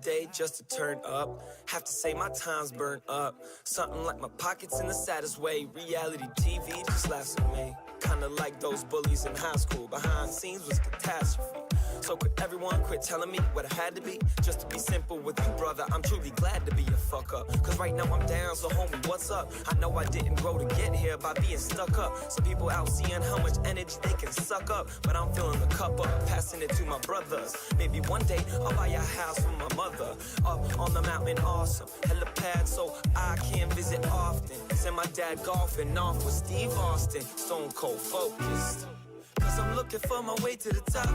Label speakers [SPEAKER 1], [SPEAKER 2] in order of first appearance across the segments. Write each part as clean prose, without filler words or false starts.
[SPEAKER 1] Day just to turn up. Have to say my time's burnt up. Something like my pockets in the saddest way. Reality TV just laughs at me. Kinda like those bullies in high school. Behind the scenes was catastrophe. So could everyone quit telling me what I had to be? Just to be simple with you, brother, I'm truly glad to be a fuck up. Cause right now I'm down, so homie, what's up? I know I didn't grow to get here by being stuck up. Some people out seeing how much energy they can suck up. But I'm filling the cup up, passing it to my brothers. Maybe one day I'll buy a house for my mother. Up on the mountain, awesome. Helipad so I can visit often. Send my dad golfing off with Steve Austin. Stone cold focused. Cause I'm looking for my way to the top.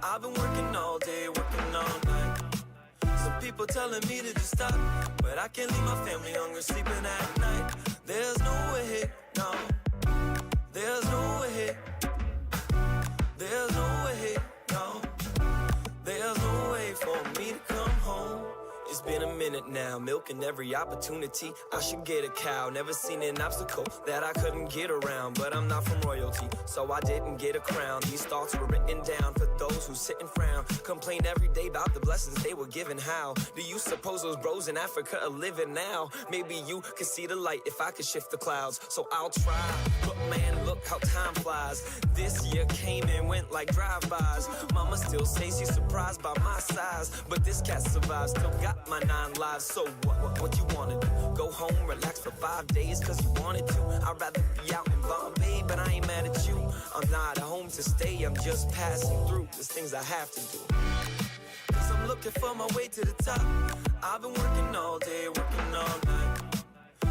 [SPEAKER 1] I've been working all day, working all night. Some people telling me to just stop, but I can't leave my family hungry, sleeping at night. There's no way, no. There's no way. There's no way, no. There's no way for me to come home. It's been a minute now, milking every opportunity. I should get a cow, never seen an obstacle that I couldn't get around. But I'm not from royalty, so I didn't get a crown. These thoughts were written down for those who sit and frown. Complain every day about the blessings they were given. How do you suppose those bros in Africa are living now? Maybe you could see the light if I could shift the clouds. So I'll try, but man, look how time flies. This year came and went like drive-bys. Mama still says she's surprised by my size, but this cat survives, still got my 9 lives. So what you wanna do? Go home, relax for 5 days cause you wanted to? I'd rather be out in Bombay, but I ain't mad at you. I'm not at home to stay, I'm just passing through. There's things I have to do. Cause I'm looking for my way to the top. I've been working all day, working all night.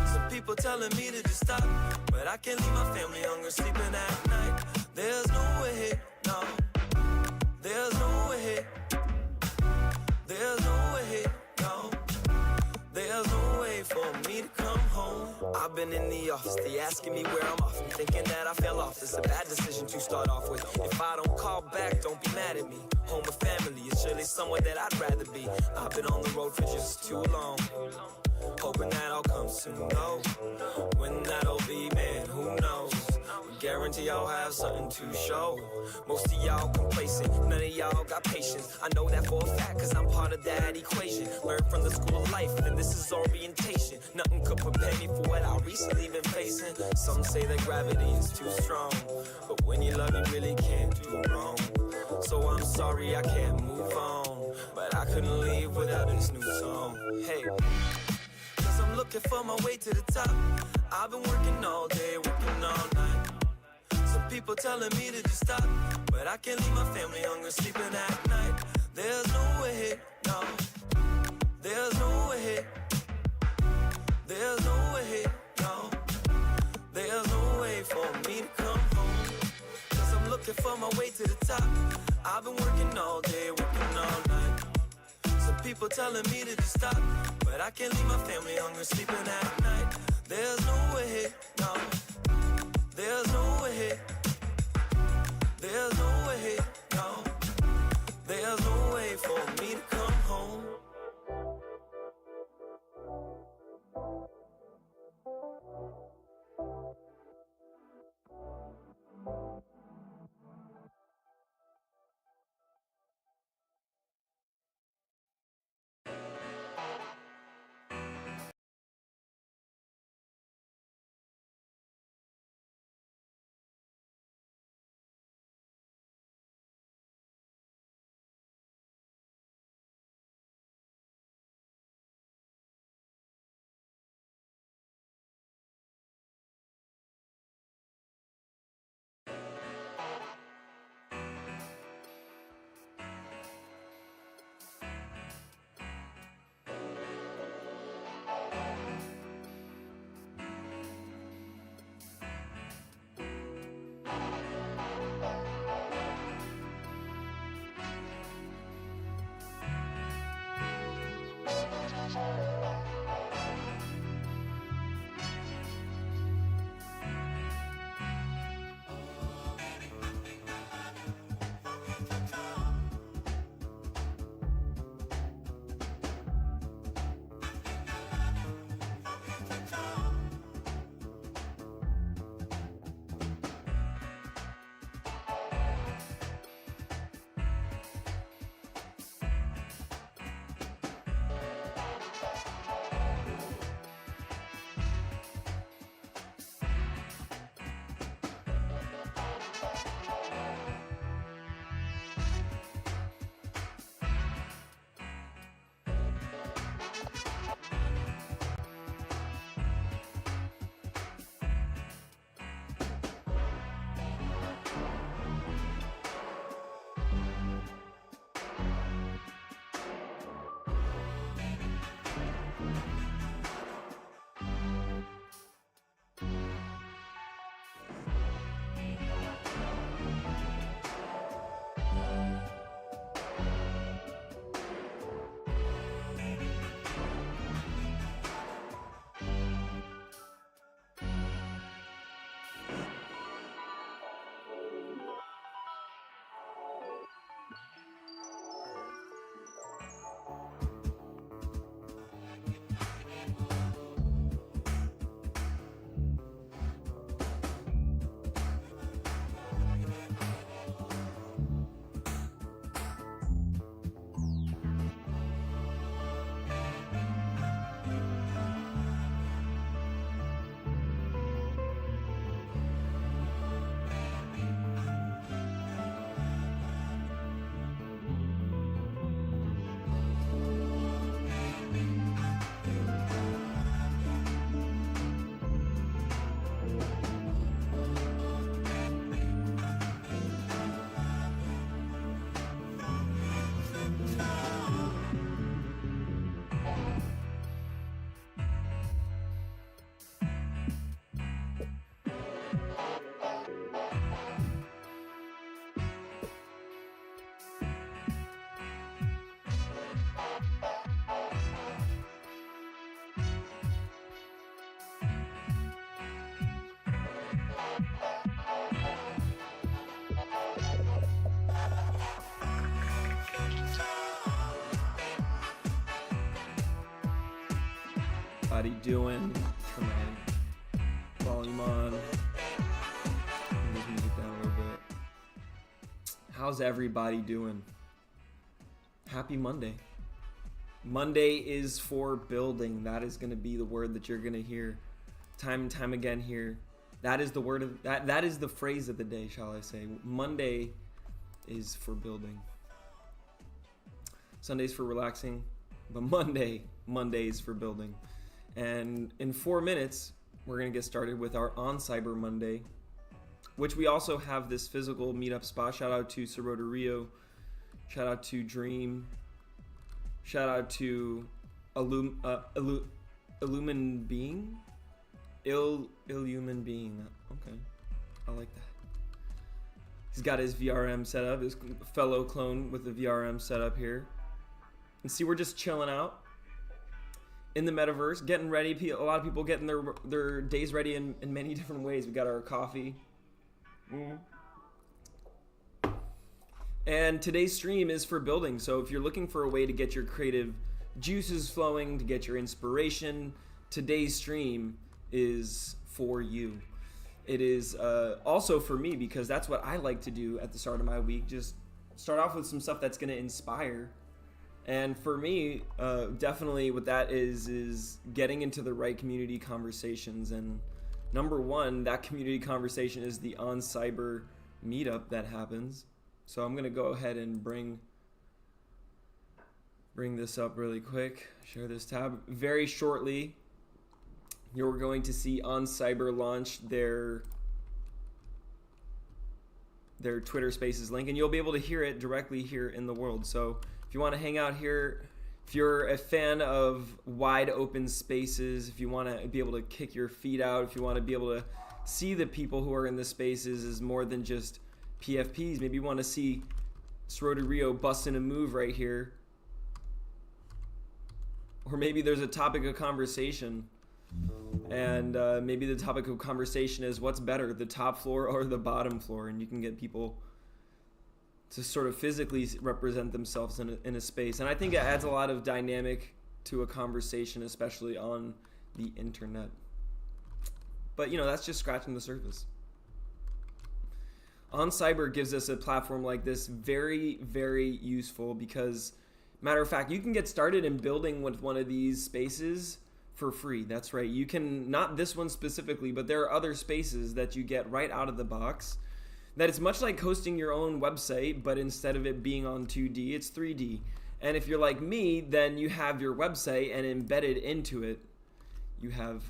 [SPEAKER 1] Some people telling me to just stop, but I can't leave my family hungry, sleeping at night. There's no way, no. There's no way. There's no way, no. There's no way for me to come home. I've been in the office, they asking me where I'm off. I'm thinking that I fell off, it's a bad decision to start off with. If I don't call back, don't be mad at me. Home or family is surely somewhere that I'd rather be. I've been on the road for just too long, hoping that I'll come soon. No, when that'll be, man, who knows? Guarantee y'all have something to show. Most of y'all complacent, none of y'all got patience. I know that for a fact, cause I'm part of that equation. Learned from the school of life, and this is orientation. Nothing could prepare me for what I recently been facing. Some say that gravity is too strong, but when you love, you really can't do wrong. So I'm sorry I can't move on, but I couldn't leave without this new song. Hey, cause I'm looking for my way to the top. I've been working all day, working all night. Some people telling me to just stop, but I can't leave my family hungry, sleeping at night. There's no way, no. There's no way. There's no way, no. There's no way for me to come home. Cause I'm looking for my way to the top. I've been working all day, working all night. Some people telling me to just stop, but I can't leave my family hungry, sleeping at night. There's no way, no. There's no way. There's no way, no. There's no way for me to come home.
[SPEAKER 2] everybody doing? Turn my volume on. Turn this music down a little bit. How's everybody doing? Happy Monday. Monday is for building. That is going to be the word that you're going to hear time and time again here. That is the word of that is the phrase of the day, shall I say. Monday is for building. Sunday's for relaxing, but Monday's for building. And in 4 minutes, we're going to get started with our OnCyber Monday, which we also have this physical meetup spot. Shout out to Sirota Rio. Shout out to Dream. Shout out to Illumin Being. Illumin Being. Okay. I like that. He's got his VRM set up, his fellow clone with the VRM set up here. And see, we're just chilling out in the metaverse, getting ready. A lot of people getting their days ready in many different ways. We got our coffee. And today's stream is for building. So if you're looking for a way to get your creative juices flowing, to get your inspiration, today's stream is for you. It is also for me, because that's what I like to do at the start of my week. Just start off with some stuff that's going to inspire. And for me, definitely what that is getting into the right community conversations. And number one, that community conversation is the OnCyber meetup that happens. So I'm going to go ahead and bring this up really quick. Share this tab. Very shortly, you're going to see OnCyber launch their Twitter Spaces link, and you'll be able to hear it directly here in the world. So if you want to hang out here, if you're a fan of wide open spaces, if you want to be able to kick your feet out, if you want to be able to see the people who are in the spaces as more than just PFPs, maybe you want to see Sirota Rio busting a move right here, or maybe there's a topic of conversation, and maybe the topic of conversation is what's better, the top floor or the bottom floor, and you can get people to sort of physically represent themselves in a space. And I think it adds a lot of dynamic to a conversation, especially on the internet. But that's just scratching the surface. OnCyber gives us a platform like this very, very useful, because matter of fact, you can get started in building with one of these spaces for free. That's right. You can, not this one specifically, but there are other spaces that you get right out of the box. That it's much like hosting your own website, but instead of it being on 2D, it's 3D. And if you're like me, then you have your website, and embedded into it, you have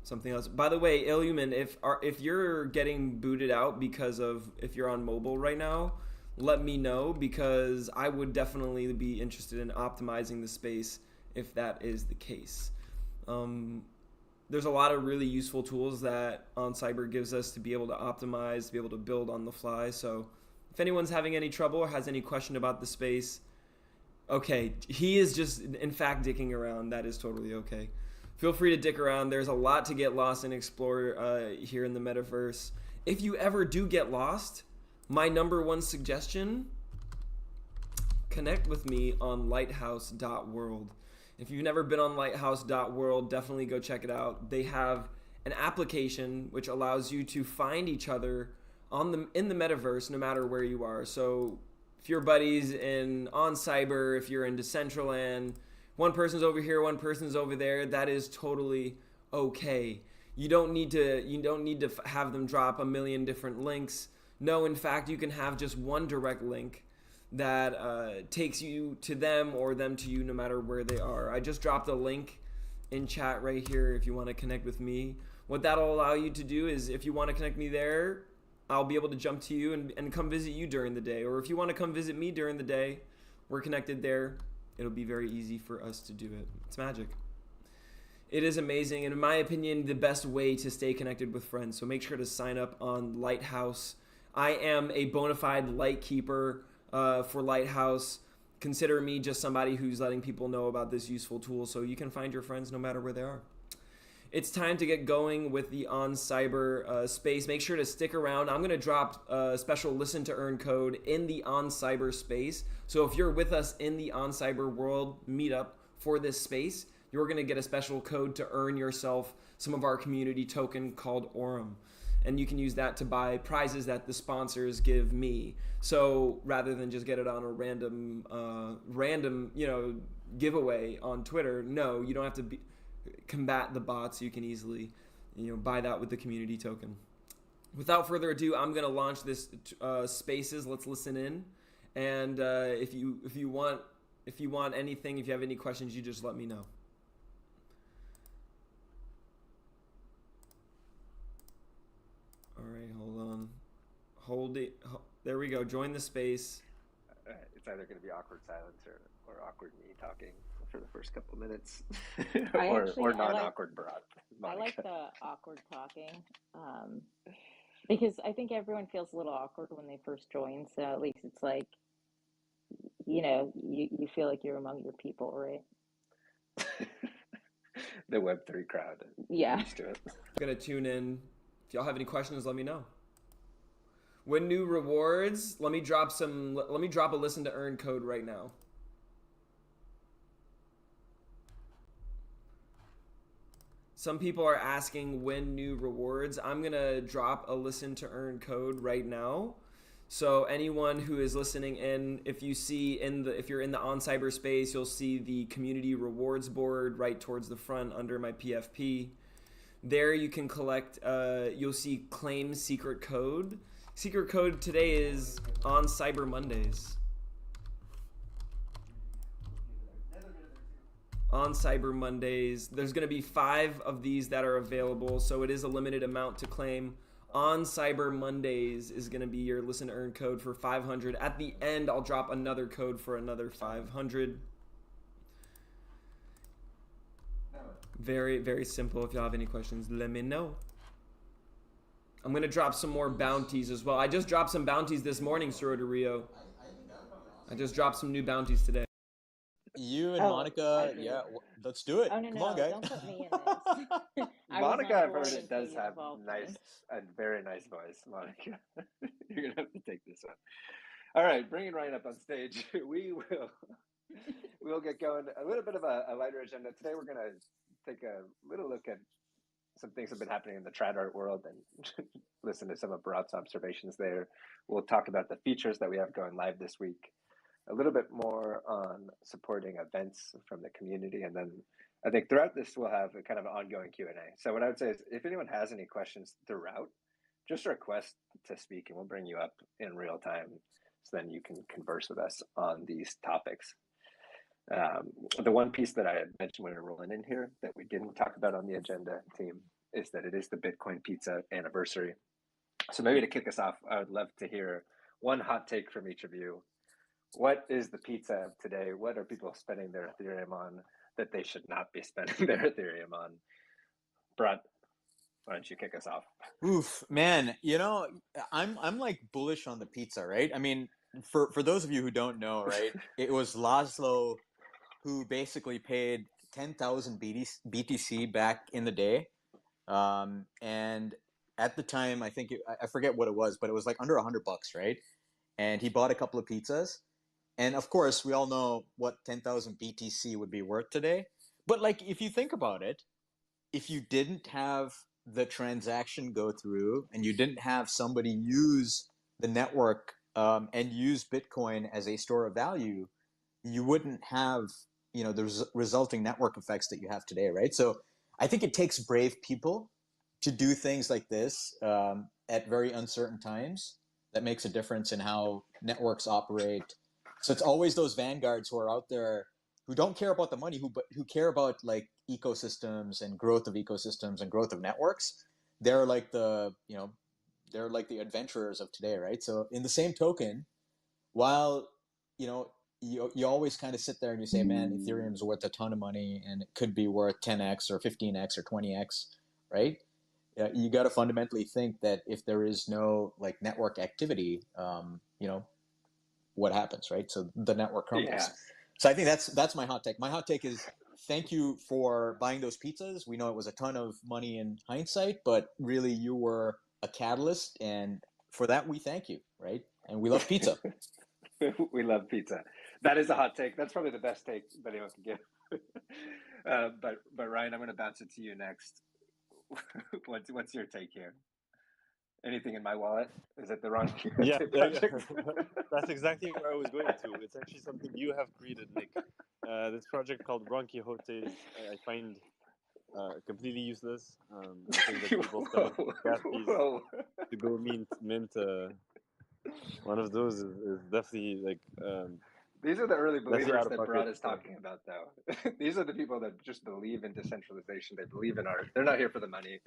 [SPEAKER 2] something else. By the way, Illumin, if you're getting booted out if you're on mobile right now, let me know, because I would definitely be interested in optimizing the space if that is the case. There's a lot of really useful tools that OnCyber gives us to be able to optimize, to be able to build on the fly. So if anyone's having any trouble or has any question about the space, okay, he is just, in fact, dicking around. That is totally okay. Feel free to dick around. There's a lot to get lost and explore here in the metaverse. If you ever do get lost, my number one suggestion, connect with me on lighthouse.world. If you've never been on lighthouse.world, definitely go check it out. They have an application which allows you to find each other in the metaverse no matter where you are. So if your buddies in OnCyber, if you're in Decentraland, one person's over here, one person's over there, that is totally okay. You don't need to have them drop a million different links. No, in fact, you can have just one direct link that takes you to them or them to you no matter where they are. I just dropped a link in chat right here if you want to connect with me. What that'll allow you to do is, if you want to connect me there, I'll be able to jump to you and come visit you during the day. Or if you want to come visit me during the day, we're connected there. It'll be very easy for us to do it. It's magic. It is amazing, and in my opinion, the best way to stay connected with friends. So make sure to sign up on Lighthouse. I am a bona fide light keeper for Lighthouse. Consider me just somebody who's letting people know about this useful tool so you can find your friends no matter where they are. It's time to get going with the OnCyber space. Make sure to stick around. I'm going to drop a special listen to earn code in the OnCyber space. So if you're with us in the OnCyber world meetup for this space, you're going to get a special code to earn yourself some of our community token called Aurum. And you can use that to buy prizes that the sponsors give me. So rather than just get it on a random, giveaway on Twitter, no, you don't have to combat the bots. You can easily, buy that with the community token. Without further ado, I'm gonna launch this Spaces. Let's listen in, and if you want anything, if you have any questions, you just let me know. All right, hold on. Hold it. There we go. Join the space.
[SPEAKER 3] It's either going to be awkward silence or awkward me talking for the first couple minutes, or non-awkward Bharat.
[SPEAKER 4] I like the awkward talking because I think everyone feels a little awkward when they first join. So at least it's like, you feel like you're among your people, right?
[SPEAKER 3] The Web3 crowd.
[SPEAKER 4] Yeah.
[SPEAKER 3] Used to it.
[SPEAKER 2] I'm gonna tune in. If y'all have any questions, let me know. Win new rewards. Let me drop a listen to earn code right now. Some people are asking win new rewards. I'm gonna drop a listen to earn code right now. So anyone who is listening in, if you're in the OnCyber space, you'll see the community rewards board right towards the front under my PFP. There you can collect, you'll see claim secret code. Secret code today is OnCyber Mondays. OnCyber Mondays. There's going to be 5 of these that are available, so it is a limited amount to claim. OnCyber Mondays is going to be your listen to earn code for 500. At the end, I'll drop another code for another 500. Very, very simple. If y'all have any questions, let me know. I'm going to drop some more bounties as well. I just dropped some bounties this morning, Soro de Rio. I just dropped some new bounties today.
[SPEAKER 5] You and Monica, let's do it.
[SPEAKER 4] Oh, no,
[SPEAKER 5] Come on, guys.
[SPEAKER 4] don't put me in this.
[SPEAKER 3] Monica, I've heard it does have a very nice voice. Monica, you're gonna have to take this one. All right, bringing Ryan up on stage. We'll get going. A little bit of a lighter agenda today. We're gonna take a little look at some things that have been happening in the trad art world and listen to some of Bharat's observations there. We'll talk about the features that we have going live this week. A little bit more on supporting events from the community, and then I think throughout this we'll have a kind of ongoing Q&A. So what I would say is, if anyone has any questions throughout, just request to speak, and we'll bring you up in real time, so then you can converse with us on these topics. The one piece that I had mentioned when we were rolling in here that we didn't talk about on the agenda, team, is that it is the Bitcoin Pizza anniversary. So maybe to kick us off, I would love to hear one hot take from each of you. What is the pizza of today? What are people spending their Ethereum on that they should not be spending their Ethereum on? Bharat, why don't you kick us off?
[SPEAKER 5] Oof, man. I'm like bullish on the pizza, right? I mean, for those of you who don't know, right, it was Laszlo who basically paid 10,000 BTC back in the day, and at the time, I think I forget what it was, but it was like under $100, right? And he bought a couple of pizzas. And of course, we all know what 10,000 BTC would be worth today. But like, if you think about it, if you didn't have the transaction go through and you didn't have somebody use the network and use Bitcoin as a store of value, you wouldn't have, the resulting network effects that you have today, right? So I think it takes brave people to do things like this at very uncertain times. That makes a difference in how networks operate. So it's always those vanguards who are out there who don't care about the money, who care about like ecosystems and growth of ecosystems and growth of networks. They're like the adventurers of today, right? So in the same token, while you always kind of sit there and you say, man, Ethereum's worth a ton of money and it could be worth 10x or 15x or 20x, right? You got to fundamentally think that if there is no like network activity, what happens, right? So the network crumbles. Yeah. So I think that's my hot take. My hot take is thank you for buying those pizzas. We know it was a ton of money in hindsight, but really you were a catalyst, and for that we thank you, right? And we love pizza.
[SPEAKER 3] We love pizza. That is a hot take. That's probably the best take that anyone can give. But Ryan, I'm going to bounce it to you next. What's your take here? Anything in my wallet? Is it the wrong
[SPEAKER 6] Yeah,
[SPEAKER 3] project?
[SPEAKER 6] that's exactly where I was going to. It's actually something you have created, Nick. This project called Ron Quixote I find completely useless. I think that people spend gas fees
[SPEAKER 3] Whoa.
[SPEAKER 6] to go mint one of those is definitely like
[SPEAKER 3] These are the early
[SPEAKER 6] definitely
[SPEAKER 3] believers
[SPEAKER 6] out of
[SPEAKER 3] that
[SPEAKER 6] pocket.
[SPEAKER 3] Bharat is talking about, though. These are the people that just believe in decentralization. They believe in art. They're not here for the money.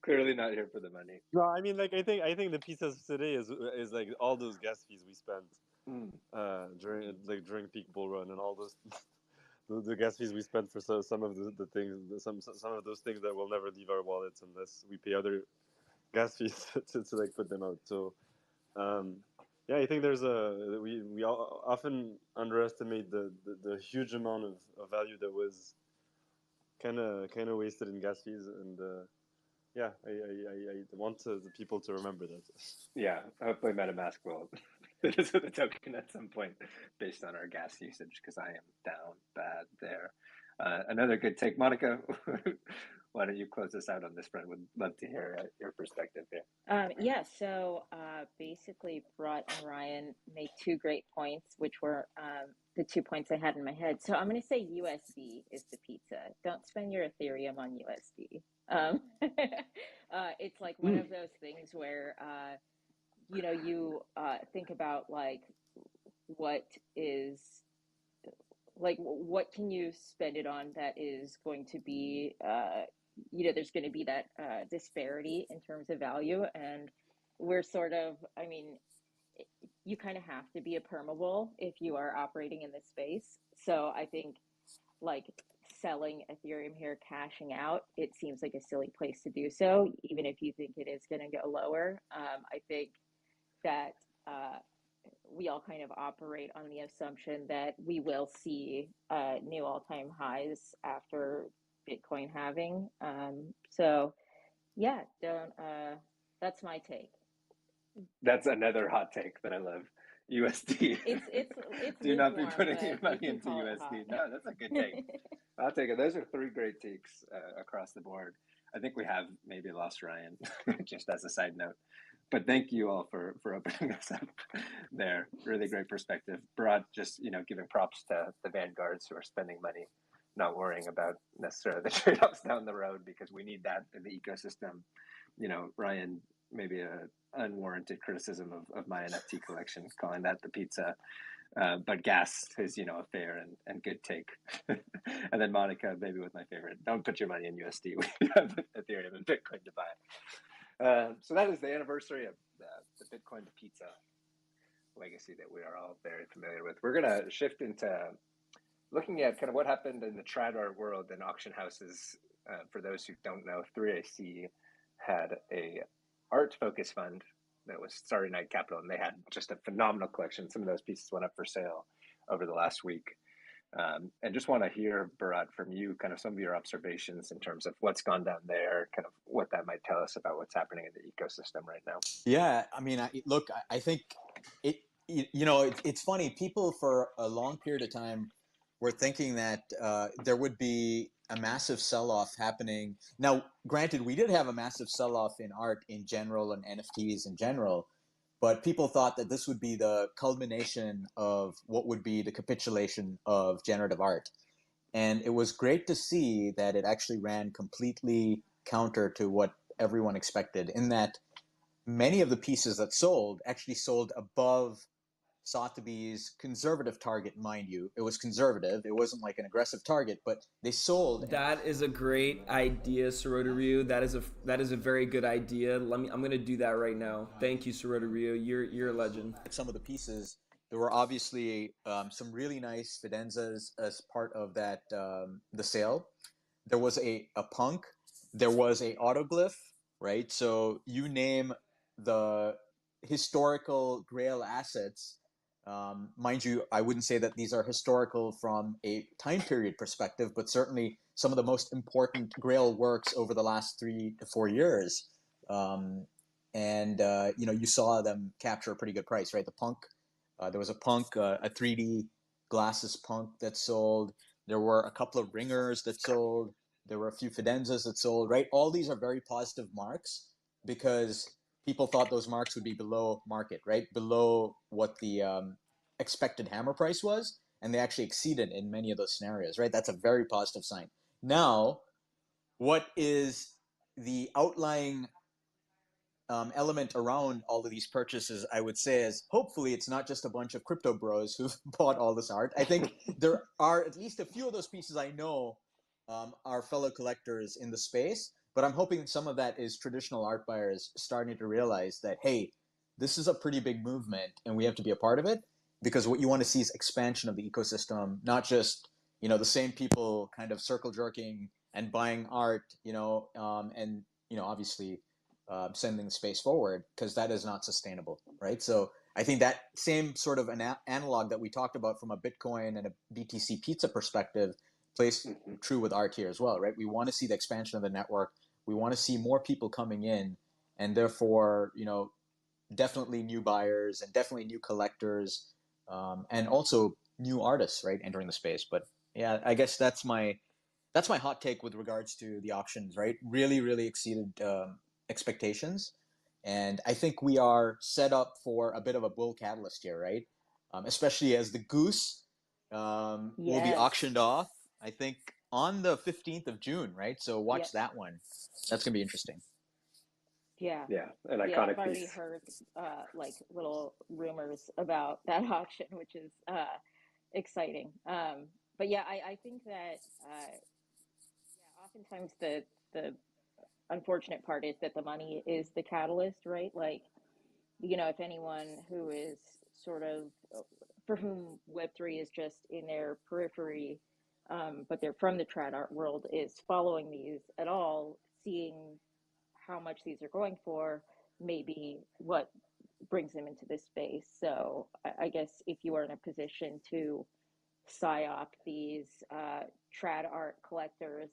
[SPEAKER 3] Clearly not here for the money.
[SPEAKER 6] No, I mean, like I think the pizzas today is like all those gas fees we spent during peak bull run and all those the gas fees we spent for some of the things some of those things that will never leave our wallets unless we pay other gas fees to like put them out. So yeah, I think we often underestimate the huge amount of value that was kind of wasted in gas fees, and yeah, I want the people to remember that.
[SPEAKER 3] Yeah, hopefully MetaMask will visit the token at some point based on our gas usage, because I am down bad there. Another good take, Monica. Why don't you close us out on this front? Would love to hear your perspective here.
[SPEAKER 4] Yeah, so basically, Bharat and Ryan made two great points, which were the 2 points I had in my head. So I'm going to say USD is the pizza. Don't spend your Ethereum on USD. It's like one of those things where, you think about what is what can you spend it on that is going to be there's going to be that disparity in terms of value, and we're sort of, I mean, you kind of have to be a permeable if you are operating in this space. So I think like selling Ethereum here, cashing out, it seems like a silly place to do so, even if you think it is going to go lower. I think that we all kind of operate on the assumption that we will see new all-time highs after Bitcoin halving. So yeah, don't. That's my take.
[SPEAKER 3] That's another hot take that I love. USD.
[SPEAKER 4] It's
[SPEAKER 3] Do not be
[SPEAKER 4] lukewarm,
[SPEAKER 3] putting
[SPEAKER 4] but
[SPEAKER 3] your
[SPEAKER 4] you
[SPEAKER 3] money
[SPEAKER 4] can
[SPEAKER 3] into
[SPEAKER 4] call it
[SPEAKER 3] USD.
[SPEAKER 4] hot.
[SPEAKER 3] No, that's a good take. I'll take it. Those are three great takes across the board. I think we have maybe lost Ryan, just as a side note. But thank you all for opening us up there. Really great perspective. Bharat, just giving props to the vanguards who are spending money, not worrying about necessarily the trade-offs down the road, because we need that in the ecosystem. Ryan, maybe a unwarranted criticism of my NFT collection, calling that the pizza. But gas is, a fair and good take. And then Monica, maybe with my favorite, don't put your money in USD. We have Ethereum and Bitcoin to buy. So that is the anniversary of the Bitcoin to pizza legacy that we are all very familiar with. We're going to shift into looking at kind of what happened in the trad art world and auction houses. For those who don't know, 3AC had a art focus fund that was Starry Night Capital, and they had just a phenomenal collection. Some of those pieces went up for sale over the last week. And just want to hear, Bharat, from you, kind of some of your observations in terms of what's gone down there, kind of what that might tell us about what's happening in the ecosystem right now.
[SPEAKER 5] Yeah, I mean, I think it's funny. People for a long period of time were thinking that there would be a massive sell-off happening. Now, granted, we did have a massive sell-off in art in general and NFTs in general, but people thought that this would be the culmination of what would be the capitulation of generative art. And it was great to see that it actually ran completely counter to what everyone expected, in that many of the pieces that sold actually sold above Sotheby's conservative target, mind you. It was conservative. It wasn't like an aggressive target, but they sold.
[SPEAKER 2] That is a great idea, Sorodaryu. That is a very good idea. I'm going to do that right now. Thank you, Sorodaryu. You're a legend.
[SPEAKER 5] Some of the pieces, there were obviously some really nice fidenzas as part of that the sale. There was a punk. There was a autoglyph, right? So you name the historical Grail assets. Mind you, I wouldn't say that these are historical from a time period perspective, but certainly some of the most important Grail works over the last 3 to 4 years. You saw them capture a pretty good price, right? The punk There was a punk, a 3D glasses punk that sold. There were a couple of ringers that sold. There were a few Fidenzas that sold, right? All these are very positive marks because people thought those marks would be below market, right? Below what the expected hammer price was. And they actually exceeded in many of those scenarios, right? That's a very positive sign. Now, what is the outlying element around all of these purchases, I would say, is hopefully it's not just a bunch of crypto bros who've bought all this art. I think there are at least a few of those pieces I know are fellow collectors in the space, but I'm hoping some of that is traditional art buyers starting to realize that, hey, this is a pretty big movement and we have to be a part of it, because what you want to see is expansion of the ecosystem, not just, the same people kind of circle jerking and buying art, and, obviously sending the space forward, because that is not sustainable, right? So I think that same sort of an analog that we talked about from a Bitcoin and a BTC pizza perspective plays true with art here as well, right? We want to see the expansion of the network. We want to see more people coming in, and therefore, definitely new buyers and definitely new collectors, and also new artists, right, entering the space. But yeah, I guess that's my hot take with regards to the auctions, right? Really, really exceeded expectations. And I think we are set up for a bit of a bull catalyst here, right? Especially as the goose will be
[SPEAKER 4] Yes.
[SPEAKER 5] auctioned off, I think, on the 15th of June, right? So watch that one. That's going to be interesting.
[SPEAKER 4] Yeah.
[SPEAKER 3] Yeah, an
[SPEAKER 4] Yeah,
[SPEAKER 3] iconic
[SPEAKER 4] I've already
[SPEAKER 3] piece.
[SPEAKER 4] heard like little rumors about that auction, which is exciting. But yeah, I think that yeah, oftentimes the unfortunate part is that the money is the catalyst, right? Like, if anyone who is sort of for whom Web3 is just in their periphery, but they're from the trad art world, is following these at all, seeing how much these are going for, maybe what brings them into this space. So I guess if you are in a position to psyop these trad art collectors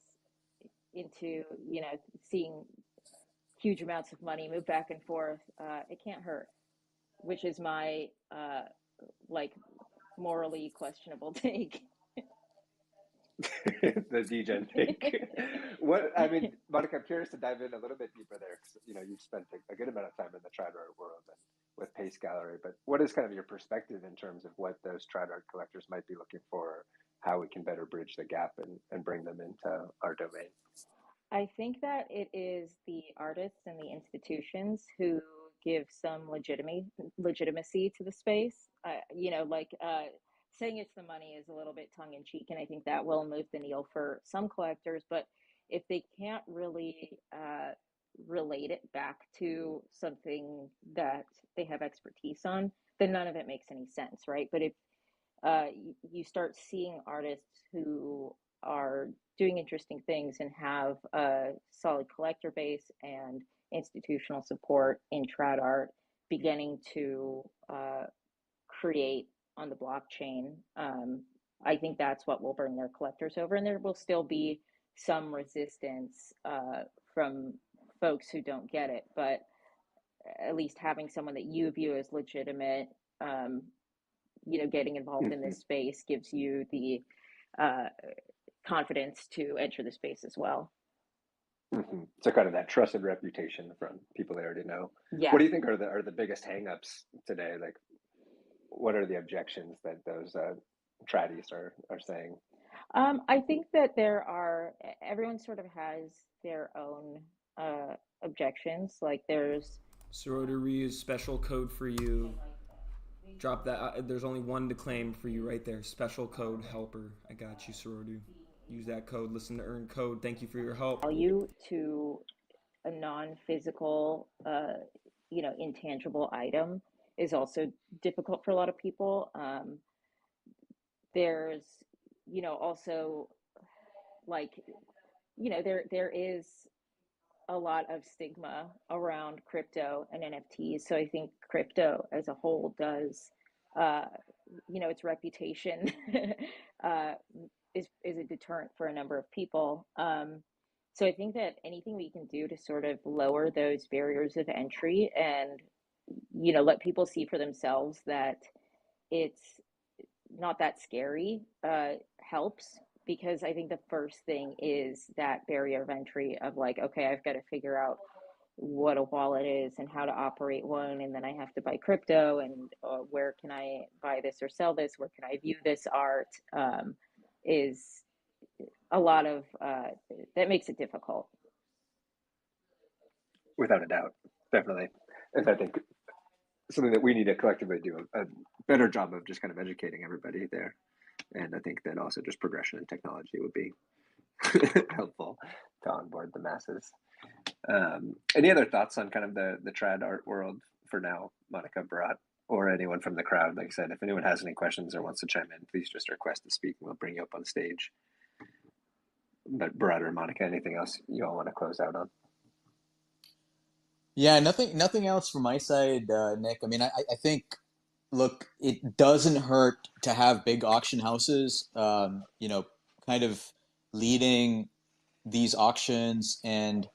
[SPEAKER 4] into, seeing huge amounts of money move back and forth, it can't hurt, which is my like morally questionable take.
[SPEAKER 3] The degen take. Monica, I'm curious to dive in a little bit deeper there, because you've spent a good amount of time in the trad art world and with Pace Gallery. But what is kind of your perspective in terms of what those trad art collectors might be looking for, how we can better bridge the gap and bring them into our domain?
[SPEAKER 4] I think that it is the artists and the institutions who give some legitimacy to the space. Saying it's the money is a little bit tongue in cheek, and I think that will move the needle for some collectors. But if they can't really relate it back to something that they have expertise on, then none of it makes any sense, right? But if you start seeing artists who are doing interesting things and have a solid collector base and institutional support in trad art beginning to create on the blockchain, I think that's what will bring their collectors over. And there will still be some resistance from folks who don't get it, but at least having someone that you view as legitimate, getting involved in this space gives you the confidence to enter the space as well.
[SPEAKER 3] So kind of that trusted reputation from people they already know.
[SPEAKER 4] Yeah.
[SPEAKER 3] What do you think are the biggest hangups today? Like, what are the objections that those tradies are saying?
[SPEAKER 4] I think that everyone sort of has their own objections. Like there's
[SPEAKER 2] Sorority special code for you. Drop that. There's only one to claim for you right there. Special code helper. I got you, Sorority. Use that code. Listen to earn code. Thank you for your help.
[SPEAKER 4] Value to a non-physical, intangible item is also difficult for a lot of people. There's, also like, there is a lot of stigma around crypto and NFTs. So I think crypto as a whole does, its reputation is a deterrent for a number of people. So I think that anything we can do to sort of lower those barriers of entry and, let people see for themselves that it's not that scary helps, because I think the first thing is that barrier of entry of like, okay, I've got to figure out what a wallet is and how to operate one, and then I have to buy crypto, and where can I buy this or sell this, where can I view this art, is a lot of that makes it difficult.
[SPEAKER 3] Without a doubt, definitely. And I think something that we need to collectively do a better job of just kind of educating everybody there. And I think that also just progression in technology would be helpful to onboard the masses. Any other thoughts on kind of the trad art world for now, Monica, Bharat, or anyone from the crowd? Like I said, if anyone has any questions or wants to chime in, please just request to speak and we'll bring you up on stage. But Bharat or Monica, anything else you all want to close out on?
[SPEAKER 5] Yeah, nothing else from my side, Nick. I mean, I think, look, it doesn't hurt to have big auction houses, kind of leading these auctions and,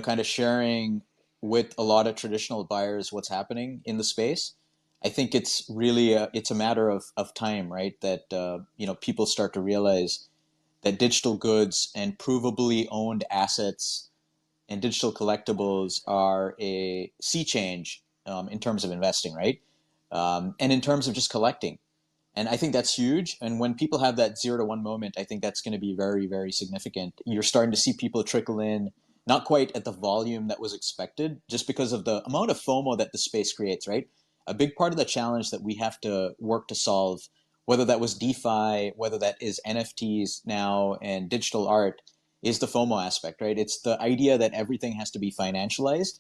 [SPEAKER 5] kind of sharing with a lot of traditional buyers what's happening in the space. I think it's really it's a matter of time, right? That, people start to realize that digital goods and provably owned assets and digital collectibles are a sea change in terms of investing, right? And in terms of just collecting. And I think that's huge. And when people have that 0 to 1 moment, I think that's going to be very, very significant. You're starting to see people trickle in, not quite at the volume that was expected, just because of the amount of FOMO that the space creates, right? A big part of the challenge that we have to work to solve, whether that was DeFi, whether that is NFTs now and digital art, is the FOMO aspect, right? It's the idea that everything has to be financialized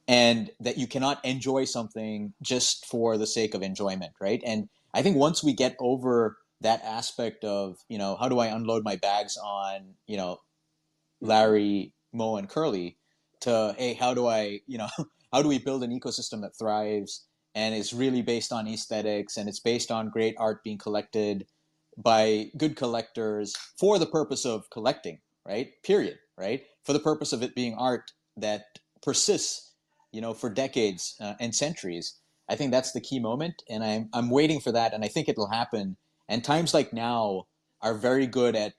[SPEAKER 5] and that you cannot enjoy something just for the sake of enjoyment, right? And I think once we get over that aspect of, how do I unload my bags on, Larry, Mo, and Curly, to, hey, how do I, how do we build an ecosystem that thrives and is really based on aesthetics and it's based on great art being collected by good collectors for the purpose of collecting, right? Period, right? For the purpose of it being art that persists, for decades and centuries. I think that's the key moment, and I'm waiting for that, and I think it'll happen. And times like now are very good at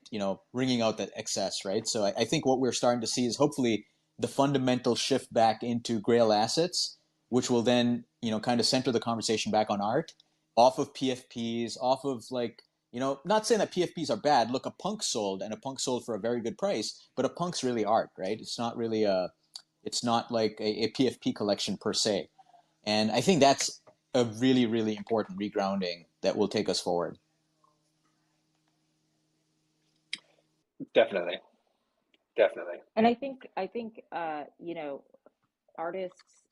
[SPEAKER 5] bringing out that excess, right? So I think what we're starting to see is hopefully the fundamental shift back into Grail assets, which will then kind of center the conversation back on art, off of PFPs, off of like not saying that PFPs are bad. Look, a punk sold, and a punk sold for a very good price, but a punk's really art, right? It's not really it's not like a PFP collection per se. And I think that's a really, really important regrounding that will take us forward.
[SPEAKER 3] Definitely.
[SPEAKER 4] And I think artists,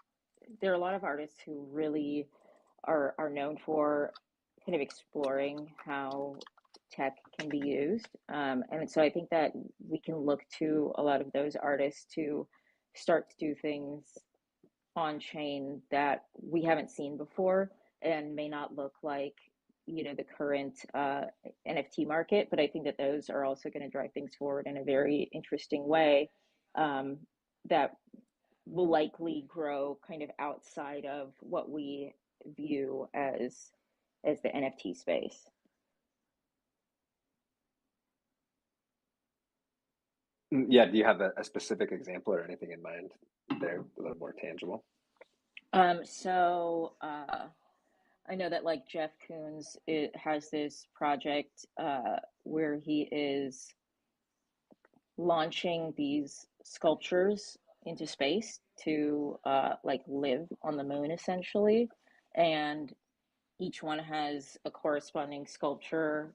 [SPEAKER 4] there are a lot of artists who really are known for kind of exploring how tech can be used. And so I think that we can look to a lot of those artists to start to do things on chain that we haven't seen before and may not look like the current NFT market, but I think that those are also going to drive things forward in a very interesting way, that will likely grow kind of outside of what we view as the NFT space.
[SPEAKER 3] Yeah. Do you have a specific example or anything in mind there, a little more tangible?
[SPEAKER 4] So I know that like Jeff Koons has this project where he is launching these sculptures into space to like live on the moon essentially, and each one has a corresponding sculpture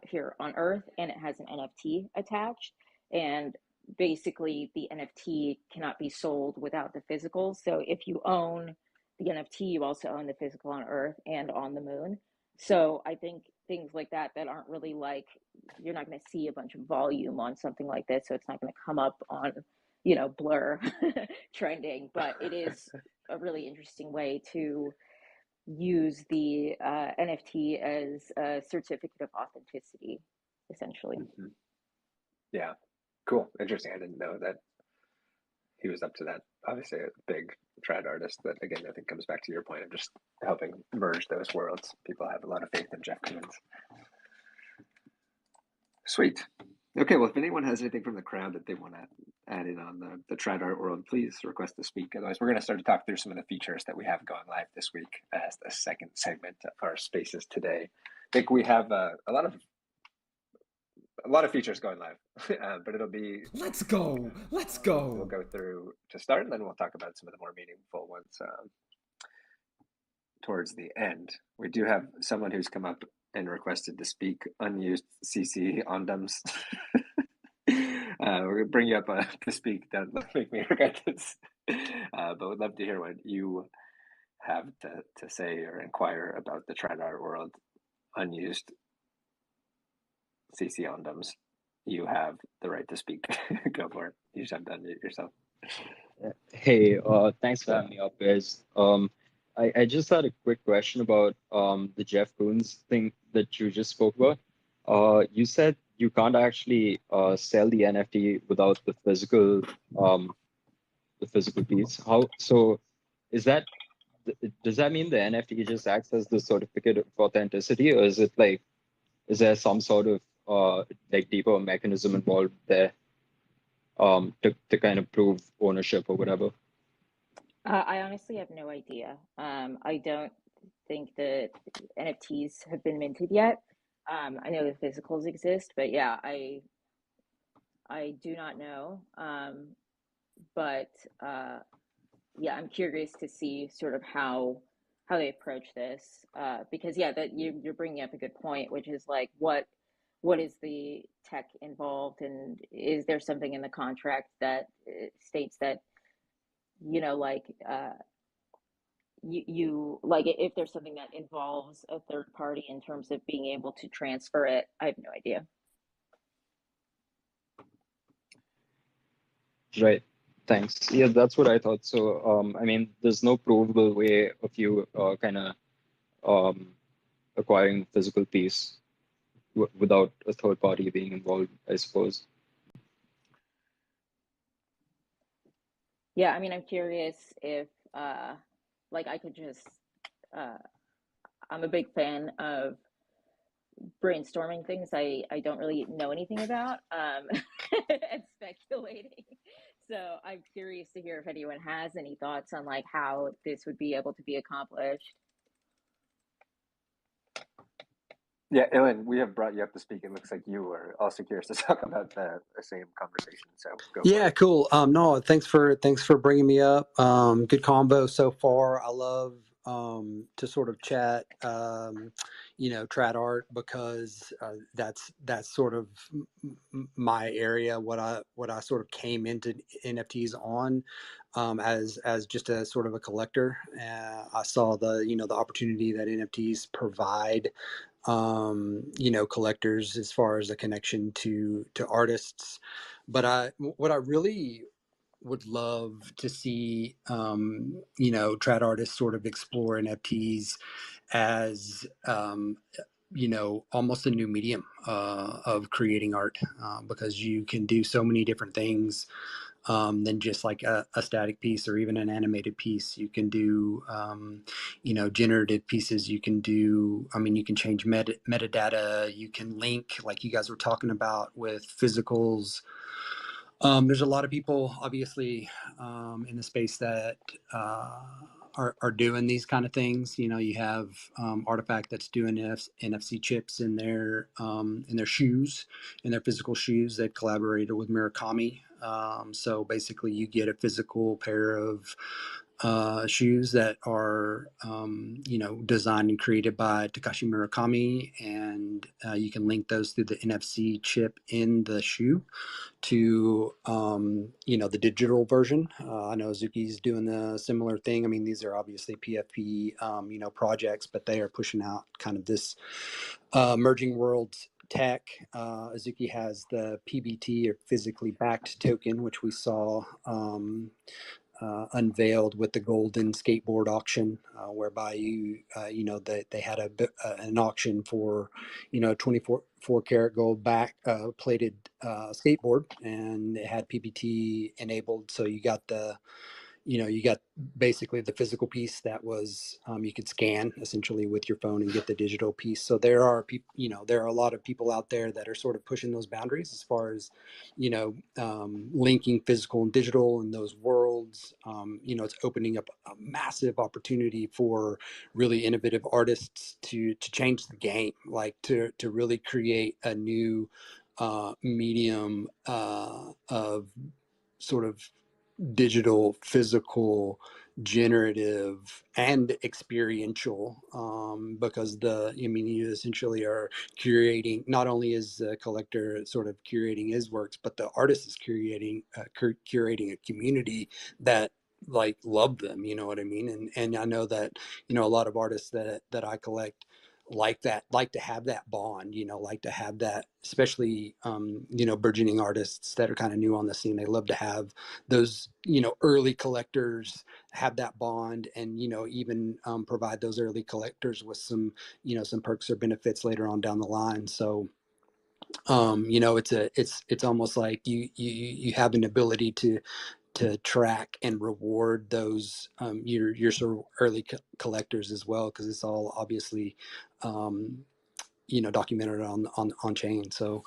[SPEAKER 4] here on Earth, and it has an NFT attached. And basically, the NFT cannot be sold without the physical. So if you own the NFT, you also own the physical on Earth and on the moon. So I think things like that aren't really like, you're not going to see a bunch of volume on something like this. So it's not going to come up on, Blur trending, but it is a really interesting way to use the NFT as a certificate of authenticity, essentially.
[SPEAKER 3] Yeah. Cool. Interesting. I didn't know that he was up to that. obviously a big trad artist that, again, I think comes back to your point of just helping merge those worlds. People have a lot of faith in Jeff Koons. Sweet. Okay, well, if anyone has anything from the crowd that they want to add in on the trad art world, please request to speak. Otherwise, we're going to start to talk through some of the features that we have going live this week as the second segment of our spaces today. I think we have a lot of features going live, but it'll be
[SPEAKER 2] Let's go.
[SPEAKER 3] we'll go through to start, and then we'll talk about some of the more meaningful ones towards the end. We do have someone who's come up and requested to speak. Unused CC ondoms. We're gonna bring you up to speak. Don't make me regret this. But would love to hear what you have to say or inquire about the trad art world. Unused CC ondoms. You have the right to speak. Go for it. You just have to unmute yourself.
[SPEAKER 7] Hey, thanks for having me up, guys. I just had a quick question about the Jeff Koons thing that you just spoke about. You said you can't actually sell the NFT without the physical piece. So is that does that mean the NFT just acts as the certificate of authenticity, or is it like, is there some sort of like deeper mechanism involved there to kind of prove ownership or whatever?
[SPEAKER 4] I honestly have no idea. I don't think that NFTs have been minted yet. I know the physicals exist, but yeah, I do not know. But yeah, I'm curious to see sort of how they approach this, because yeah, that you're bringing up a good point, which is like what is the tech involved, and is there something in the contract that states that, you know, like you like, if there's something that involves a third party in terms of being able to transfer it. I have no idea.
[SPEAKER 7] Right. Thanks. Yeah, that's what I thought. So, I mean, there's no provable way of you kind of acquiring physical piece without a third party being involved, I suppose.
[SPEAKER 4] Yeah, I mean, I'm curious if like I could just I'm a big fan of brainstorming things I don't really know anything about, and speculating. So I'm curious to hear if anyone has any thoughts on like how this would be able to be accomplished.
[SPEAKER 3] Yeah, Ellen, we have brought you up to speak. It looks like you were also curious to talk about the same conversation. So go for
[SPEAKER 8] Yeah,
[SPEAKER 3] it.
[SPEAKER 8] cool. No, thanks for bringing me up. Good combo so far. I love to sort of chat, trad art, because that's sort of my area. What I sort of came into NFTs on, as just a sort of a collector. I saw the opportunity that NFTs provide, collectors, as far as a connection to artists. But what I really would love to see, trad artists sort of explore NFTs as, almost a new medium of creating art, because you can do so many different things than just like a static piece or even an animated piece. You can do, generative pieces. You can do, I mean, you can change metadata. You can link, like you guys were talking about with physicals. There's a lot of people, obviously, in the space that are doing these kind of things. You have Artifact that's doing NFC chips in their shoes, in their physical shoes. They've collaborated with Murakami. So basically, you get a physical pair of shoes that are, designed and created by Takashi Murakami, and you can link those through the NFC chip in the shoe to the digital version. I know Zuki's doing a similar thing. I mean, these are obviously PFP projects, but they are pushing out kind of this merging worlds tech. Azuki has the PBT, or physically backed token, which we saw unveiled with the golden skateboard auction, whereby they had an auction for 24 karat gold back plated skateboard, and it had PBT enabled, so you got the you got basically the physical piece that was you could scan essentially with your phone and get the digital piece. So there are people, there are a lot of people out there that are sort of pushing those boundaries as far as, linking physical and digital in those worlds. It's opening up a massive opportunity for really innovative artists to change the game, like to really create a new medium of sort of digital, physical, generative, and experiential, because you essentially are curating. Not only is the collector sort of curating his works, but the artist is curating a community that like love them. You know what I mean? And I know that a lot of artists that I collect like that, like to have that bond, like to have that, especially burgeoning artists that are kind of new on the scene. They love to have those early collectors have that bond, and even provide those early collectors with some some perks or benefits later on down the line. So it's almost like you have an ability to track and reward those your sort of early collectors as well, because it's all obviously documented on chain. So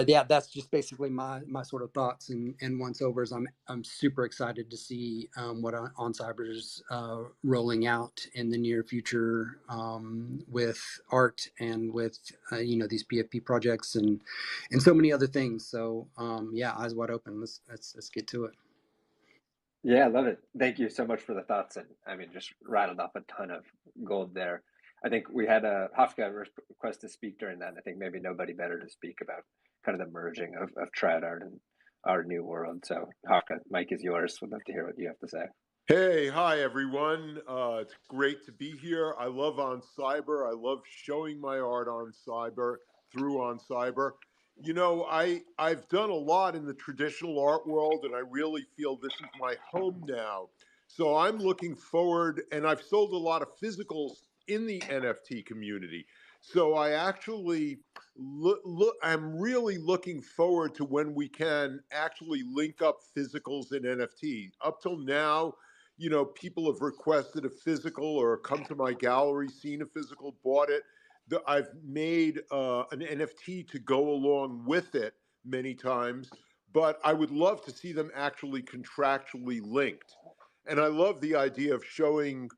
[SPEAKER 8] yeah, that's just basically my sort of thoughts and once overs. I'm super excited to see what OnCyber's rolling out in the near future, with art and with these PFP projects and so many other things. So yeah, eyes wide open. Let's get to it.
[SPEAKER 3] Yeah, I love it. Thank you so much for the thoughts. And I mean, just rattled off a ton of gold there. I think we had a Hafka request to speak during that. And I think maybe nobody better to speak about kind of the merging of trad art and our new world. So Hafka, mic is yours. Would love to hear what you have to say.
[SPEAKER 9] Hey, hi everyone. It's great to be here. I love OnCyber. I love showing my art on Cyber through OnCyber. I've done a lot in the traditional art world, and I really feel this is my home now. So I'm looking forward, and I've sold a lot of physicals in the NFT community. So I actually I'm really looking forward to when we can actually link up physicals and NFT. Up till now, people have requested a physical or come to my gallery, seen a physical, bought it. I've made an NFT to go along with it many times, but I would love to see them actually contractually linked. And I love the idea of showing,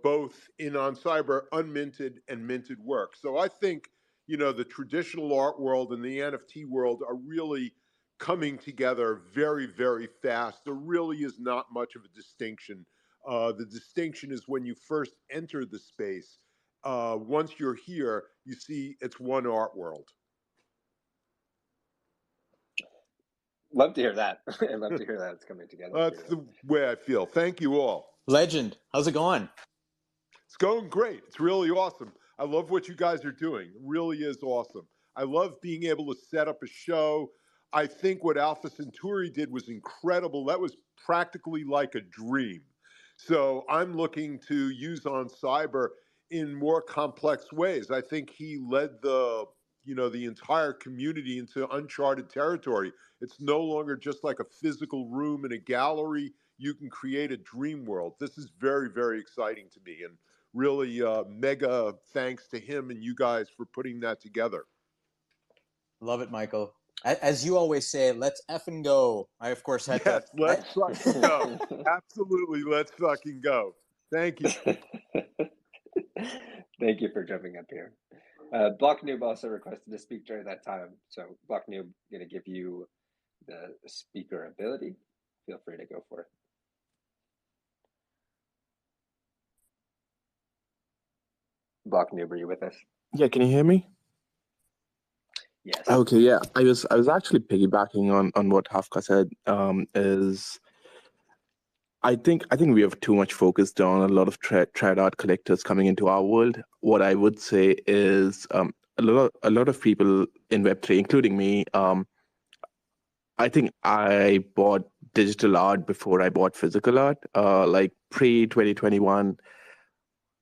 [SPEAKER 9] both in OnCyber unminted and minted work. So I think, the traditional art world and the NFT world are really coming together very, very fast. There really is not much of a distinction. The distinction is when you first enter the space. Once you're here, you see it's one art world.
[SPEAKER 3] Love to hear that. I love to hear that it's coming together.
[SPEAKER 9] That's the way I feel. Thank you all.
[SPEAKER 5] Legend. How's it going?
[SPEAKER 9] It's going great. It's really awesome. I love what you guys are doing. It really is awesome. I love being able to set up a show. I think what Alpha Centauri did was incredible. That was practically like a dream. So I'm looking to use OnCyber in more complex ways. I think he led the entire community into uncharted territory. It's no longer just like a physical room in a gallery. You can create a dream world. This is very, very exciting to me, and really mega thanks to him and you guys for putting that together.
[SPEAKER 5] Love it, Michael. As you always say, let's effing go. I, of course, had
[SPEAKER 9] yes, let's fucking go. Absolutely, let's fucking go. Thank you.
[SPEAKER 3] Thank you for jumping up here. Block Noob also requested to speak during that time. So Block Noob, going to give you the speaker ability. Feel free to go for it. Block Noob, are you with us?
[SPEAKER 10] Yeah, can you hear me?
[SPEAKER 3] Yes.
[SPEAKER 10] Okay, yeah. I was actually piggybacking on what Hafka said. I think we have too much focused on a lot of trad art collectors coming into our world. What I would say is a lot of people in Web3, including me, I think I bought digital art before I bought physical art. Like pre-2021,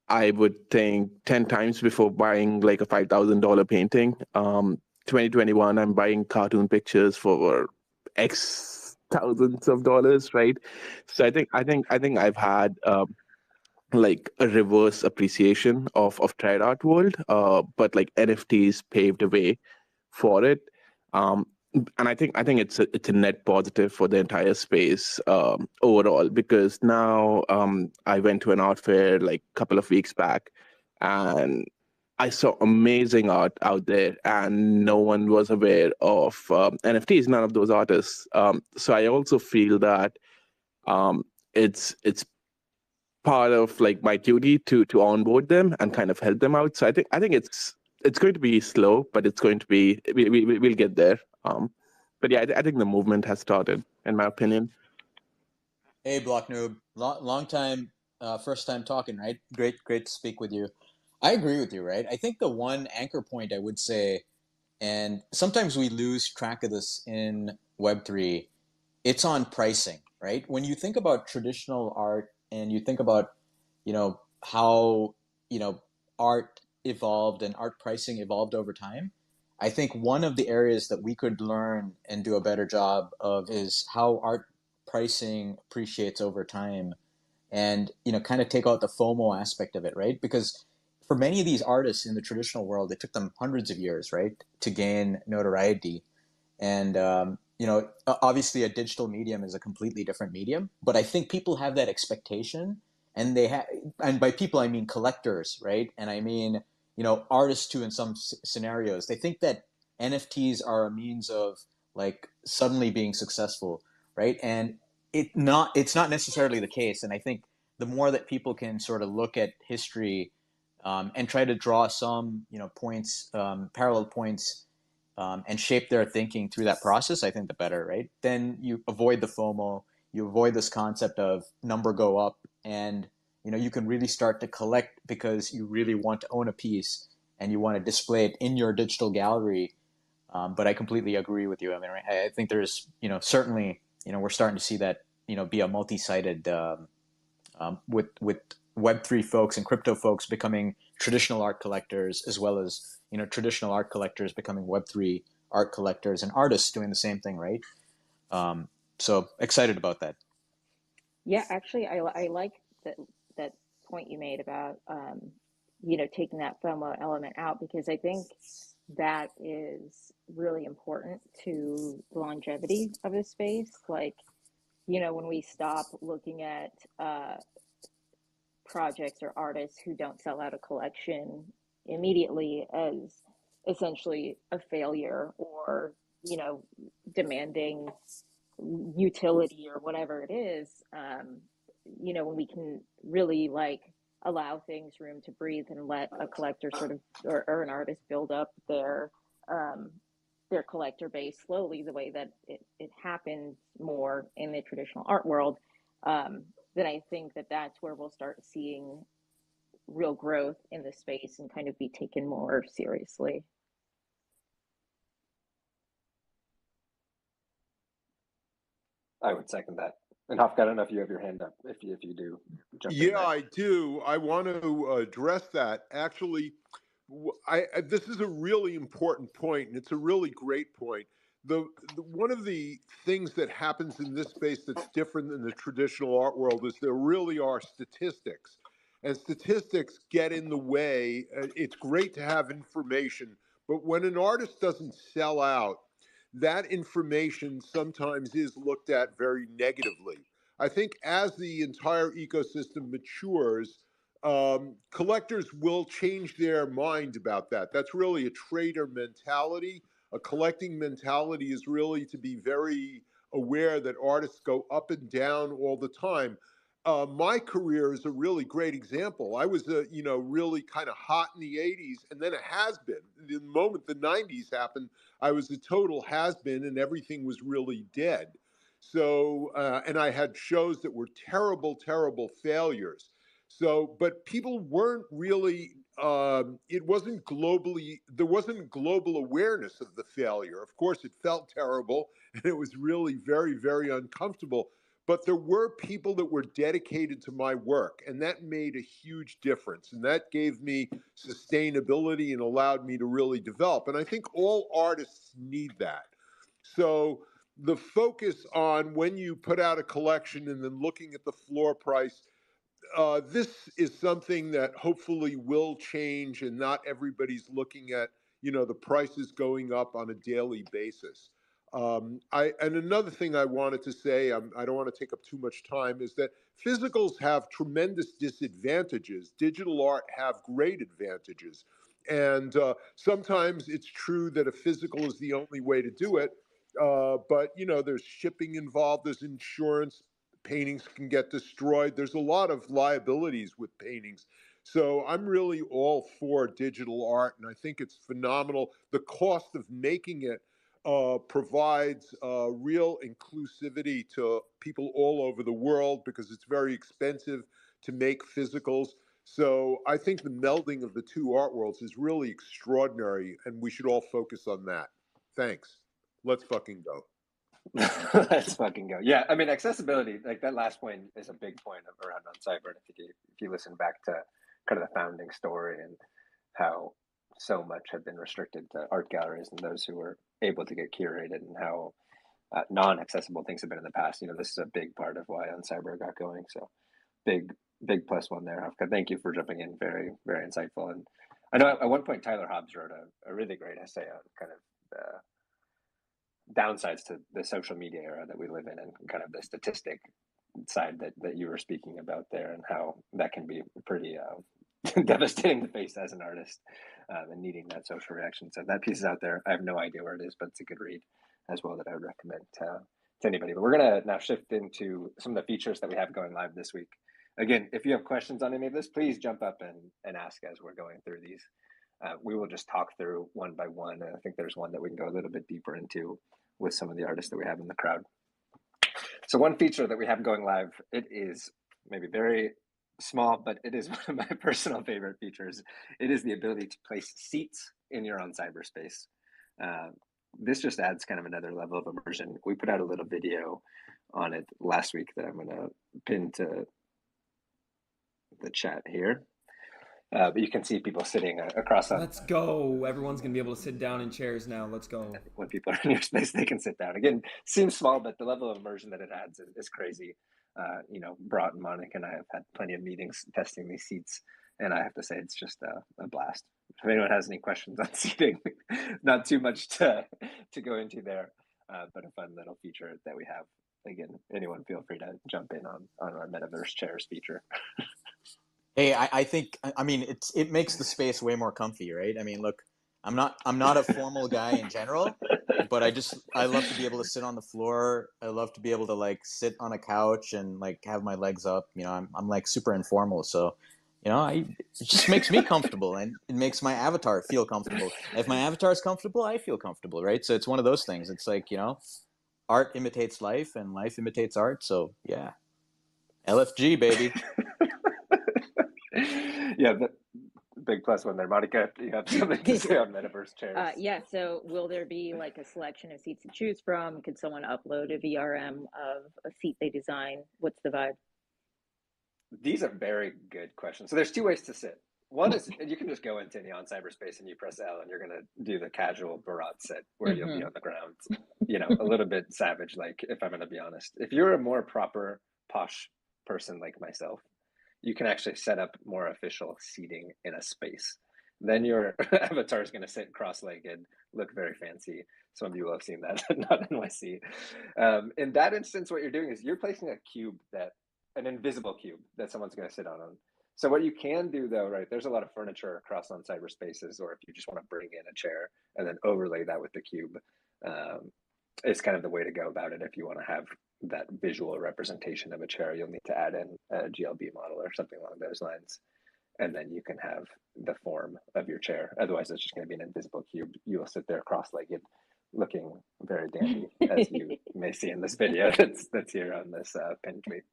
[SPEAKER 10] I would think 10 times before buying like a $5,000 painting. 2021, I'm buying cartoon pictures for X thousands of dollars, right? So I think I've had like a reverse appreciation of trad art world, but like NFTs paved the way for it. Um, and I think it's a net positive for the entire space overall, because now I went to an art fair like a couple of weeks back, and I saw amazing art out there, and no one was aware of NFTs. None of those artists. So I also feel that it's part of like my duty to onboard them and kind of help them out. So I think it's going to be slow, but it's going to be we'll get there. But yeah, I think the movement has started, in my opinion.
[SPEAKER 5] Hey, Block Noob, long time, first time talking, right? Great to speak with you. I agree with you, right? I think the one anchor point I would say, and sometimes we lose track of this in Web3, it's on pricing, right? When you think about traditional art and you think about, how, art evolved and art pricing evolved over time, I think one of the areas that we could learn and do a better job of is how art pricing appreciates over time, and kind of take out the FOMO aspect of it, right? Because for many of these artists in the traditional world, it took them hundreds of years, right, to gain notoriety. And obviously, a digital medium is a completely different medium. But I think people have that expectation, and and by people I mean collectors, right? And I mean artists too in some scenarios. They think that NFTs are a means of like suddenly being successful, right? And it's not necessarily the case. And I think the more that people can sort of look at history, and try to draw some points, parallel points, and shape their thinking through that process, I think the better, right? Then you avoid the FOMO, you avoid this concept of number go up, and you can really start to collect because you really want to own a piece and you want to display it in your digital gallery. But I completely agree with you. I mean, I think there's certainly we're starting to see that be a multi-sided, with Web3 folks and crypto folks becoming traditional art collectors, as well as traditional art collectors becoming Web3 art collectors, and artists doing the same thing, right? So excited about that.
[SPEAKER 4] Yeah, actually, I like that point you made about taking that FOMO element out, because I think that is really important to the longevity of the space. Like, when we stop looking at projects or artists who don't sell out a collection immediately as essentially a failure, or demanding utility or whatever it is, when we can really like allow things room to breathe and let a collector sort of, or an artist build up their collector base slowly, the way that it happens more in the traditional art world, then I think that that's where we'll start seeing real growth in the space and kind of be taken more seriously.
[SPEAKER 3] I would second that. And Hofka, I don't know if you have your hand up. If you do, jump in
[SPEAKER 9] Yeah,
[SPEAKER 3] there.
[SPEAKER 9] I do. I want to address that. Actually, this is a really important point, and it's a really great point. The one of the things that happens in this space that's different than the traditional art world is there really are statistics, and statistics get in the way. It's great to have information, but when an artist doesn't sell out, that information sometimes is looked at very negatively. I think as the entire ecosystem matures, collectors will change their mind about that. That's really a trader mentality. A collecting mentality is really to be very aware that artists go up and down all the time. My career is a really great example. I was, really kind of hot in the '80s, and then a has been. The moment the '90s happened, I was a total has been, and everything was really dead. So, and I had shows that were terrible, terrible failures. So, but people weren't really, it wasn't globally, there wasn't global awareness of the failure. Of course, it felt terrible and it was really very, very uncomfortable. But there were people that were dedicated to my work, and that made a huge difference. And that gave me sustainability and allowed me to really develop. And I think all artists need that. So, the focus on when you put out a collection and then looking at the floor price, this is something that hopefully will change, and not everybody's looking at the prices going up on a daily basis. And another thing I wanted to say, I don't want to take up too much time, is that physicals have tremendous disadvantages. Digital art have great advantages, and sometimes it's true that a physical is the only way to do it. But there's shipping involved, there's insurance, paintings can get destroyed. There's a lot of liabilities with paintings. So I'm really all for digital art, and I think it's phenomenal. The cost of making it provides real inclusivity to people all over the world, because it's very expensive to make physicals. So I think the melding of the two art worlds is really extraordinary, and we should all focus on that. Thanks. Let's fucking go.
[SPEAKER 3] Let's fucking go. Yeah, I mean, accessibility, like that last point is a big point around OnCyber. And I think if you listen back to kind of the founding story and how so much had been restricted to art galleries and those who were able to get curated, and how non-accessible things have been in the past, this is a big part of why OnCyber got going. So big plus one there, Hafka. Thank you for jumping in. Very, very insightful. And I know at one point Tyler Hobbs wrote a really great essay on kind of the downsides to the social media era that we live in, and kind of the statistic side that you were speaking about there, and how that can be pretty devastating to face as an artist, and needing that social reaction. So that piece is out there. I have no idea where it is, but it's a good read as well that I would recommend to anybody. But we're going to now shift into some of the features that we have going live this week. Again, if you have questions on any of this, please jump up and ask as we're going through these. We will just talk through one by one. And I think there's one that we can go a little bit deeper into with some of the artists that we have in the crowd. So one feature that we have going live, it is maybe very small, but it is one of my personal favorite features. It is the ability to place seats in your OnCyber space. This just adds kind of another level of immersion. We put out a little video on it last week that I'm going to pin to the chat here. But you can see people sitting across.
[SPEAKER 2] Let's go. Everyone's going to be able to sit down in chairs now. Let's go.
[SPEAKER 3] When people are in your space, they can sit down. Again, seems small, but the level of immersion that it adds is crazy. Brought and Monica and I have had plenty of meetings testing these seats, and I have to say it's just a blast. If anyone has any questions on seating, not too much to go into there, but a fun little feature that we have. Again, anyone feel free to jump in on our metaverse chairs feature.
[SPEAKER 5] Hey, I think, I mean, it makes the space way more comfy, right? I mean, look, I'm not a formal guy in general, but I love to be able to sit on the floor. I love to be able to like sit on a couch and like have my legs up. I'm like super informal, so it just makes me comfortable, and it makes my avatar feel comfortable. If my avatar is comfortable, I feel comfortable, right? So it's one of those things. It's like, art imitates life, and life imitates art. So yeah, LFG, baby.
[SPEAKER 3] Yeah, big plus one there. Monica, you have something to say on metaverse chairs?
[SPEAKER 4] Yeah, so will there be like a selection of seats to choose from? Could someone upload a VRM of a seat they design? What's the vibe?
[SPEAKER 3] These are very good questions. So there's two ways to sit. One is you can just go into any OnCyber space and you press L and you're going to do the casual Barat sit where you'll be on the ground, a little bit savage, like, if I'm going to be honest. If you're a more proper, posh person like myself, you can actually set up more official seating in a space. Then your avatar is going to sit cross-legged, look very fancy. Some of you will have seen that, not NYC. In that instance, what you're doing is you're placing a cube, an invisible cube that someone's going to sit on. So what you can do, though, right, there's a lot of furniture across OnCyber spaces, or if you just want to bring in a chair and then overlay that with the cube, it's kind of the way to go about it. If you want to have that visual representation of a chair, you'll need to add in a GLB model or something along those lines. And then you can have the form of your chair. Otherwise, it's just going to be an invisible cube. You will sit there cross-legged, looking very dandy, as you may see in this video that's here on this pinned tweet.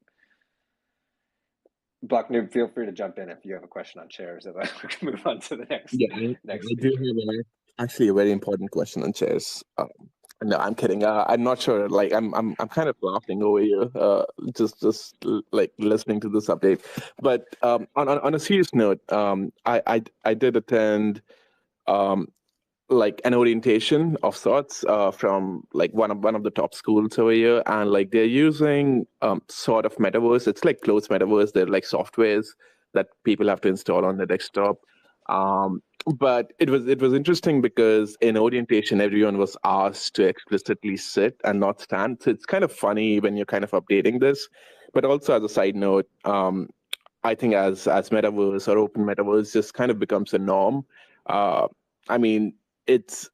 [SPEAKER 3] Block Noob, feel free to jump in if you have a question on chairs. Otherwise, we can move on to the next.
[SPEAKER 10] Yeah, I do have actually a very important question on chairs. No, I'm kidding. I'm not sure. Like, I'm kind of laughing over here, just like listening to this update. But on a serious note, I did attend like an orientation of sorts from like one of the top schools over here, and like they're using sort of metaverse. It's like closed metaverse. They're like softwares that people have to install on their desktop. Um, but it was interesting because in orientation, everyone was asked to explicitly sit and not stand. So it's kind of funny when you're kind of updating this. But also as a side note, I think as metaverse or open metaverse just kind of becomes a norm. Uh, I mean, it's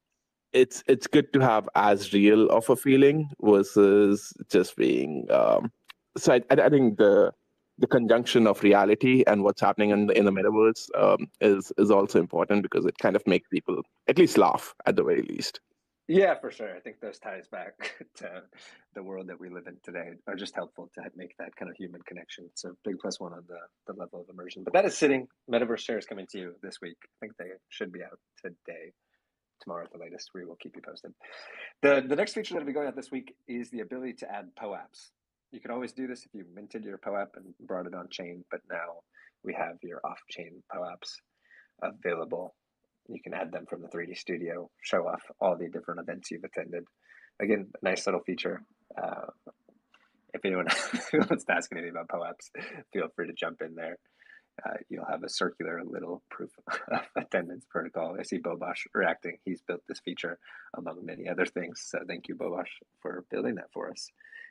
[SPEAKER 10] it's good to have as real of a feeling versus just being. So I think the conjunction of reality and what's happening in the metaverse is also important because it kind of makes people at least laugh at the very least.
[SPEAKER 3] Yeah, for sure. I think those ties back to the world that we live in today are just helpful to make that kind of human connection. So big plus one on the level of immersion. But that is sitting. Metaverse shares coming to you this week. I think they should be out today, tomorrow at the latest. We will keep you posted. The next feature that'll be going out this week is the ability to add POAPs. You could always do this if you minted your POAP and brought it on chain, but now we have your off-chain POAPs available. You can add them from the 3D Studio, show off all the different events you've attended. Again, a nice little feature. If anyone wants to ask anything about POAPs, feel free to jump in there. You'll have a circular little proof of attendance protocol. I see Bobosh reacting. He's built this feature among many other things. So thank you, Bobosh, for building that for us.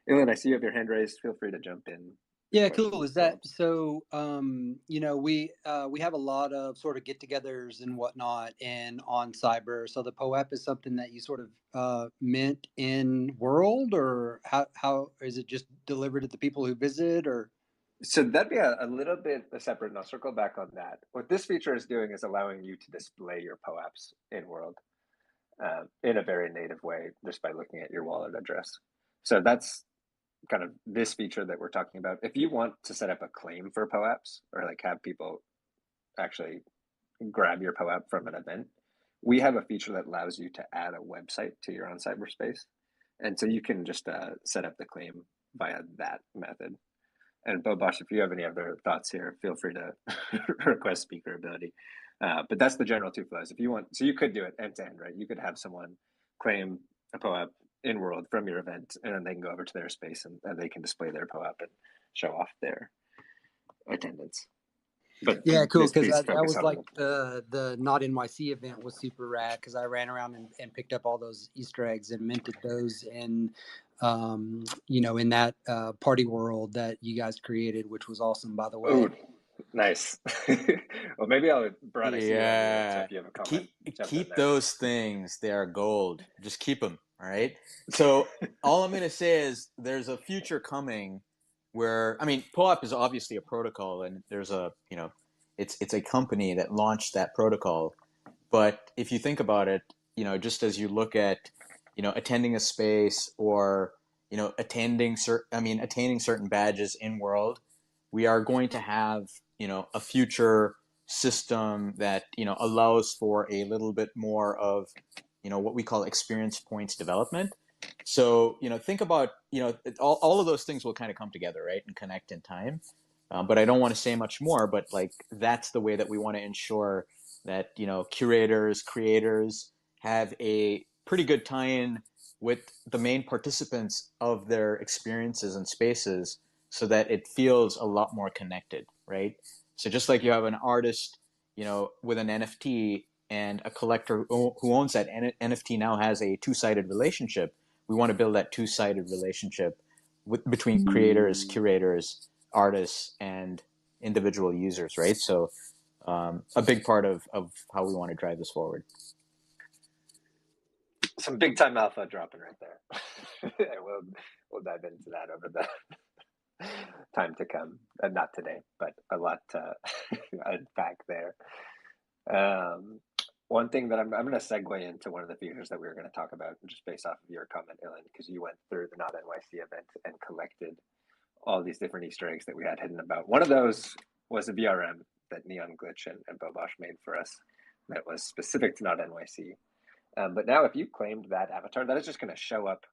[SPEAKER 3] Ilan, I see you have your hand raised. Feel free to jump in.
[SPEAKER 8] Yeah, cool. Is that so? We have a lot of sort of get-togethers and whatnot, and on Cyber. So the POAP is something that you sort of mint in world, or how is it just delivered to the people who visit, or?
[SPEAKER 3] So that'd be a little bit separate, and I'll circle back on that. What this feature is doing is allowing you to display your POAPs in world in a very native way, just by looking at your wallet address. So that's kind of this feature that we're talking about. If you want to set up a claim for POAPs or like have people actually grab your POAP from an event, we have a feature that allows you to add a website to your OnCyber space. And so you can just set up the claim via that method. And Bobosh, if you have any other thoughts here, feel free to request speaker ability. But that's the general two flows. If you want, so you could do it end to end, right? You could have someone claim a POAP in world from your event, and then they can go over to their space and they can display their POAP and show off their attendance. But
[SPEAKER 8] Yeah, cool. Because
[SPEAKER 3] please
[SPEAKER 8] that
[SPEAKER 3] focus
[SPEAKER 8] was
[SPEAKER 3] on
[SPEAKER 8] like the Not NYC event was super rad because I ran around and picked up all those Easter eggs and minted those in in that party world that you guys created, which was awesome, by the way.
[SPEAKER 3] Ooh, nice. Well, maybe I'll, Brad, I see you on mute, so
[SPEAKER 5] Yeah,
[SPEAKER 3] if you have a comment, jump in
[SPEAKER 5] keep
[SPEAKER 3] there.
[SPEAKER 5] those things. They are gold. Just keep them. All right. So all I'm gonna say is there's a future coming where POAP is obviously a protocol, and there's it's a company that launched that protocol. But if you think about it, just as you look at attending a space or attending attaining certain badges in world, we are going to have a future system that allows for a little bit more of what we call experience points development. So think about all of those things will kind of come together, right, and connect in time. But I don't want to say much more. But like that's the way that we want to ensure that curators, creators have a pretty good tie-in with the main participants of their experiences and spaces, so that it feels a lot more connected, right? So just like you have an artist, with an NFT, and a collector who owns that NFT now has a two-sided relationship. We want to build that two-sided relationship between creators, curators, artists, and individual users, right? So a big part of how we want to drive this forward.
[SPEAKER 3] Some big time alpha dropping right there. We'll dive into that over the time to come. Not today, but a lot to unpack there. One thing that I'm going to segue into one of the features that we were going to talk about, just based off of your comment, Ilan, because you went through the Not NYC event and collected all these different Easter eggs that we had hidden about. One of those was a VRM that Neon Glitch and Bobosh made for us that was specific to Not NYC. But now if you claimed that avatar, that is just going to show up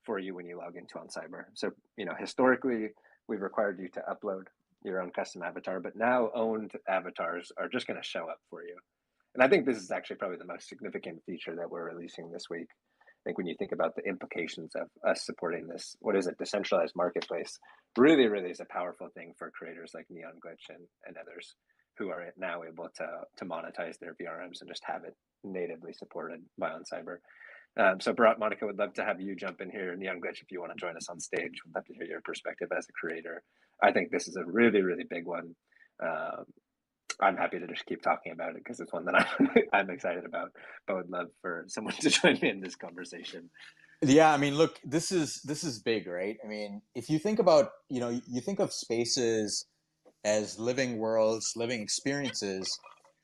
[SPEAKER 3] for you when you log into OnCyber. So, historically, we've required you to upload your own custom avatar, but now owned avatars are just going to show up for you. And I think this is actually probably the most significant feature that we're releasing this week. I think when you think about the implications of us supporting this, what is it, decentralized marketplace, really, really is a powerful thing for creators like Neon Glitch and others who are now able to monetize their VRMs and just have it natively supported by OnCyber. So Bharat, Monica, would love to have you jump in here. Neon Glitch, if you want to join us on stage, would love to hear your perspective as a creator. I think this is a really, really big one. I'm happy to just keep talking about it because it's one that I'm excited about, but would love for someone to join me in this conversation.
[SPEAKER 5] Yeah, I mean, look, this is big, right? I mean, if you think about, you think of spaces as living worlds, living experiences.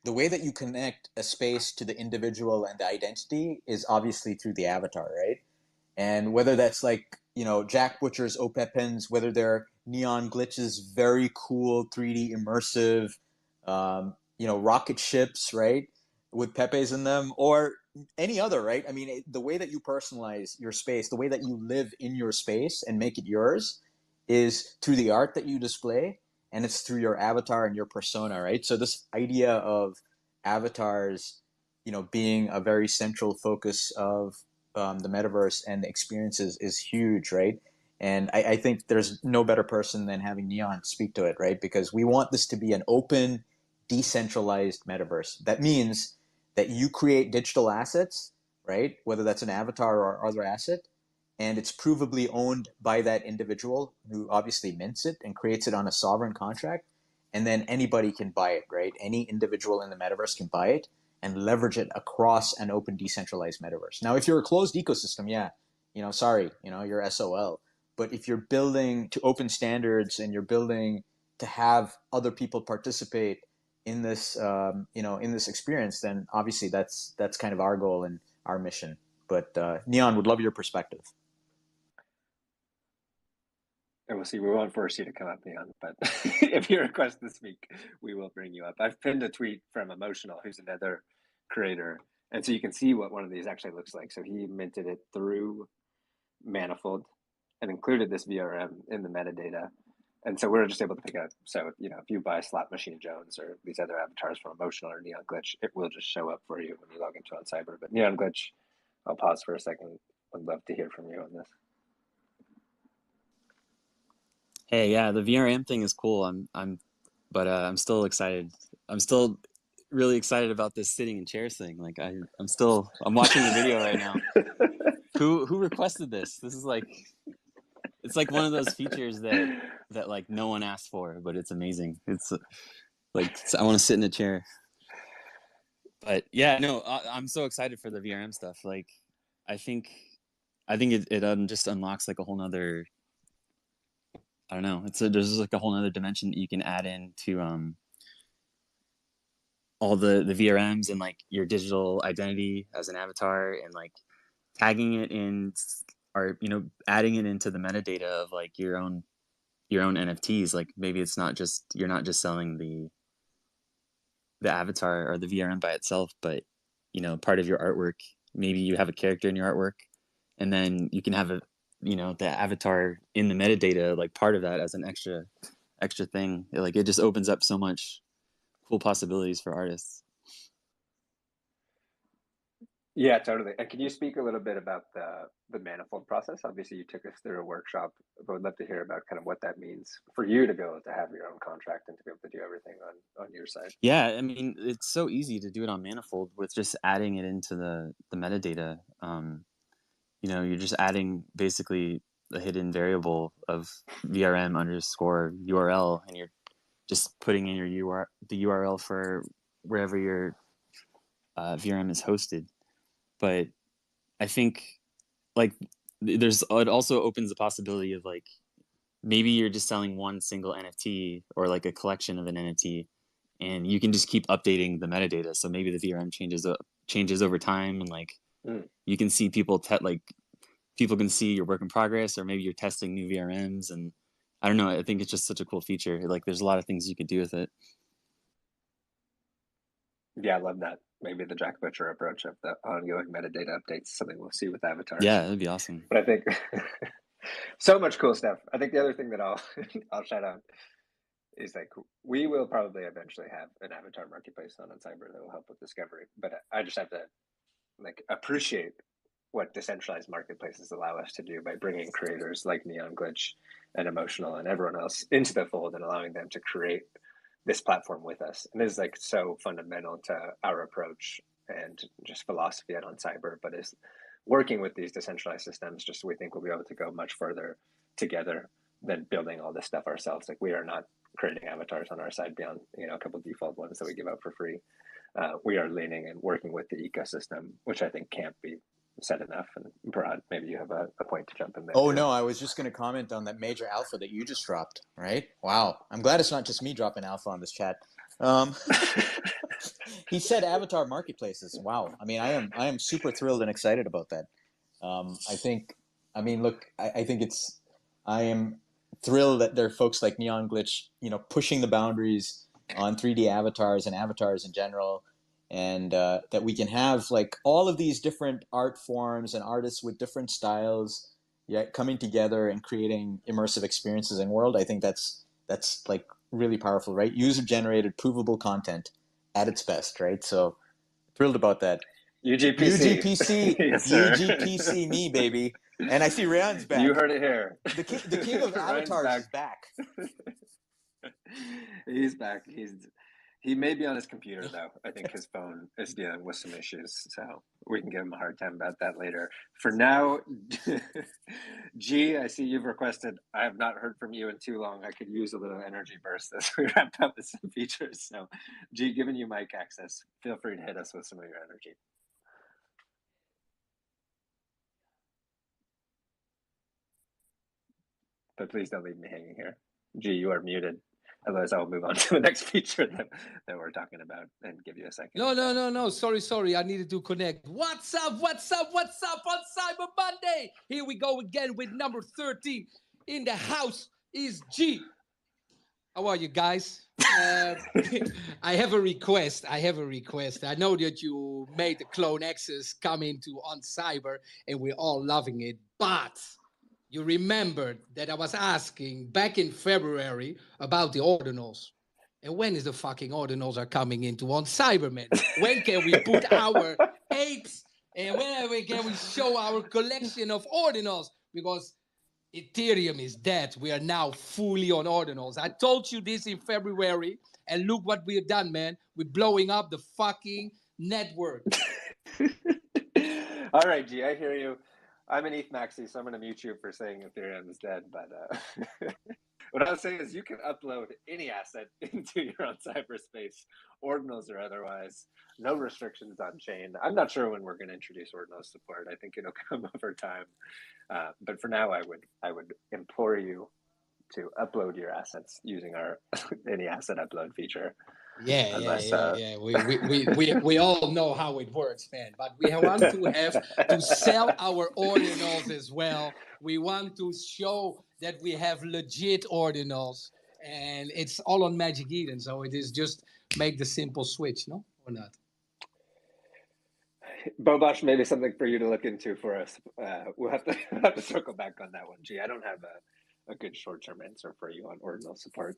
[SPEAKER 5] The way that you connect a space to the individual and the identity is obviously through the avatar, right? And whether that's like, Jack Butcher's OPEP pins, whether they're Neon Glitch's very cool 3D immersive, rocket ships, right? With Pepe's in them, or any other, right? I mean, the way that you personalize your space, the way that you live in your space and make it yours is through the art that you display, and it's through your avatar and your persona, right? So this idea of avatars, being a very central focus of the metaverse and the experiences is huge, right? And I think there's no better person than having Neon speak to it, right? Because we want this to be an open, decentralized metaverse. That means that you create digital assets, right? Whether that's an avatar or other asset, and it's provably owned by that individual who obviously mints it and creates it on a sovereign contract. And then anybody can buy it, right? Any individual in the metaverse can buy it and leverage it across an open, decentralized metaverse. Now, if you're a closed ecosystem, yeah, sorry, you're SOL. But if you're building to open standards and you're building to have other people participate in this, in this experience, then obviously that's kind of our goal and our mission. But Neon, would love your perspective.
[SPEAKER 3] And we'll see. We won't force you to come up, Neon, but if you request to speak, we will bring you up. I've pinned a tweet from Emotional, who's another creator, and so you can see what one of these actually looks like. So he minted it through Manifold and included this VRM in the metadata. And so we're just able to pick up. So, if you buy Slot Machine Jones or these other avatars from Emotional or Neon Glitch, it will just show up for you when you log into OnCyber. But Neon Glitch, I'll pause for a second. I'd love to hear from you on this.
[SPEAKER 11] Hey, yeah, the VRM thing is cool. I'm still excited. I'm still really excited about this sitting in chairs thing. Like I'm watching the video right now. Who requested this? This is like, it's like one of those features that like no one asked for, but it's amazing. It's like, I want to sit in a chair. But yeah, no, I'm so excited for the VRM stuff. Like, I think it just unlocks like a whole nother, I don't know. There's like a whole nother dimension that you can add into all the VRMs and like your digital identity as an avatar and like tagging it in, or adding it into the metadata of like your own NFTs. Like maybe it's not just, you're not just selling the avatar or the VRM by itself, but part of your artwork. Maybe you have a character in your artwork, and then you can have the avatar in the metadata, like part of that as an extra thing. It just opens up so much cool possibilities for artists.
[SPEAKER 3] Yeah, totally. And can you speak a little bit about the Manifold process? Obviously, you took us through a workshop, but I'd love to hear about kind of what that means for you to be able to have your own contract and to be able to do everything on your side.
[SPEAKER 11] Yeah, I mean, it's so easy to do it on Manifold with just adding it into the metadata. You're just adding basically a hidden variable of VRM underscore URL, and you're just putting in the URL for wherever your VRM is hosted. But I think like it also opens the possibility of like maybe you're just selling one single NFT or like a collection of an NFT, and you can just keep updating the metadata. So maybe the VRM changes over time, and like you can see people can see your work in progress, or maybe you're testing new VRMs. And I don't know, I think it's just such a cool feature. Like there's a lot of things you could do with it.
[SPEAKER 3] Yeah, I love that. Maybe the Jack Butcher approach of the ongoing metadata updates, something we'll see with avatars.
[SPEAKER 11] Yeah, that'd be awesome.
[SPEAKER 3] But I think so much cool stuff. I think the other thing that I'll shout out is like we will probably eventually have an avatar marketplace on OnCyber that will help with discovery, but I just have to like appreciate what decentralized marketplaces allow us to do by bringing creators like Neon Glitch and Emotional and everyone else into the fold and allowing them to create this platform with us. And this is like so fundamental to our approach and just philosophy at OnCyber, but is working with these decentralized systems, just we think we'll be able to go much further together than building all this stuff ourselves. Like we are not creating avatars on our side beyond, you know, a couple of default ones that we give out for free. We are leaning and working with the ecosystem, which I think can't be said enough. And Parad, maybe you have a point to jump in there.
[SPEAKER 5] Oh,
[SPEAKER 3] too.
[SPEAKER 5] no, I was just going to comment on that major alpha that you just dropped, right? Wow. I'm glad it's not just me dropping alpha on this chat. He said avatar marketplaces. Wow. I mean, I am super thrilled and excited about that. I am thrilled that there are folks like Neon Glitch, you know, pushing the boundaries on 3D avatars and avatars in general, and that we can have like all of these different art forms and artists with different styles, coming together and creating immersive experiences in world. I think that's like really powerful, right? User generated, provable content at its best, right? So thrilled about that.
[SPEAKER 3] UGPC. Yes, sir.
[SPEAKER 5] UGPC me, baby. And I see Ryan's back.
[SPEAKER 3] You heard it here.
[SPEAKER 5] The king of avatars is back.
[SPEAKER 3] He's back. He may be on his computer though. I think his phone is dealing with some issues, so we can give him a hard time about that later. For now, G, I see you've requested. I have not heard from you in too long. I could use a little energy burst as we wrap up with some features. So, G, giving you mic access, feel free to hit us with some of your energy. But please don't leave me hanging here. G, you are muted. Otherwise, I'll move on to the next feature that we're talking about and give you a second.
[SPEAKER 12] No. Sorry. I needed to connect. What's up on Cyber Monday? Here we go again with number 13. In the house is G. How are you guys? I have a request. I know that you made the Clone Access come into OnCyber and we're all loving it, but you remembered that I was asking back in February about the ordinals. And when is the fucking ordinals are coming into OnCyber, man? When can we put our apes and when can we show our collection of ordinals? Because Ethereum is dead. We are now fully on ordinals. I told you this in February, and look what we have done, man. We're blowing up the fucking network.
[SPEAKER 3] All right, G, I hear you. I'm an ETH maxi, so I'm going to mute you for saying Ethereum is dead. But what I'll say is you can upload any asset into your own cyberspace, ordinals or otherwise. No restrictions on chain. I'm not sure when we're going to introduce ordinal support. I think it'll come over time. But for now, I would implore you to upload your assets using our any asset upload feature.
[SPEAKER 12] Yeah. We all know how it works, man. But we want to have to sell our ordinals as well. We want to show that we have legit ordinals, and it's all on Magic Eden. So it is just make the simple switch, no, or not?
[SPEAKER 3] Bobash, maybe something for you to look into for us. We'll have to circle back on that one. Gee, I don't have a good short-term answer for you on ordinal support.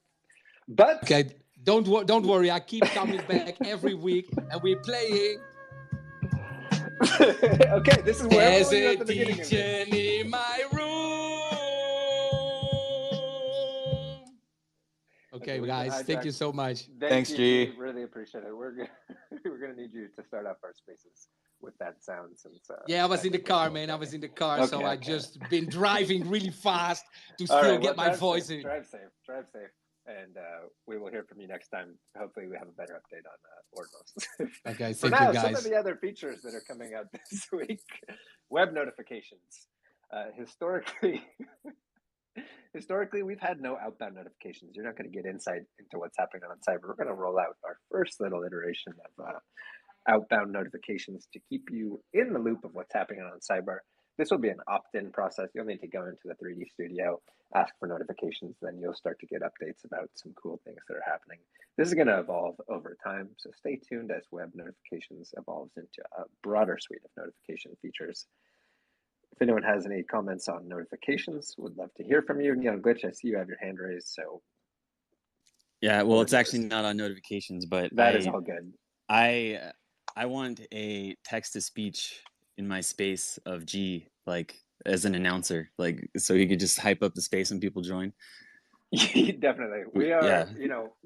[SPEAKER 3] But
[SPEAKER 12] okay, don't worry. I keep coming back every week, and we're playing.
[SPEAKER 3] Okay, this is where
[SPEAKER 12] As
[SPEAKER 3] we were
[SPEAKER 12] a
[SPEAKER 3] at the beginning of this.
[SPEAKER 12] in my room. Okay, guys, thank you so much.
[SPEAKER 5] Thanks,
[SPEAKER 3] G.
[SPEAKER 5] G.
[SPEAKER 3] Really appreciate it. We're gonna need you to start up our spaces with that sound since.
[SPEAKER 12] Yeah, I was in the car, man. I was in the car, okay, so I just been driving really fast to still get my voice in.
[SPEAKER 3] Drive safe. And we will hear from you next time. Hopefully, we have a better update on ordinals.
[SPEAKER 12] Okay,
[SPEAKER 3] thank you, guys. Some of the other features that are coming out this week: web notifications. Historically, we've had no outbound notifications. You're not going to get insight into what's happening on Cyber. We're going to roll out our first little iteration of outbound notifications to keep you in the loop of what's happening on Cyber. This will be an opt-in process. You'll need to go into the 3D studio, ask for notifications, then you'll start to get updates about some cool things that are happening. This is going to evolve over time, so stay tuned as web notifications evolves into a broader suite of notification features. If anyone has any comments on notifications, would love to hear from you. Neon Glitch, I see you have your hand raised, so
[SPEAKER 11] Yeah, well, it's
[SPEAKER 3] Gorgeous.
[SPEAKER 11] actually not on notifications, but
[SPEAKER 3] That is all good.
[SPEAKER 11] I want a text to speech in my space of G, like as an announcer, like so he could just hype up the space when people join.
[SPEAKER 3] Definitely. We are,
[SPEAKER 11] Yeah,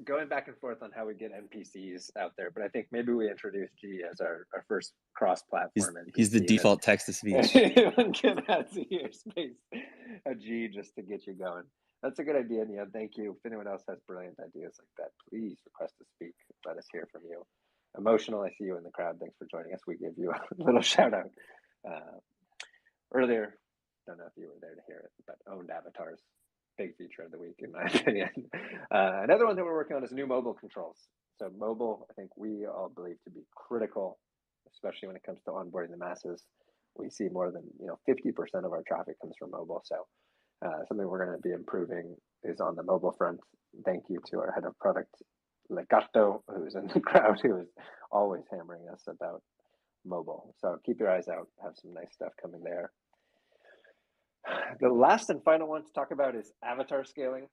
[SPEAKER 3] going back and forth on how we get NPCs out there, but I think maybe we introduce G as our first cross-platform NPC.
[SPEAKER 11] he's the default text to speech.
[SPEAKER 3] Anyone can add to your space a G just to get you going. That's a good idea, Nia. Thank you. If anyone else has brilliant ideas like that, please request to speak. Let us hear from you. Emotional, I see you in the crowd. Thanks for joining us. We give you a little shout out earlier. Don't know if you were there to hear it, but owned avatars. Big feature of the week, in my opinion. Another one that we're working on is new mobile controls. So mobile, I think we all believe to be critical, especially when it comes to onboarding the masses. We see more than 50% of our traffic comes from mobile. So something we're going to be improving is on the mobile front. Thank you to our head of product, Legato, who's in the crowd, who is always hammering us about mobile. So keep your eyes out. Have some nice stuff coming there. The last and final one to talk about is avatar scaling.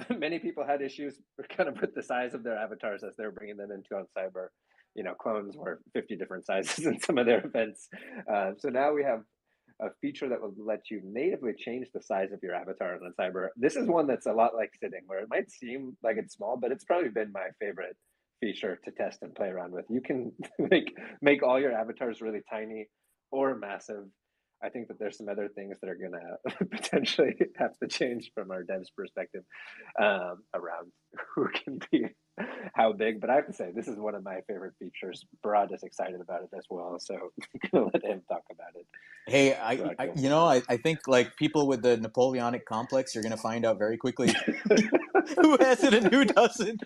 [SPEAKER 3] Many people had issues kind of with the size of their avatars as they're bringing them into OnCyber. Clones were 50 different sizes in some of their events. So now we have a feature that will let you natively change the size of your avatar on OnCyber. This is one that's a lot like sitting, where it might seem like it's small, but it's probably been my favorite feature to test and play around with. You can make all your avatars really tiny or massive. I think that there's some other things that are going to potentially have to change from our devs perspective around who can be how big. But I have to say, this is one of my favorite features. Barad is excited about it as well, so I'm going to let him talk about it.
[SPEAKER 5] Hey, I think like people with the Napoleonic complex, you're going to find out very quickly who has it and who doesn't.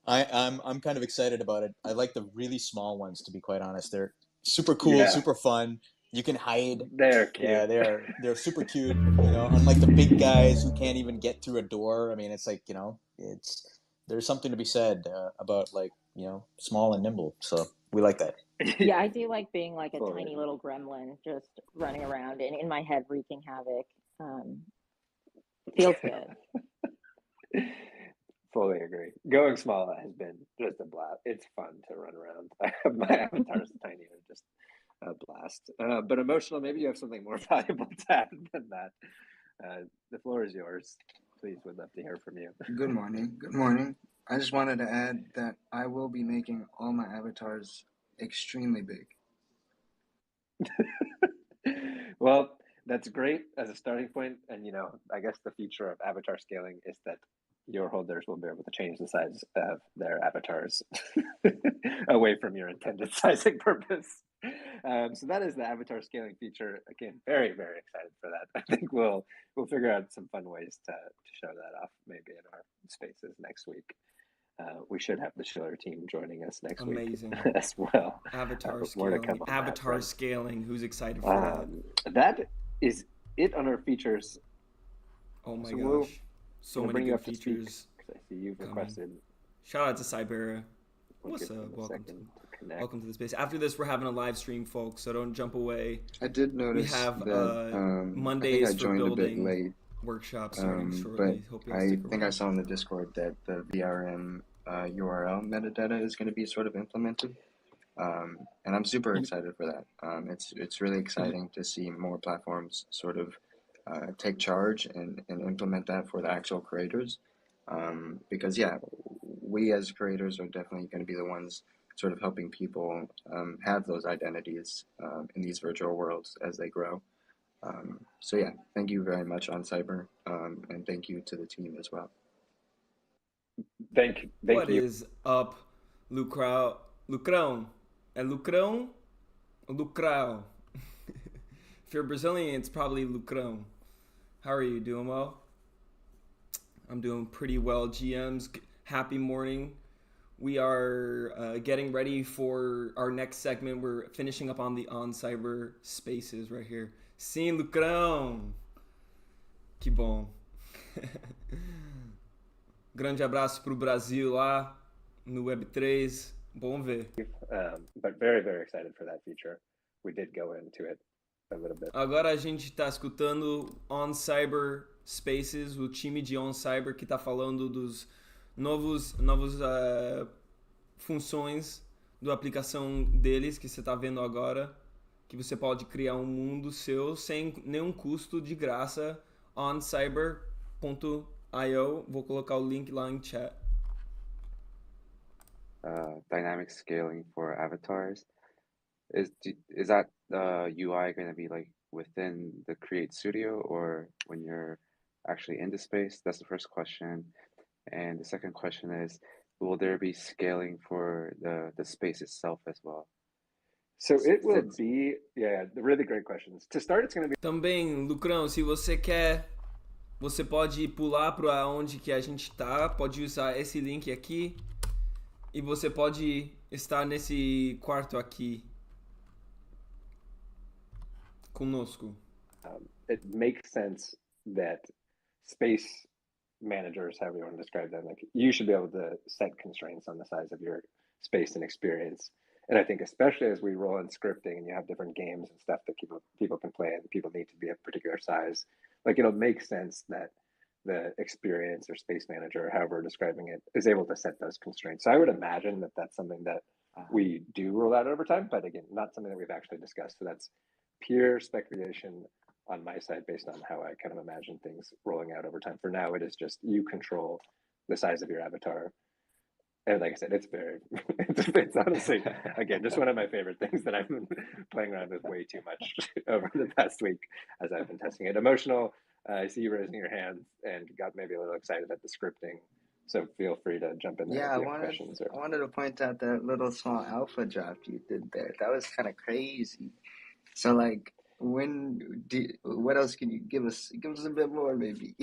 [SPEAKER 5] I'm kind of excited about it. I like the really small ones, to be quite honest. They're super cool, super fun. You can hide.
[SPEAKER 3] They're cute.
[SPEAKER 5] Yeah, they're super cute. Unlike the big guys who can't even get through a door. I mean, it's like there's something to be said about small and nimble. So we like that.
[SPEAKER 4] Yeah, I do like being like a tiny little gremlin just running around and in my head wreaking havoc. Feels good.
[SPEAKER 3] Fully agree. Going small has been just a blast. It's fun to run around. My avatars are tiny and just a blast. But emotional, maybe you have something more valuable to add than that. The floor is yours. Please, would love to hear from you.
[SPEAKER 13] Good morning. Good morning. I just wanted to add that I will be making all my avatars extremely big.
[SPEAKER 3] Well, that's great as a starting point. And, I guess the feature of avatar scaling is that your holders will be able to change the size of their avatars away from your intended sizing purpose. So that is the avatar scaling feature. Again, very, very excited for that. I think we'll figure out some fun ways to show that off maybe in our spaces next week. We should have the Schiller team joining us next week as well.
[SPEAKER 2] Avatar scaling. Avatar scaling. Who's excited for that?
[SPEAKER 3] That is it on our features.
[SPEAKER 2] Oh my gosh. So many good features.
[SPEAKER 3] I see you've requested.
[SPEAKER 2] Shout out to Cybera. What's up? Welcome to the space. After this, we're having a live stream, folks, so don't jump away.
[SPEAKER 13] I did notice
[SPEAKER 2] we have
[SPEAKER 13] that
[SPEAKER 2] Mondays
[SPEAKER 13] I joined
[SPEAKER 2] for
[SPEAKER 13] a bit
[SPEAKER 2] building
[SPEAKER 13] late.
[SPEAKER 2] workshops starting shortly.
[SPEAKER 13] But I think I saw in the Discord that the VRM URL metadata is going to be sort of implemented. And I'm super excited for that. It's really exciting to see more platforms sort of take charge and implement that for the actual creators. Because we as creators are definitely going to be the ones sort of helping people have those identities in these virtual worlds as they grow. Thank you very much OnCyber, and thank you to the team as well.
[SPEAKER 3] Thank you.
[SPEAKER 2] What is up, Lucrão? É Lucrão or Lucrão? If you're Brazilian, it's probably Lucrão. How are you? Doing well? I'm doing pretty well, GMs. Happy morning. We are getting ready for our next segment. We're finishing up on the OnCyber Spaces right here. Sim, Lucrão. Que bom. Grande abraço pro Brasil lá no Web3. Bom ver.
[SPEAKER 3] But very, very excited for that feature. We did go into it a little bit.
[SPEAKER 2] Agora a gente está escutando OnCyber Spaces, o time de OnCyber que está falando dos novos funções da aplicação deles que você está vendo agora, que você pode criar um mundo seu sem nenhum custo, de graça, oncyber.io. Vou colocar o link lá em chat.
[SPEAKER 14] Dynamic scaling for avatars. Is that UI going to be like within the Create Studio or when you're actually in the space? That's the first question. And the second question is, will there be scaling for the space itself as well?
[SPEAKER 3] So it will be, really great questions. To start, it's going to be...
[SPEAKER 2] Também, Lucrão, se você quer, você pode pular para onde que a gente tá, pode usar esse link aqui e você pode estar nesse quarto aqui conosco.
[SPEAKER 3] It makes sense that space managers, however you want to describe them, like you should be able to set constraints on the size of your space and experience. And I think especially as we roll in scripting and you have different games and stuff that people can play and people need to be a particular size, like it'll make sense that the experience or space manager, however we're describing it, is able to set those constraints. So I would imagine that that's something that we do roll out over time, but again, not something that we've actually discussed. So that's pure speculation on my side based on how I kind of imagine things rolling out over time. For now, it is just you control the size of your avatar. And like I said, it's very, it's honestly, again, just one of my favorite things that I've been playing around with way too much over the past week as I've been testing it. Emotional, I see you raising your hands and got maybe a little excited at the scripting. So feel free to jump in there if you have questions.
[SPEAKER 13] I wanted to point out that little small alpha drop you did there. That was kind of crazy. So like, what else can you give us? Give us a bit more, maybe.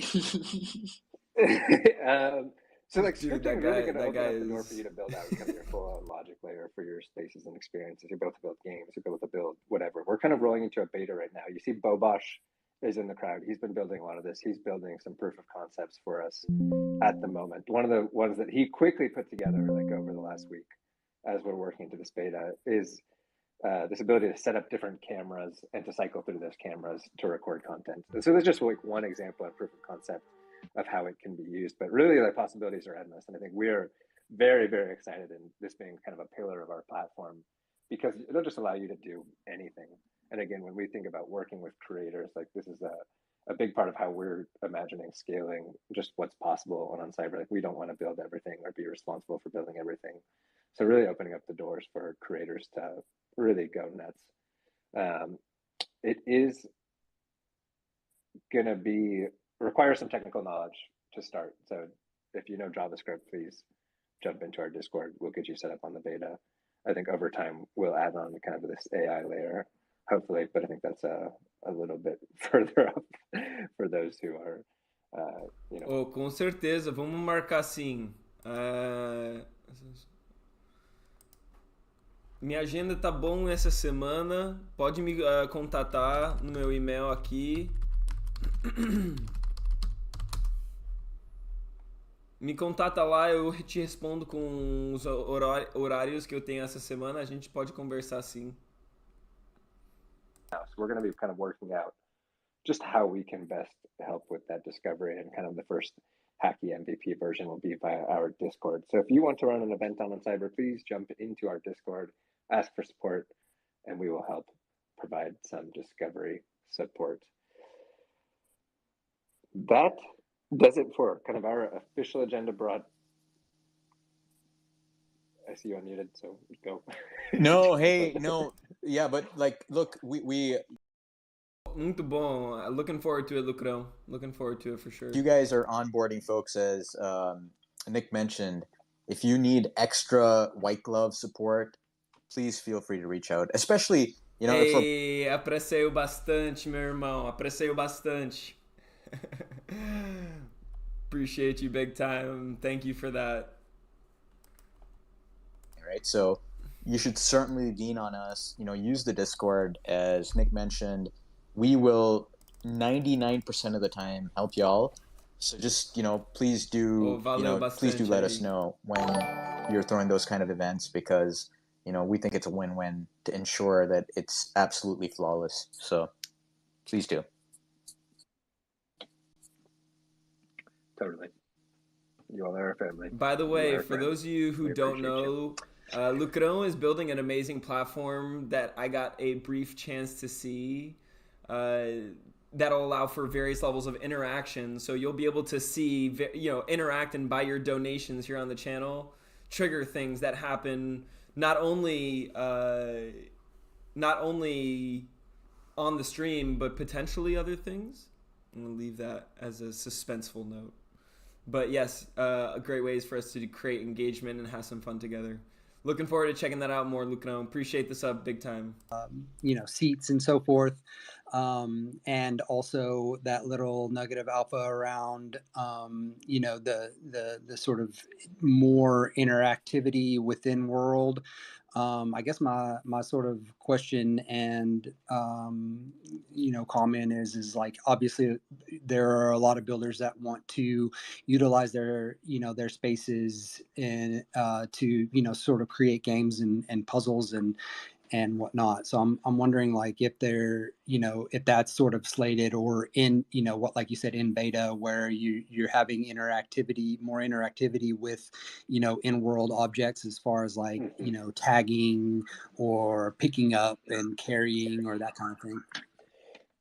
[SPEAKER 3] So like scripting really going to open up the door for you to build out kind of your full logic layer for your spaces and experiences. You're able to build games, you're able to build whatever. We're kind of rolling into a beta right now. You see Bobosh is in the crowd. He's been building a lot of this. He's building some proof of concepts for us at the moment. One of the ones that he quickly put together like over the last week as we're working into this beta is this ability to set up different cameras and to cycle through those cameras to record content. And so there's just like one example of proof of concept of how it can be used, but really the possibilities are endless. And I think we're very, very excited in this being kind of a pillar of our platform because it'll just allow you to do anything. And again, when we think about working with creators, like this is a big part of how we're imagining scaling just what's possible on OnCyber. Like we don't want to build everything or be responsible for building everything. So really opening up the doors for creators to really go nuts. It is going to require some technical knowledge to start. So if you know JavaScript, please jump into our Discord. We'll get you set up on the beta. I think over time, we'll add on kind of this AI layer, hopefully, but I think that's a little bit further up for those who are,
[SPEAKER 2] Oh, com certeza, vamos marcar sim. Minha agenda tá bom essa semana. Pode me contatar no meu e-mail aqui. Me contata lá, eu te respondo com os horários que eu tenho essa semana. A gente pode conversar sim.
[SPEAKER 3] So we're going to be kind of working out just how we can best help with that discovery, and kind of the first Hacky MVP version will be via our Discord. So if you want to run an event on OnCyber, please jump into our Discord, ask for support, and we will help provide some discovery support. That does it for kind of our official agenda brought. I see you unmuted, so go.
[SPEAKER 5] No, hey, no, yeah, but like, look, we
[SPEAKER 2] Muito bom. Looking forward to it, Lucrão. Looking forward to it for sure.
[SPEAKER 5] You guys are onboarding folks, as Nick mentioned. If you need extra white glove support, please feel free to reach out. Especially, you know,
[SPEAKER 2] Ei, apreciei bastante, meu irmão. Apreciei bastante. Appreciate you big time. Thank you for that.
[SPEAKER 5] Right, so you should certainly lean on us. You know, use the Discord, as Nick mentioned. We will 99% of the time help y'all. So just, you know, please do, please do let us know when you're throwing those kind of events, because, you know, we think it's a win-win to ensure that it's absolutely flawless. So please do.
[SPEAKER 3] Totally. You all are a family.
[SPEAKER 2] By the
[SPEAKER 3] You
[SPEAKER 2] way,
[SPEAKER 3] are a
[SPEAKER 2] for
[SPEAKER 3] friend.
[SPEAKER 2] those of you who
[SPEAKER 3] We
[SPEAKER 2] don't
[SPEAKER 3] appreciate you.
[SPEAKER 2] know, Lucron is building an amazing platform that I got a brief chance to see. That'll allow for various levels of interaction. So you'll be able to see, interact and by your donations here on the channel, trigger things that happen not only on the stream, but potentially other things. I'm gonna leave that as a suspenseful note. But yes, great ways for us to create engagement and have some fun together. Looking forward to checking that out more, Lucano. Appreciate the sub big time.
[SPEAKER 8] Seats and so forth. And also that little nugget of alpha around, the sort of more interactivity within world. I guess my sort of question and comment is like, obviously there are a lot of builders that want to utilize their spaces and to sort of create games and puzzles and whatnot. So I'm wondering like if they're, if that's sort of slated or in, what, like you said, in beta, where you're having more interactivity with, in-world objects as far as like, tagging or picking up and carrying or that kind of thing.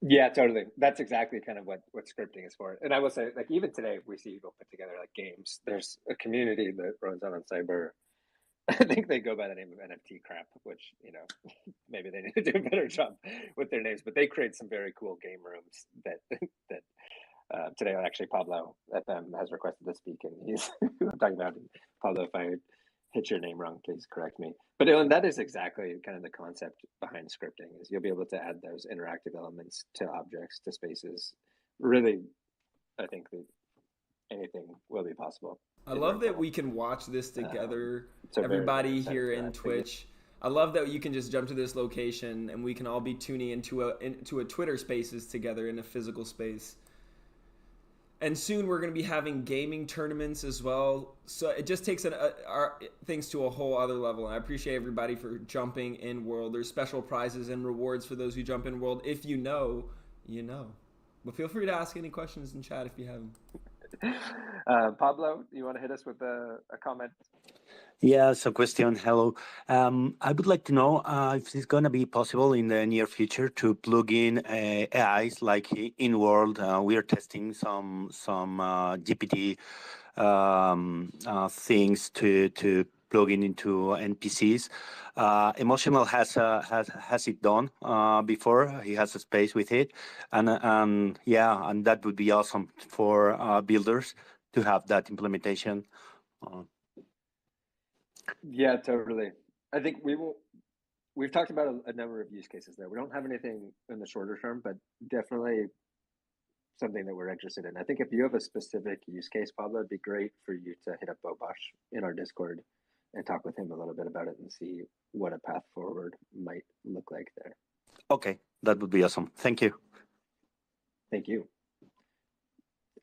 [SPEAKER 3] Yeah, totally. That's exactly kind of what scripting is for. And I will say, like, even today we see people put together like games. There's a community that runs on Cyber. I think they go by the name of NFT Crap, which, maybe they need to do a better job with their names, but they create some very cool game rooms that today actually Pablo FM has requested to speak, and he's I'm talking about Pablo. If I hit your name wrong, please correct me. But that is exactly kind of the concept behind scripting, is you'll be able to add those interactive elements to objects, to spaces. Really, I think that anything will be possible.
[SPEAKER 2] I love that we can watch this together.
[SPEAKER 3] So
[SPEAKER 2] everybody here in Twitch. I love that you can just jump to this location and we can all be tuning into a Twitter Spaces together in a physical space. And soon we're going to be having gaming tournaments as well. So it just takes our things to a whole other level. And I appreciate everybody for jumping in world. There's special prizes and rewards for those who jump in world. If you know, you know. But feel free to ask any questions in chat if you have them.
[SPEAKER 3] Pablo, you want to hit us with a comment?
[SPEAKER 15] Yeah, so question. Hello. I would like to know if it's going to be possible in the near future to plug in AIs like in world. We are testing some GPT things to plug into NPCs. Emotional has it done before. He has a space with it, and that would be awesome for builders to have that implementation.
[SPEAKER 3] Yeah, totally. I think we've talked about a number of use cases there. We don't have anything in the shorter term, but definitely something that we're interested in. I think if you have a specific use case, Pablo, it'd be great for you to hit up Bobosh in our Discord and talk with him a little bit about it and see what a path forward might look like there.
[SPEAKER 15] Okay, that would be awesome. Thank you.
[SPEAKER 3] Thank you.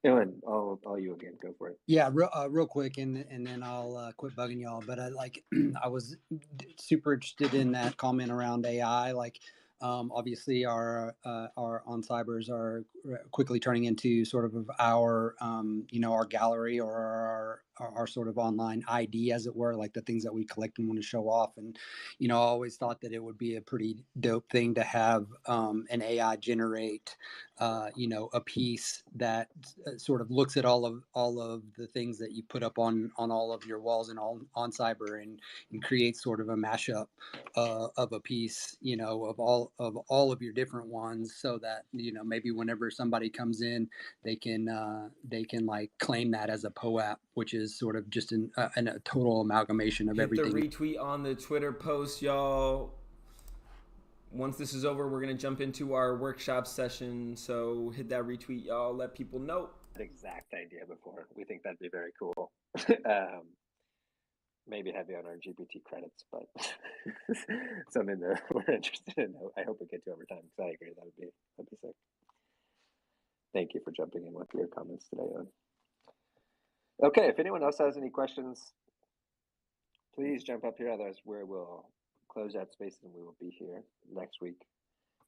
[SPEAKER 3] Dylan, all you again. Go for it.
[SPEAKER 8] Yeah, real quick, and then I'll quit bugging y'all. But I was super interested in that comment around AI. Like, obviously, our OnCybers are quickly turning into sort of our our gallery or our sort of online ID, as it were, like the things that we collect and want to show off. And I always thought that it would be a pretty dope thing to have an AI generate a piece that sort of looks at all of the things that you put up on all of your walls and on Cyber and creates sort of a mashup of a piece, of all of your different ones, so that maybe whenever somebody comes in, they can like claim that as a POAP, which is sort of just a total amalgamation of everything.
[SPEAKER 2] Hit the retweet on the Twitter post, y'all. Once this is over, we're going to jump into our workshop session. So hit that retweet, y'all. Let people know.
[SPEAKER 3] That exact idea before. We think that'd be very cool. Maybe heavy on our GPT credits, but something that we're interested in. I hope we get to over time, because I agree that'd be sick. Thank you for jumping in with your comments today. Okay, if anyone else has any questions, please jump up here. Otherwise, we will close out space and we will be here next week.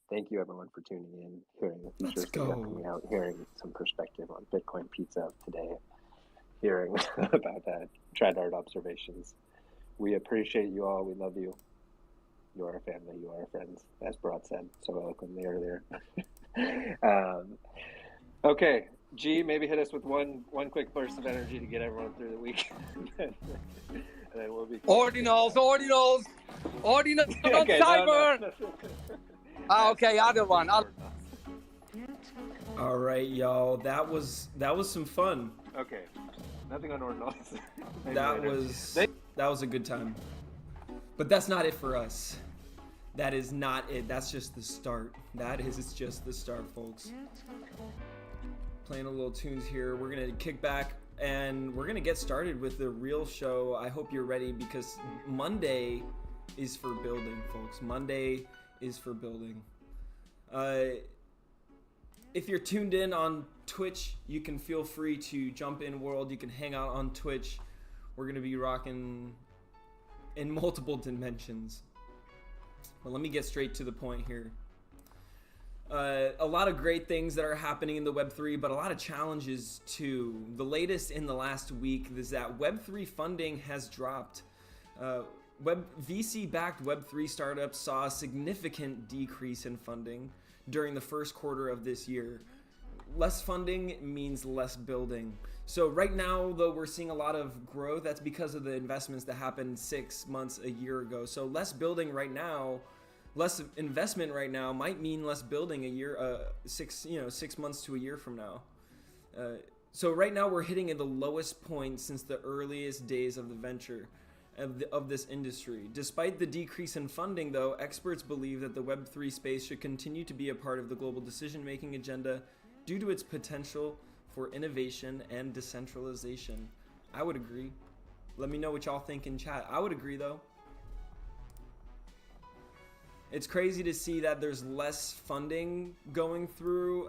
[SPEAKER 3] Thank you, everyone, for tuning in, hearing the features that are coming out, hearing some perspective on Bitcoin Pizza today. hearing about that trad art observations. We appreciate you all. We love you. You are our family. You are our friends, as Bharat said so eloquently earlier. Okay, G, maybe hit us with one quick burst of energy to get everyone through the week, and then we'll be
[SPEAKER 12] Ordinals on
[SPEAKER 3] okay,
[SPEAKER 12] cyber.
[SPEAKER 3] No.
[SPEAKER 12] Okay, other one.
[SPEAKER 2] All right, y'all. That was some fun.
[SPEAKER 3] Okay, nothing on ordinals.
[SPEAKER 2] That was a good time. But that's not it for us. That is not it. That's just the start. It's just the start, folks. Playing a little tunes here. We're gonna kick back and we're gonna get started with the real show. I hope you're ready because Monday is for building, folks. Monday is for building. If you're tuned in on Twitch, you can feel free to jump in world. You can hang out on Twitch. We're gonna be rocking in multiple dimensions. But let me get straight to the point here. A lot of great things that are happening in the Web3, but a lot of challenges too. The latest in the last week is that Web3 funding has dropped. VC-backed Web3 startups saw a significant decrease in funding during the first quarter of this year. Less funding means less building. So right now, though, we're seeing a lot of growth. That's because of the investments that happened 6 months, a year ago. So less building right now, less investment right now might mean less building a year, 6 months to a year from now. So right now we're hitting at the lowest point since the earliest days of the venture of this industry. Despite the decrease in funding, though, experts believe that the Web3 space should continue to be a part of the global decision-making agenda due to its potential for innovation and decentralization. I would agree. Let me know what y'all think in chat. I would agree, though. It's crazy to see that there's less funding going through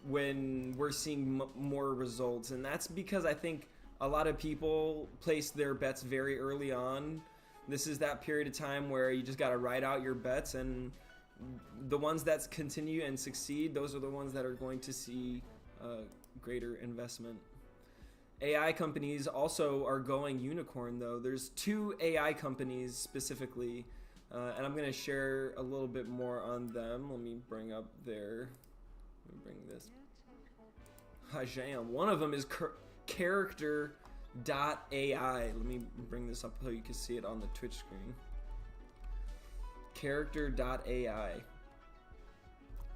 [SPEAKER 2] when we're seeing more results. And that's because I think a lot of people place their bets very early on. This is that period of time where you just got to ride out your bets, and the ones that continue and succeed, those are the ones that are going to see greater investment. AI companies also are going unicorn, though. There's 2 AI companies specifically, and I'm going to share a little bit more on them. Let me bring this. Hajam. One of them is Character.ai. Let me bring this up so you can see it on the Twitch screen. Character.ai.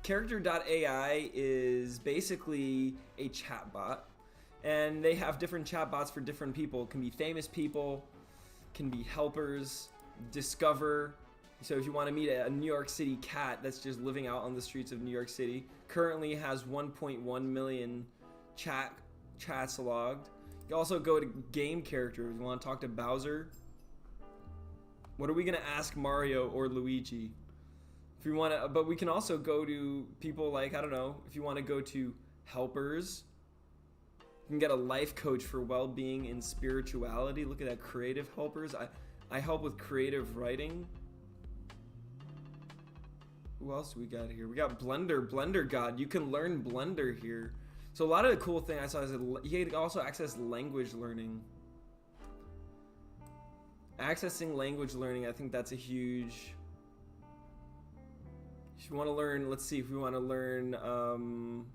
[SPEAKER 2] Character.ai is basically a chatbot, and they have different chatbots for different people. It can be famous people, can be helpers, discover. So if you want to meet a New York City cat that's just living out on the streets of New York City, currently has 1.1 million chats logged. You can also go to game characters. You want to talk to Bowser? What are we going to ask Mario or Luigi? If you want to, but we can also go to people like, I don't know, if you want to go to helpers, you can get a life coach for well-being and spirituality. Look at that, creative helpers. I help with creative writing. Who else do we got here? We got Blender God. You can learn Blender here. So a lot of the cool thing I saw is that you can also access language learning. Accessing language learning, I think that's a huge... If you want to learn, let's see if we want to learn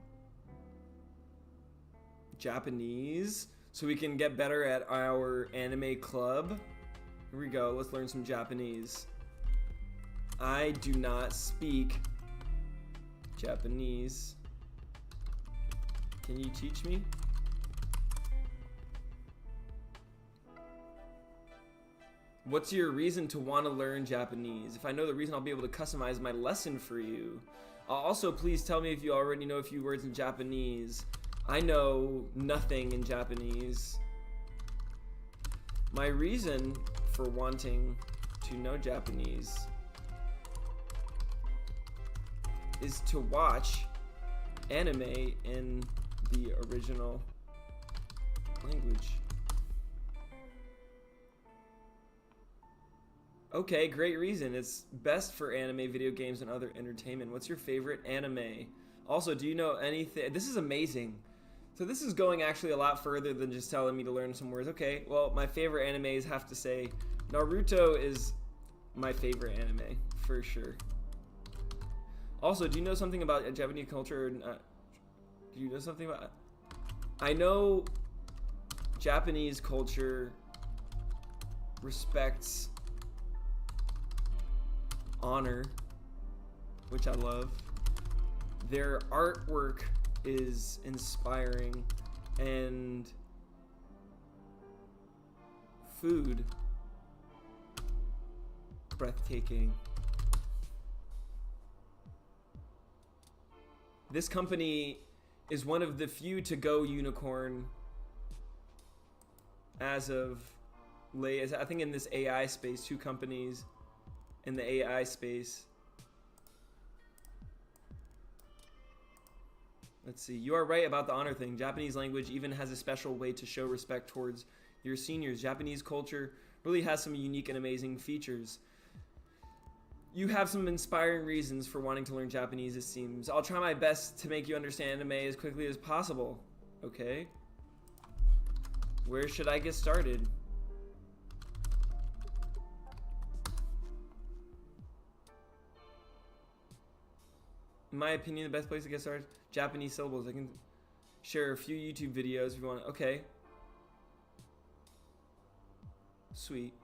[SPEAKER 2] Japanese, so we can get better at our anime club. Here we go, let's learn some Japanese. I do not speak Japanese. Can you teach me? What's your reason to want to learn Japanese? If I know the reason, I'll be able to customize my lesson for you. Also, please tell me if you already know a few words in Japanese. I know nothing in Japanese. My reason for wanting to know Japanese is to watch anime in the original language. Okay, great reason. It's best for anime, video games, and other entertainment. What's your favorite anime? Also, do you know anything? This is amazing. So this is going actually a lot further than just telling me to learn some words. Okay, well, my favorite animes have to say Naruto is my favorite anime for sure. Also, do you know something about Japanese culture? Do you know something about? I know Japanese culture respects honor, which I love. Their artwork is inspiring, and food breathtaking. This company is one of the few to go unicorn as of late. I think in this AI space, 2 companies in the AI space. Let's see. You are right about the honor thing. Japanese language even has a special way to show respect towards your seniors. Japanese culture really has some unique and amazing features. You have some inspiring reasons for wanting to learn Japanese, it seems. I'll try my best to make you understand anime as quickly as possible. Okay. Where should I get started? In my opinion, the best place to get started, Japanese syllables. I can share a few YouTube videos if you want. Okay. Sweet.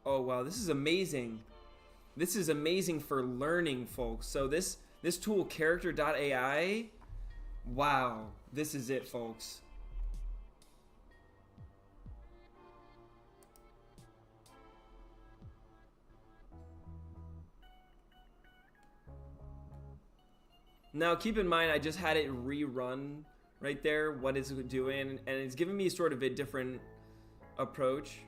[SPEAKER 2] Oh wow, this is amazing. This is amazing for learning, folks. So this tool, character.ai, wow, this is it, folks. Now keep in mind, I just had it rerun right there, what it's doing, and it's giving me sort of a different approach.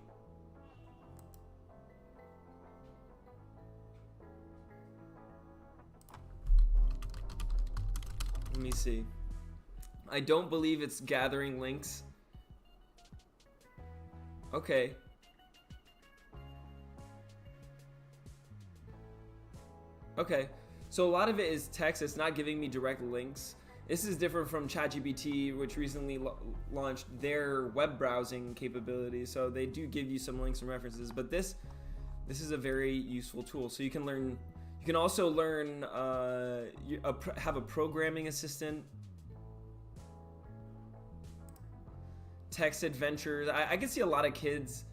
[SPEAKER 2] Let me see. I don't believe it's gathering links. Okay. Okay. So a lot of it is text. It's not giving me direct links. This is different from ChatGPT, which recently launched their web browsing capabilities. So they do give you some links and references. But this is a very useful tool. So you can learn. You can also learn, have a programming assistant, text adventures. I can see a lot of kids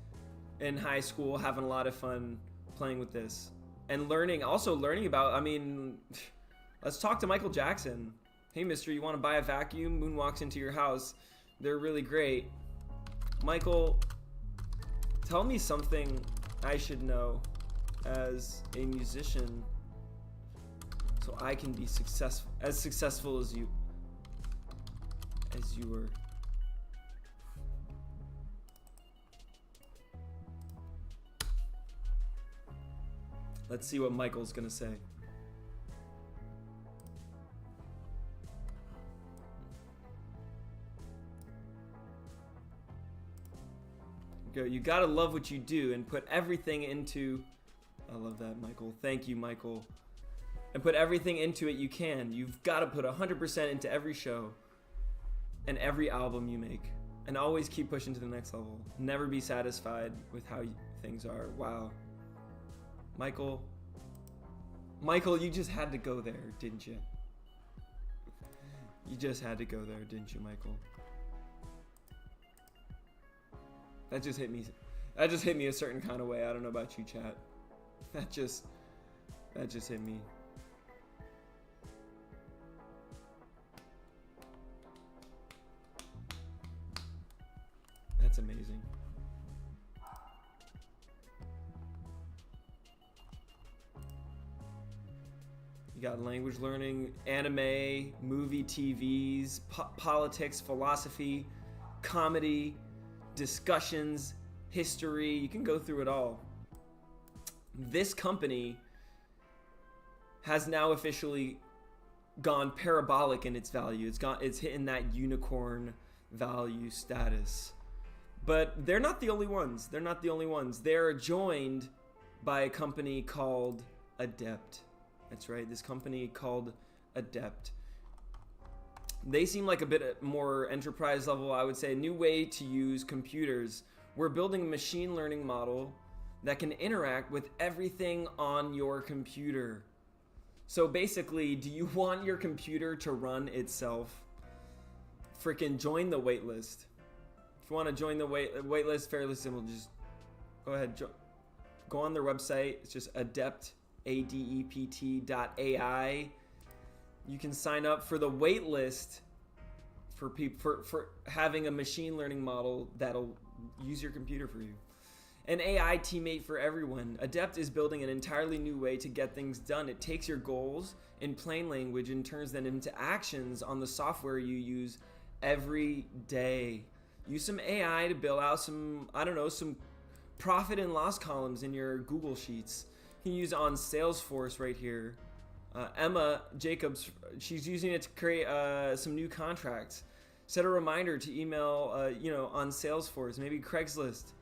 [SPEAKER 2] in high school having a lot of fun playing with this and learning about, I mean, let's talk to Michael Jackson. Hey, mister, you want to buy a vacuum? Moonwalks into your house. They're really great. Michael, tell me something I should know as a musician, so I can be successful as you were. Let's see what Michael's gonna say. Go. You gotta love what you do and put everything into. I love that, Michael. Thank you, Michael. And put everything into it you can. You've got to put 100% into every show and every album you make. And always keep pushing to the next level. Never be satisfied with how things are. Wow. Michael, you just had to go there, didn't you? You just had to go there, didn't you, Michael? That just hit me. That just hit me a certain kind of way. I don't know about you, chat. That just hit me. That's amazing. You got language learning, anime, movie, TVs, politics, philosophy, comedy, discussions, history. You can go through it all. This company has now officially gone parabolic in its value. It's hitting that unicorn value status. But they're not the only ones. They're joined by a company called Adept. That's right, this company called Adept. They seem like a bit more enterprise level, I would say. A new way to use computers. We're building a machine learning model that can interact with everything on your computer. So basically, do you want your computer to run itself? Freaking join the waitlist. If you want to join the waitlist, fairly simple. Just go ahead, go on their website. It's just adept, adept.ai. You can sign up for the wait list for having a machine learning model that'll use your computer for you. An AI teammate for everyone. Adept is building an entirely new way to get things done. It takes your goals in plain language and turns them into actions on the software you use every day. Use some AI to build out some profit and loss columns in your Google Sheets. You can use on Salesforce right here. Emma Jacobs, she's using it to create some new contracts. Set a reminder to email, on Salesforce, maybe Craigslist.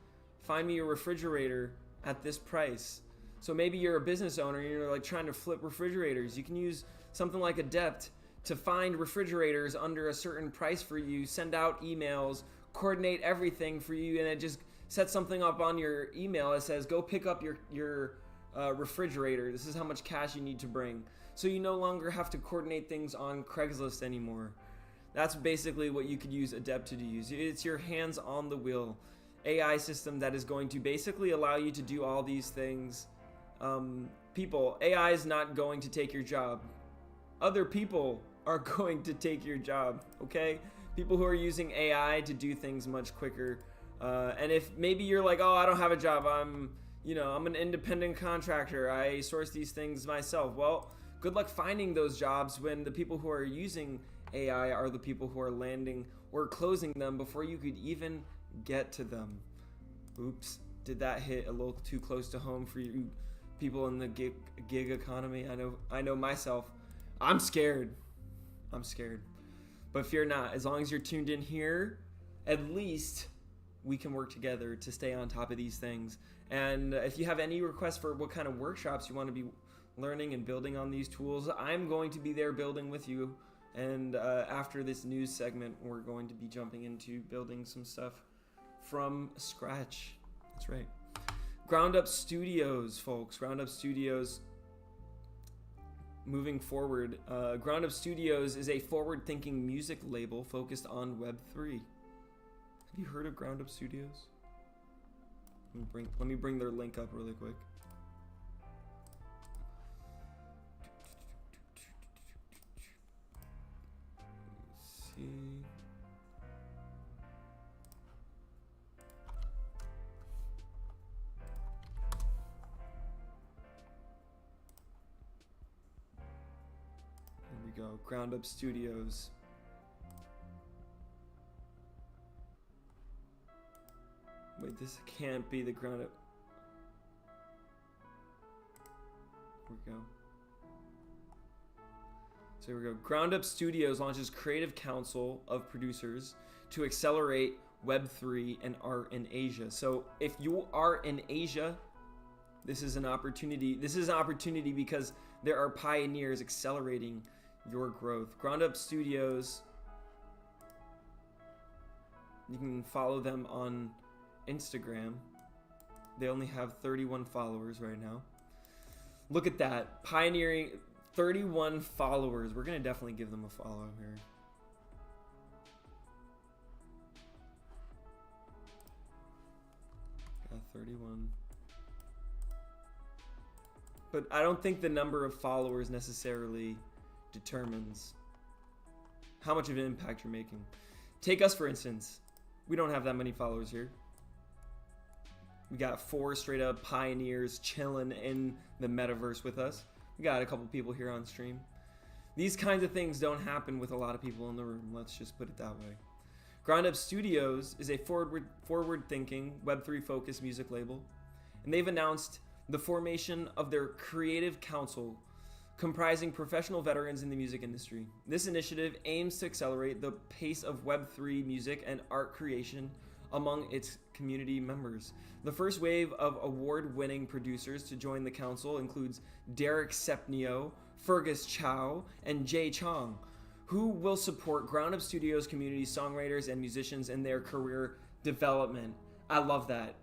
[SPEAKER 2] Find me a refrigerator at this price. So maybe you're a business owner and you're like trying to flip refrigerators. You can use something like Adept to find refrigerators under a certain price for you, send out emails, coordinate everything for you, and it just sets something up on your email that says, go pick up your refrigerator. This is how much cash you need to bring. So you no longer have to coordinate things on Craigslist anymore. That's basically what you could use Adept to use. It's your hands on the wheel AI system that is going to basically allow you to do all these things. AI is not going to take your job. Other people are going to take your job, okay? People who are using AI to do things much quicker. And if maybe you're like, oh, I don't have a job. I'm an independent contractor. I source these things myself. Well, good luck finding those jobs when the people who are using AI are the people who are landing or closing them before you could even get to them. Oops, did that hit a little too close to home for you people in the gig economy? I know myself. I'm scared. But fear not. As long as you're tuned in here, at least we can work together to stay on top of these things. And if you have any requests for what kind of workshops you want to be learning and building on these tools, I'm going to be there building with you. And after this news segment, we're going to be jumping into building some stuff from scratch. That's right. Ground Up Studios, folks. Ground Up Studios. Moving forward, Ground Up Studios is a forward-thinking music label focused on Web3. Have you heard of Ground Up Studios? Let me bring their link up really quick. Let's see. Here we go. Ground Up Studios. Wait, this can't be the Ground Up. Here we go. So here we go. Ground Up Studios launches Creative Council of Producers to accelerate Web3 and art in Asia. So if you are in Asia, this is an opportunity. This is an opportunity because there are pioneers accelerating your growth. Ground Up Studios, you can follow them on Instagram. They only have 31 followers right now. Look at that. Pioneering 31 followers. We're going to definitely give them a follow here. Got 31. But I don't think the number of followers necessarily determines how much of an impact you're making. Take us, for instance. We don't have that many followers here. We got 4 straight up pioneers chilling in the metaverse with us. We got a couple people here on stream. These kinds of things don't happen with a lot of people in the room. Let's just put it that way. Ground Up Studios is a forward-thinking, Web3-focused music label, and they've announced the formation of their Creative Council, comprising professional veterans in the music industry. This initiative aims to accelerate the pace of Web3 music and art creation among its community members. The first wave of award-winning producers to join the council includes Derek Sepnio, Fergus Chow, and Jay Chong, who will support Ground Up Studios community songwriters and musicians in their career development. I love that.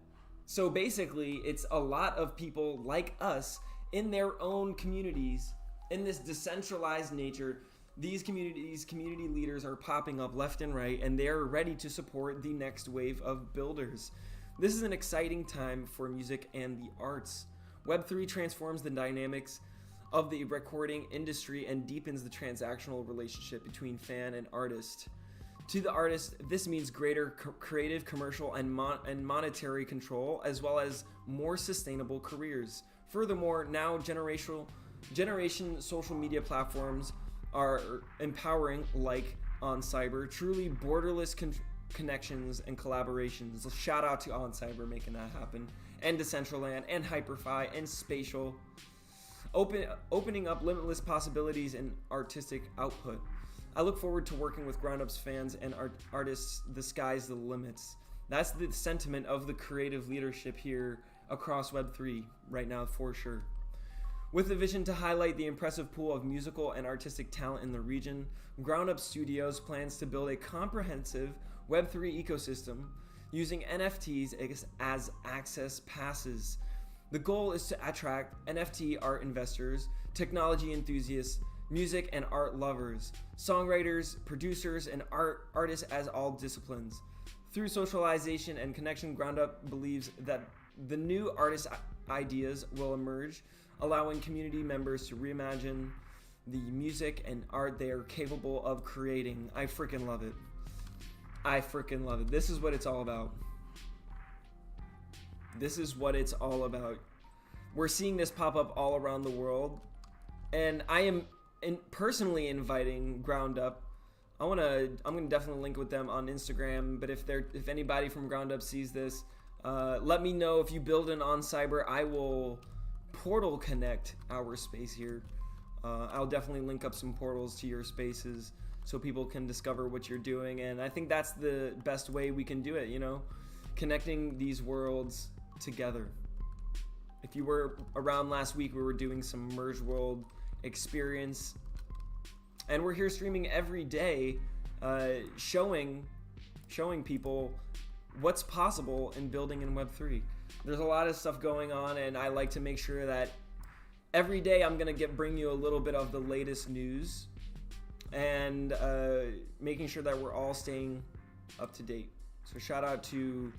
[SPEAKER 2] So basically, it's a lot of people like us in their own communities in this decentralized nature. These communities, community leaders are popping up left and right, and they're ready to support the next wave of builders. This is an exciting time for music and the arts. Web3 transforms the dynamics of the recording industry and deepens the transactional relationship between fan and artist. To the artist, this means greater creative, commercial, and monetary control, as well as more sustainable careers. Furthermore, now generation social media platforms are empowering, like OnCyber, truly borderless connections and collaborations. Shout out to OnCyber making that happen, and Decentraland, and Hyperfi, and Spatial, opening up limitless possibilities and artistic output. I look forward to working with Ground Up's fans and artists. The sky's the limits. That's the sentiment of the creative leadership here across Web3 right now, for sure. With a vision to highlight the impressive pool of musical and artistic talent in the region, Ground Up Studios plans to build a comprehensive Web3 ecosystem using NFTs as access passes. The goal is to attract NFT art investors, technology enthusiasts, music and art lovers, songwriters, producers, and artists as all disciplines. Through socialization and connection, Ground Up believes that the new artist ideas will emerge, allowing community members to reimagine the music and art they are capable of creating. I freaking love it. I freaking love it. This is what it's all about. This is what it's all about. We're seeing this pop up all around the world, and I am personally inviting Ground Up. I'm gonna definitely link with them on Instagram. But if anybody from Ground Up sees this, let me know. If you build an OnCyber, I will portal connect our space here. I'll definitely link up some portals to your spaces so people can discover what you're doing. And I think that's the best way we can do it. Connecting these worlds together. If you were around last week, we were doing some Merge World experience, and we're here streaming every day, showing people what's possible in building in Web3. There's a lot of stuff going on, and I like to make sure that every day I'm gonna bring you a little bit of the latest news, and making sure that we're all staying up to date. So shout out to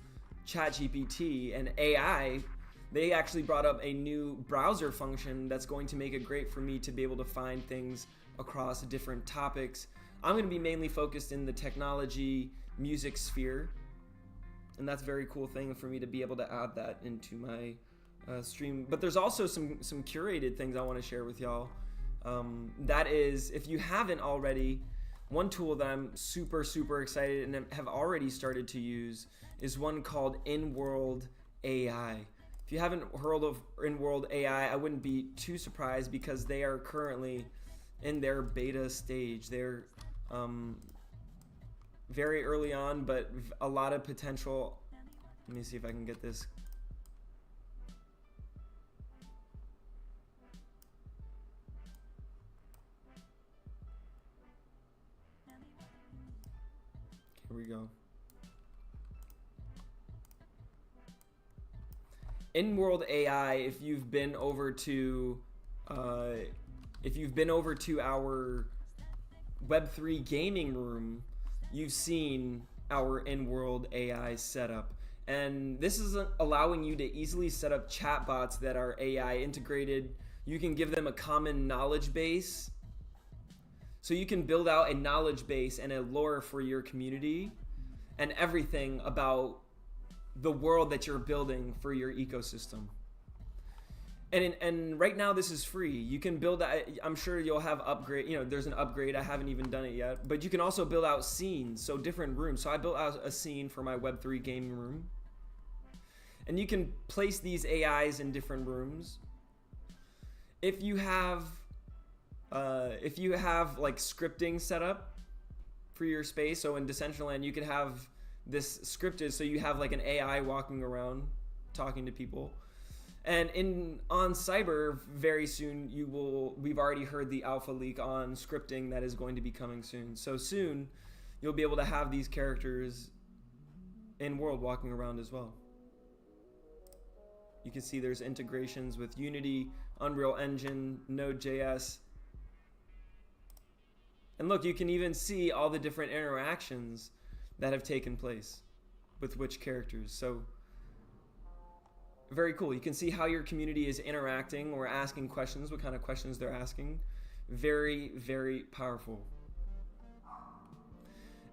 [SPEAKER 2] ChatGPT and AI. They actually brought up a new browser function that's going to make it great for me to be able to find things across different topics. I'm going to be mainly focused in the technology, music sphere, and that's a very cool thing for me to be able to add that into my stream. But there's also some curated things I want to share with y'all. That is, if you haven't already, one tool that I'm super excited and have already started to use is one called In-World AI. If you haven't heard of In-World AI, I wouldn't be too surprised because they are currently in their beta stage. They're very early on, but a lot of potential. Let me see if I can get this. Here we go. In-World AI, if you've been over to our Web3 gaming room, you've seen our In-World AI setup. And this is allowing you to easily set up chatbots that are AI integrated. You can give them a common knowledge base. So you can build out a knowledge base and a lore for your community and everything about the world that you're building for your ecosystem. And right now this is free. You can build that. I'm sure you'll have upgrade. There's an upgrade. I haven't even done it yet. But you can also build out scenes, so different rooms. So I built out a scene for my Web3 gaming room. And you can place these AIs in different rooms. If you have like scripting set up for your space, so in Decentraland you could have this scripted, so you have like an AI walking around talking to people. And on Cyber, very soon we've already heard the alpha leak on scripting that is going to be coming soon. So soon you'll be able to have these characters in world walking around as well. You can see there's integrations with Unity, Unreal Engine, Node.js. And look, you can even see all the different interactions that have taken place with which characters. So very cool. You can see how your community is interacting or asking questions, what kind of questions they're asking. Very, very powerful.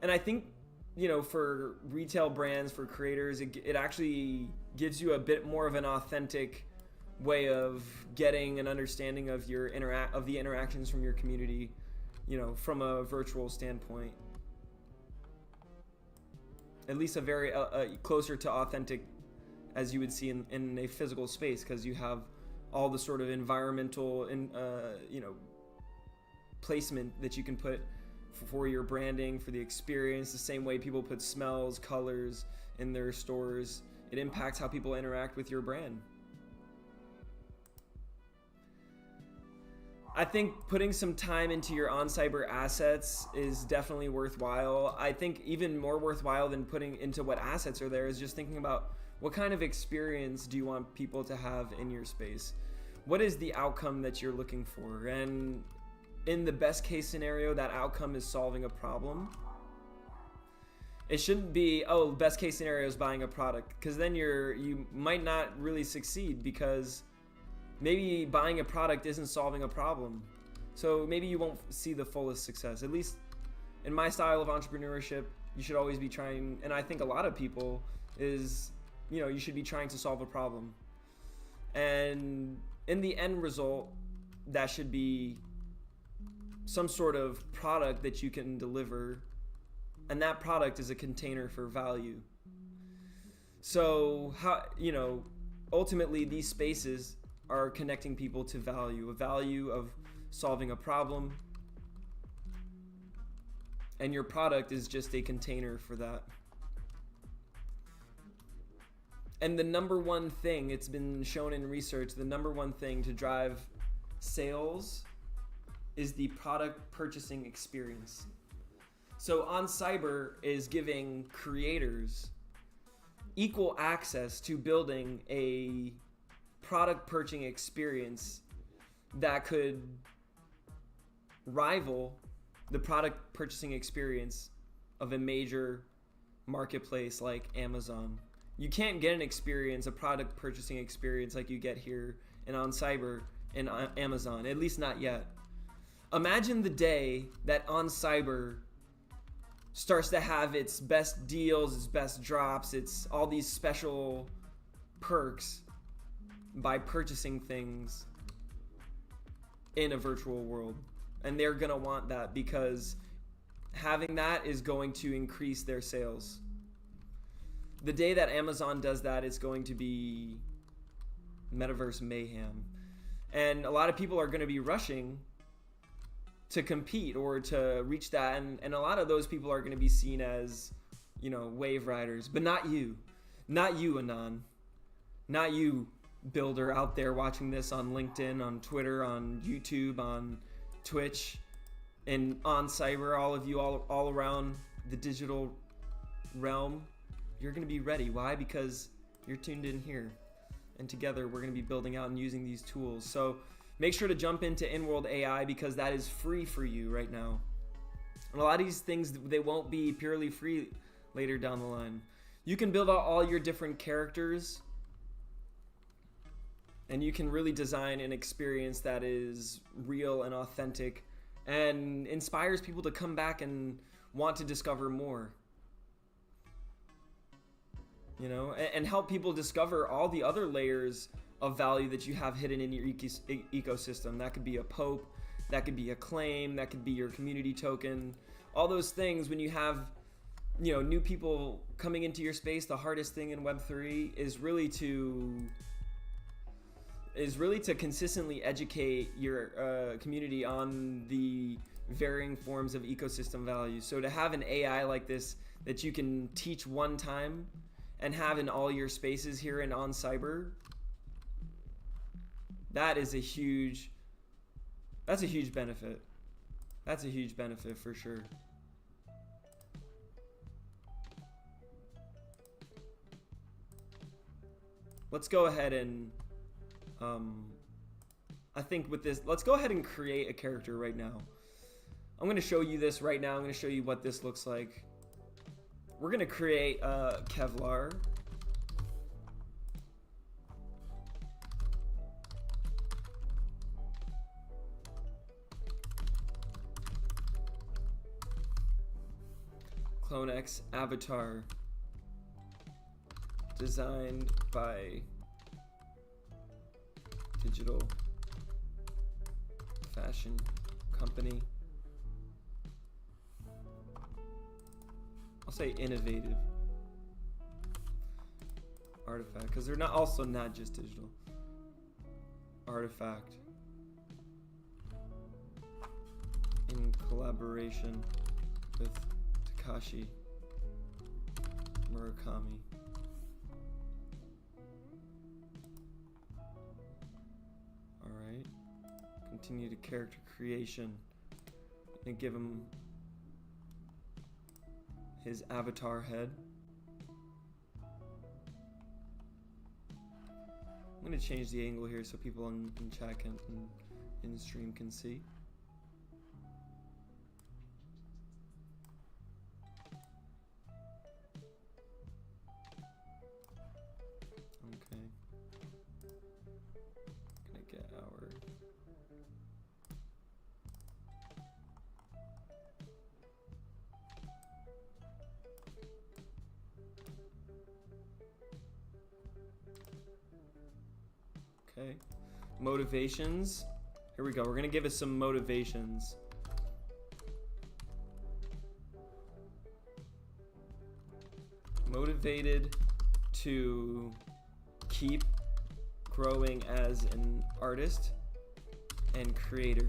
[SPEAKER 2] And I think, you know, for retail brands, for creators, it actually gives you a bit more of an authentic way of getting an understanding of the interactions from your community, you know, from a virtual standpoint. At least a very closer to authentic as you would see in a physical space, because you have all the sort of environmental you know, placement that you can put for your branding, for the experience, the same way people put smells, colors in their stores. It impacts how people interact with your brand. I think putting some time into your OnCyber assets is definitely worthwhile. I think even more worthwhile than putting into what assets are there is just thinking about what kind of experience do you want people to have in your space? What is the outcome that you're looking for? And in the best case scenario, that outcome is solving a problem. It shouldn't be, oh, best case scenario is buying a product, because then you might not really succeed, because maybe buying a product isn't solving a problem. So maybe you won't see the fullest success. At least in my style of entrepreneurship, you should always be trying, and I think a lot of people is, you know, you should be trying to solve a problem. And in the end result, that should be some sort of product that you can deliver, and that product is a container for value. So how, you know, ultimately these spaces are connecting people to value, a value of solving a problem, and your product is just a container for that. And the number one thing, it's been shown in research, the number one thing to drive sales is the product purchasing experience. So OnCyber is giving creators equal access to building a product purchasing experience that could rival the product purchasing experience of a major marketplace like Amazon. You can't get an experience, a product purchasing experience like you get here in OnCyber and Amazon, at least not yet. Imagine the day that OnCyber starts to have its best deals, its best drops, its all these special perks by purchasing things in a virtual world. And they're gonna want that, because having that is going to increase their sales. The day that Amazon does that, it's going to be metaverse mayhem. And a lot of people are gonna be rushing to compete or to reach that, and a lot of those people are gonna be seen as, you know, wave riders, but not you. Not you, Anon. Not you, builder out there watching this on LinkedIn, on Twitter, on YouTube, on Twitch, and OnCyber, all of you all around the digital realm. You're going to be ready. Why? Because you're tuned in here, and together we're going to be building out and using these tools. So make sure to jump into in-world AI, because that is free for you right now. And a lot of these things, they won't be purely free later down the line. You can build out all your different characters, and you can really design an experience that is real and authentic and inspires people to come back and want to discover more. You know, and help people discover all the other layers of value that you have hidden in your ecosystem. That could be a Pope, that could be a claim, that could be your community token. All those things, when you have, you know, new people coming into your space, the hardest thing in Web3 is really to consistently educate your community on the varying forms of ecosystem value. So to have an AI like this that you can teach one time and have in all your spaces here in OnCyber, That is a huge, that's a huge benefit. That's a huge benefit for sure. Let's go ahead and, I think with this, let's go ahead and create a character right now. I'm going to show you this right now. I'm going to show you what this looks like. We're going to create Kevlar. CloneX avatar. Designed by Digital Fashion Company. I'll say innovative artifact, because they're not also not just digital. Artifact in collaboration with Takashi Murakami. Alright. Continue to character creation and give him his avatar head. I'm going to change the angle here so people in chat can, in stream can see. Okay. Gonna get our okay. Motivations. Here we go. We're gonna give it some motivations. Motivated to keep growing as an artist and creator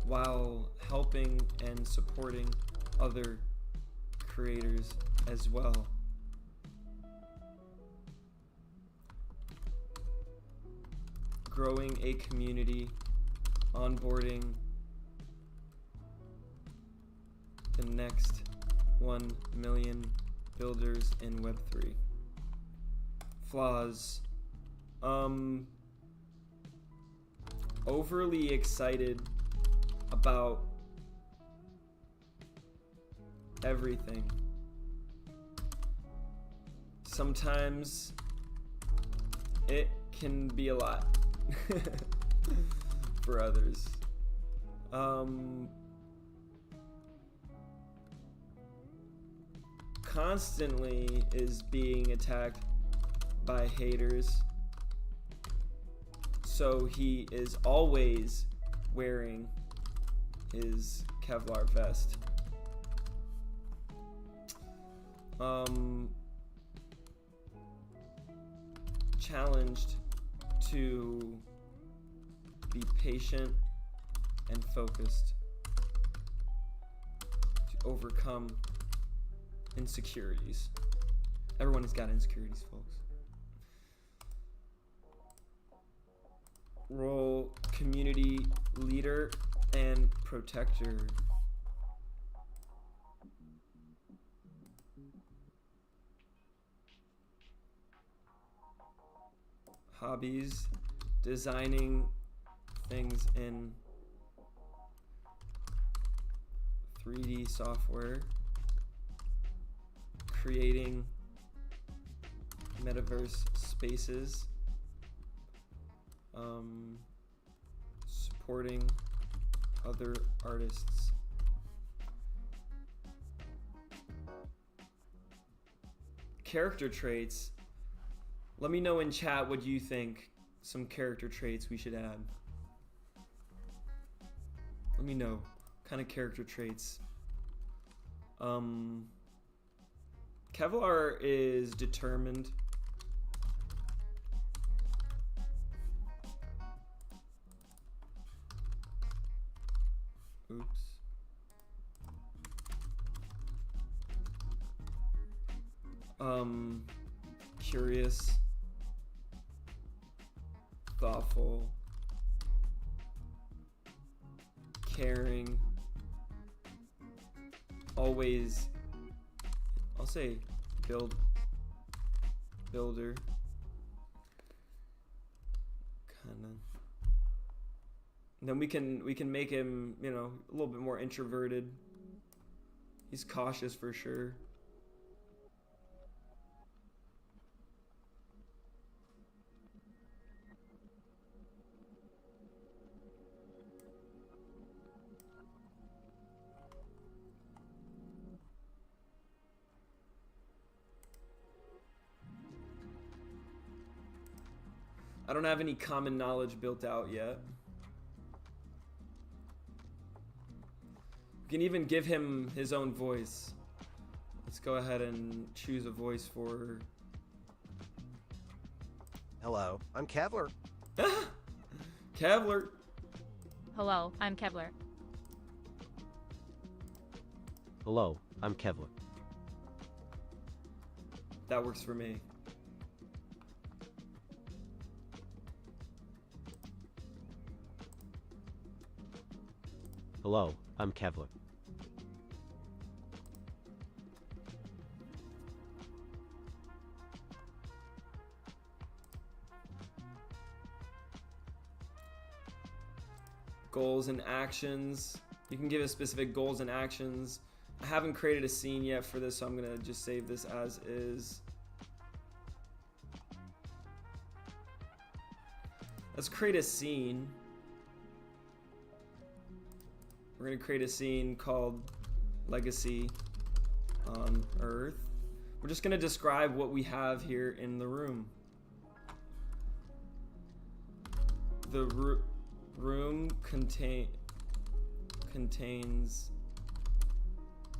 [SPEAKER 2] while helping and supporting other creators as well. Growing a community, onboarding the next 1 million builders in Web3. Flaws. Overly excited about everything. Sometimes it can be a lot for others. Constantly is being attacked by haters, so he is always wearing his Kevlar vest. Challenged to be patient and focused to overcome insecurities. Everyone has got insecurities, folks. Role community leader and protector. Hobbies, designing things in 3D software, creating metaverse spaces, supporting other artists. Character traits. Let me know in chat what you think some character traits we should add. Let me know what kind of character traits. Kevlar is determined. Oops. Curious, thoughtful, caring, always, I'll say builder, kind of. Then we can make him, you know, a little bit more introverted. He's cautious for sure. I don't have any common knowledge built out yet. We can even give him his own voice. Let's go ahead and choose a voice for...
[SPEAKER 16] Hello, I'm Kevlar.
[SPEAKER 2] Kevlar.
[SPEAKER 17] Hello, I'm Kevlar.
[SPEAKER 16] Hello, I'm Kevlar.
[SPEAKER 2] That works for me.
[SPEAKER 16] Hello, I'm Kevlar.
[SPEAKER 2] Goals and actions. You can give us specific goals and actions. I haven't created a scene yet for this, so I'm gonna just save this as is. Let's create a scene. We're gonna create a scene called Legacy on Earth. We're just gonna describe what we have here in the room. The room contains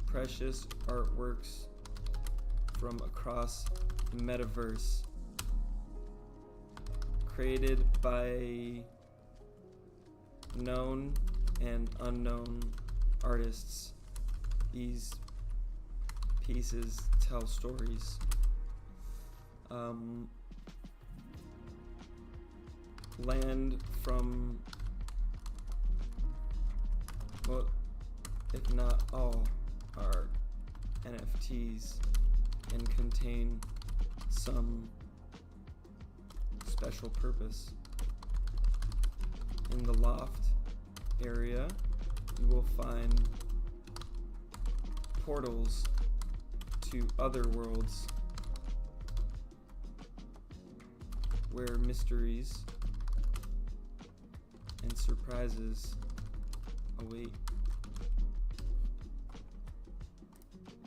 [SPEAKER 2] precious artworks from across the metaverse, created by known and unknown artists. These pieces tell stories. Land from, well, if not all, are NFTs and contain some special purpose. In the loft area, you will find portals to other worlds where mysteries and surprises await.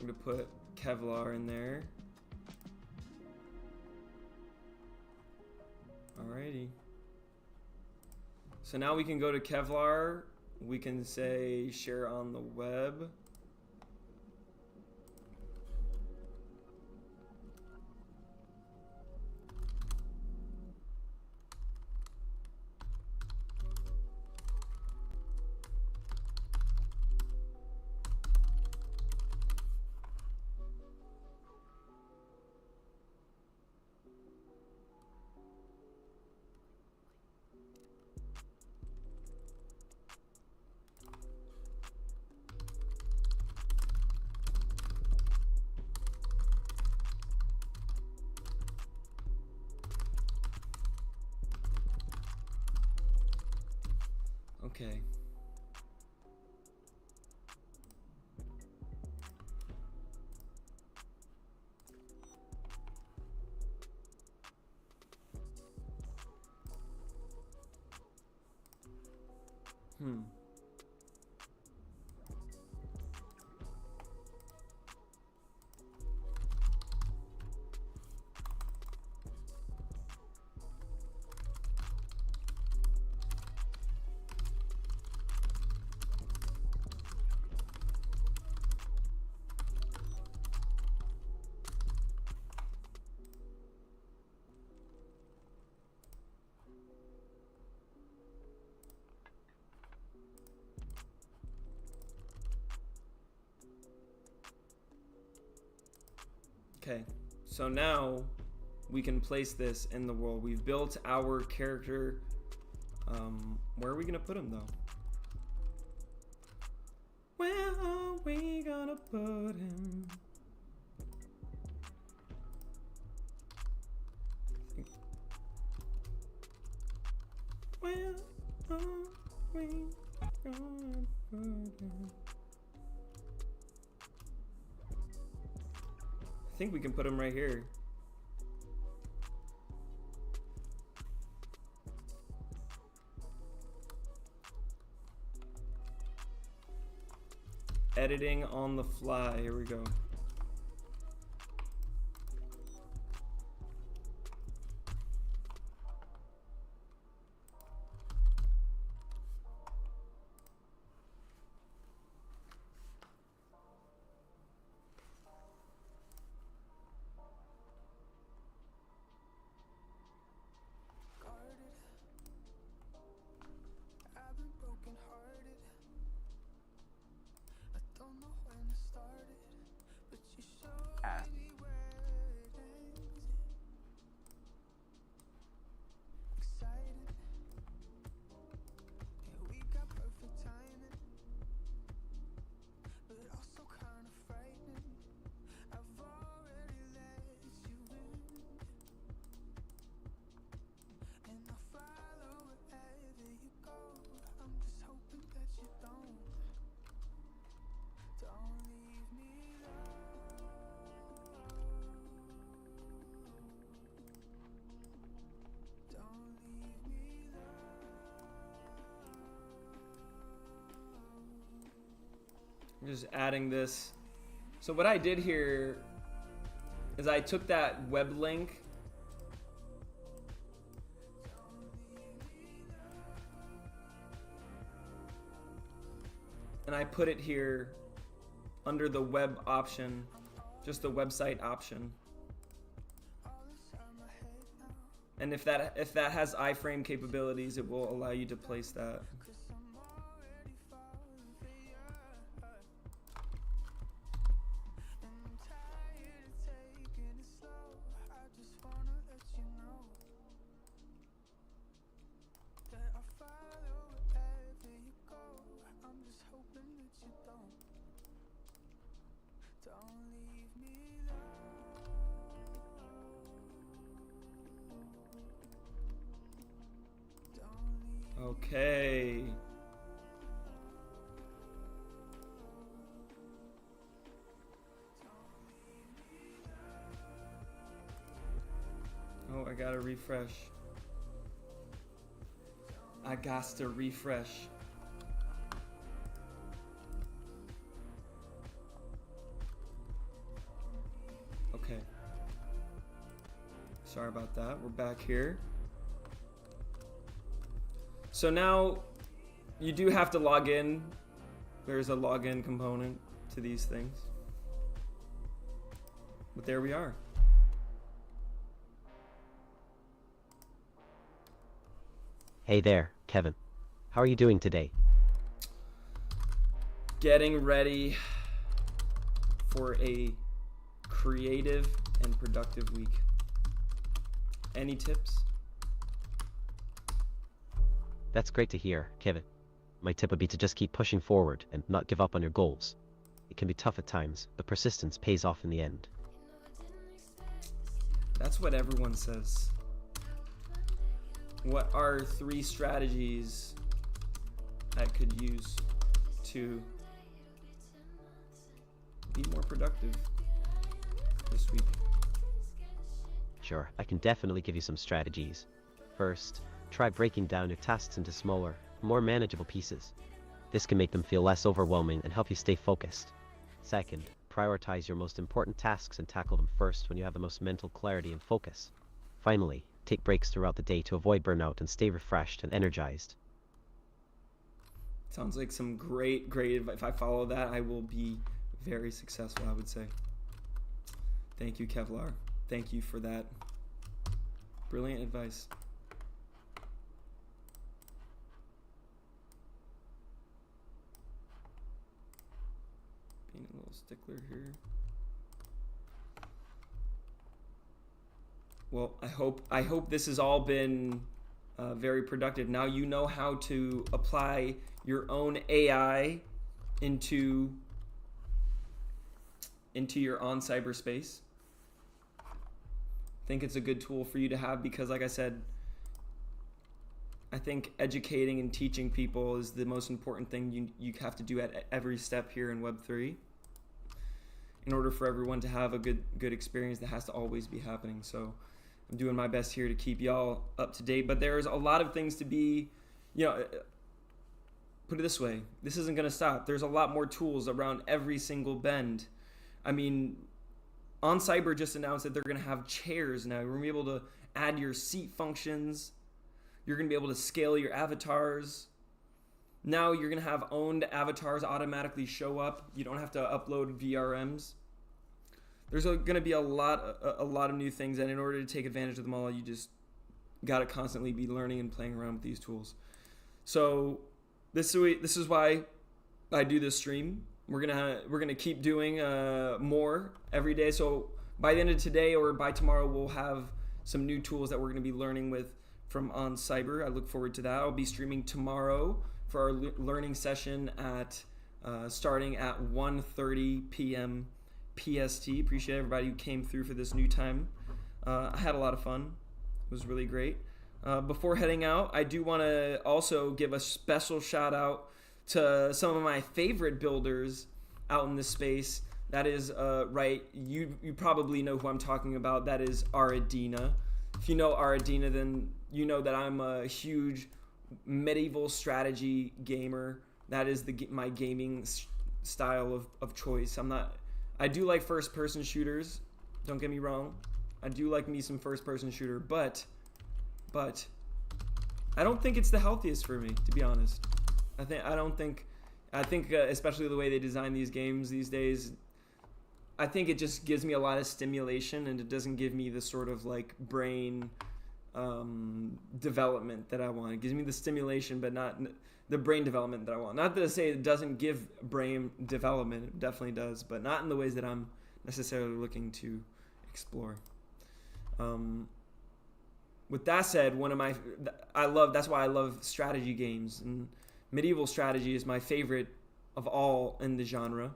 [SPEAKER 2] I'm gonna put Kevlar in there. Alrighty. So now we can go to Kevlar. We can say share on the web. Okay. Okay, so now we can place this in the world. We've built our character. Where are we gonna put him though? put him. Where are we gonna put him? I think we can put him right here. Editing on the fly. Here we go. I'm just adding this. So what I did here is I took that web link and I put it here under the web option, just the website option. And if that has iframe capabilities, it will allow you to place that. Okay. Oh, I gotta refresh. I got to refresh. Okay. Sorry about that. We're back here. So now you do have to log in. There's a login component to these things. But there we are.
[SPEAKER 16] Hey there, Kevin. How are you doing today?
[SPEAKER 2] Getting ready for a creative and productive week. Any tips?
[SPEAKER 16] That's great to hear, Kevin. My tip would be to just keep pushing forward and not give up on your goals. It can be tough at times, but persistence pays off in the end.
[SPEAKER 2] That's what everyone says. What are 3 strategies I could use to be more productive this week?
[SPEAKER 16] Sure, I can definitely give you some strategies. First, try breaking down your tasks into smaller, more manageable pieces. This can make them feel less overwhelming and help you stay focused. Second, prioritize your most important tasks and tackle them first when you have the most mental clarity and focus. Finally, take breaks throughout the day to avoid burnout and stay refreshed and energized.
[SPEAKER 2] Sounds like some great advice. If I follow that, I will be very successful, I would say. Thank you, Kevlar. Thank you for that brilliant advice. Being a little stickler here. Well, I hope this has all been very productive. Now you know how to apply your own AI into into your OnCyber space. I think it's a good tool for you to have because, like I said, I think educating and teaching people is the most important thing you have to do at every step here in Web3. In order for everyone to have a good experience, that has to always be happening. So I'm doing my best here to keep y'all up to date. But there's a lot of things to be, put it this way, this isn't going to stop. There's a lot more tools around every single bend. I mean, OnCyber just announced that they're going to have chairs now. You're going to be able to add your seat functions. You're going to be able to scale your avatars. Now you're going to have owned avatars automatically show up. You don't have to upload VRMs. There's going to be a lot of new things, and in order to take advantage of them all, you just got to constantly be learning and playing around with these tools. So this is why I do this stream. We're gonna keep doing more every day. So by the end of today or by tomorrow, we'll have some new tools that we're going to be learning with from OnCyber. I look forward to that. I'll be streaming tomorrow for our learning session at starting at 1:30 p.m. PST. Appreciate everybody who came through for this new time. I had a lot of fun. It was really great. Before heading out, I do want to also give a special shout out to some of my favorite builders out in this space. That is right. You probably know who I'm talking about. That is Aradina. If you know Aradina, then you know that I'm a huge medieval strategy gamer. That is my gaming style of choice. I do like first-person shooters. Don't get me wrong. I do like me some first-person shooter, but I don't think it's the healthiest for me, to be honest. I think especially the way they design these games these days, I think it just gives me a lot of stimulation, and it doesn't give me the sort of like brain development that I want. It gives me the stimulation, but not the brain development that I want. Not to say it doesn't give brain development, it definitely does, but not in the ways that I'm necessarily looking to explore. With that said, that's why I love strategy games, and medieval strategy is my favorite of all in the genre.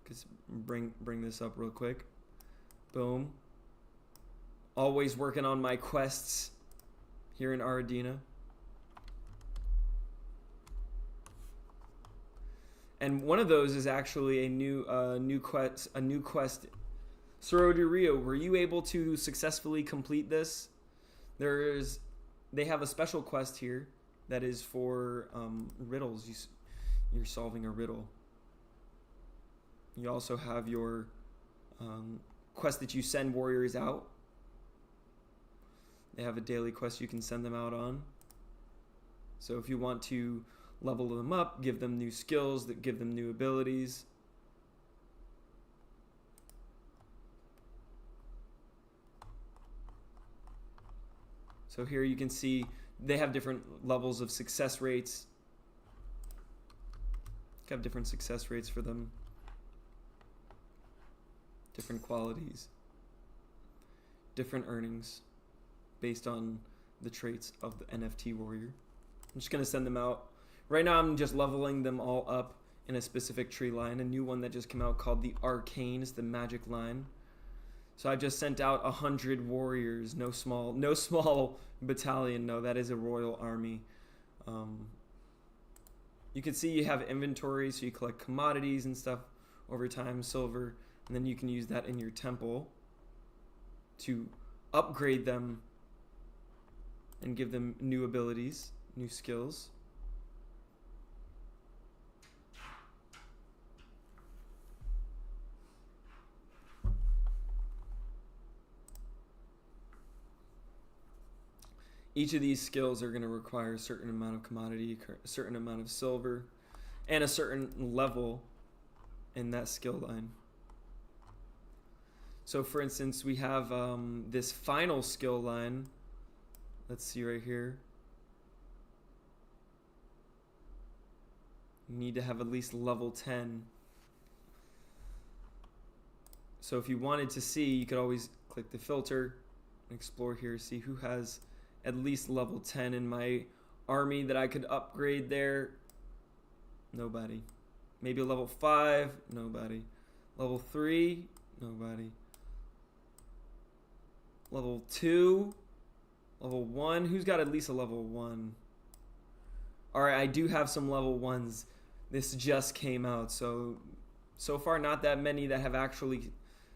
[SPEAKER 2] Just bring this up real quick. Boom. Always working on my quests here in Aradina. And one of those is actually a new quest. Soro de Rio, were you able to successfully complete this? They have a special quest here that is for riddles. You're solving a riddle. You also have your quest that you send warriors out. They have a daily quest you can send them out on. So if you want to level them up, give them new skills, that give them new abilities. So here you can see they have different levels of success rates. Have different success rates for them. Different qualities. Different earnings based on the traits of the NFT warrior. I'm just going to send them out. Right now I'm just leveling them all up in a specific tree line. A new one that just came out called the Arcane, is the magic line. So I just sent out 100 warriors, no small battalion. No, that is a royal army. You can see you have inventory, so you collect commodities and stuff over time, silver, and then you can use that in your temple to upgrade them and give them new abilities, new skills. Each of these skills are going to require a certain amount of commodity, a certain amount of silver, and a certain level in that skill line. So for instance, we have this final skill line. Let's see right here. You need to have at least level 10. So if you wanted to see, you could always click the filter, explore here, see who has at least level 10 in my army that I could upgrade there. Nobody. Maybe a level 5. Nobody. Level 3. Nobody. Level 2. Level 1. Who's got at least a level 1? Alright, I do have some level 1s. This just came out, so far not that many that have actually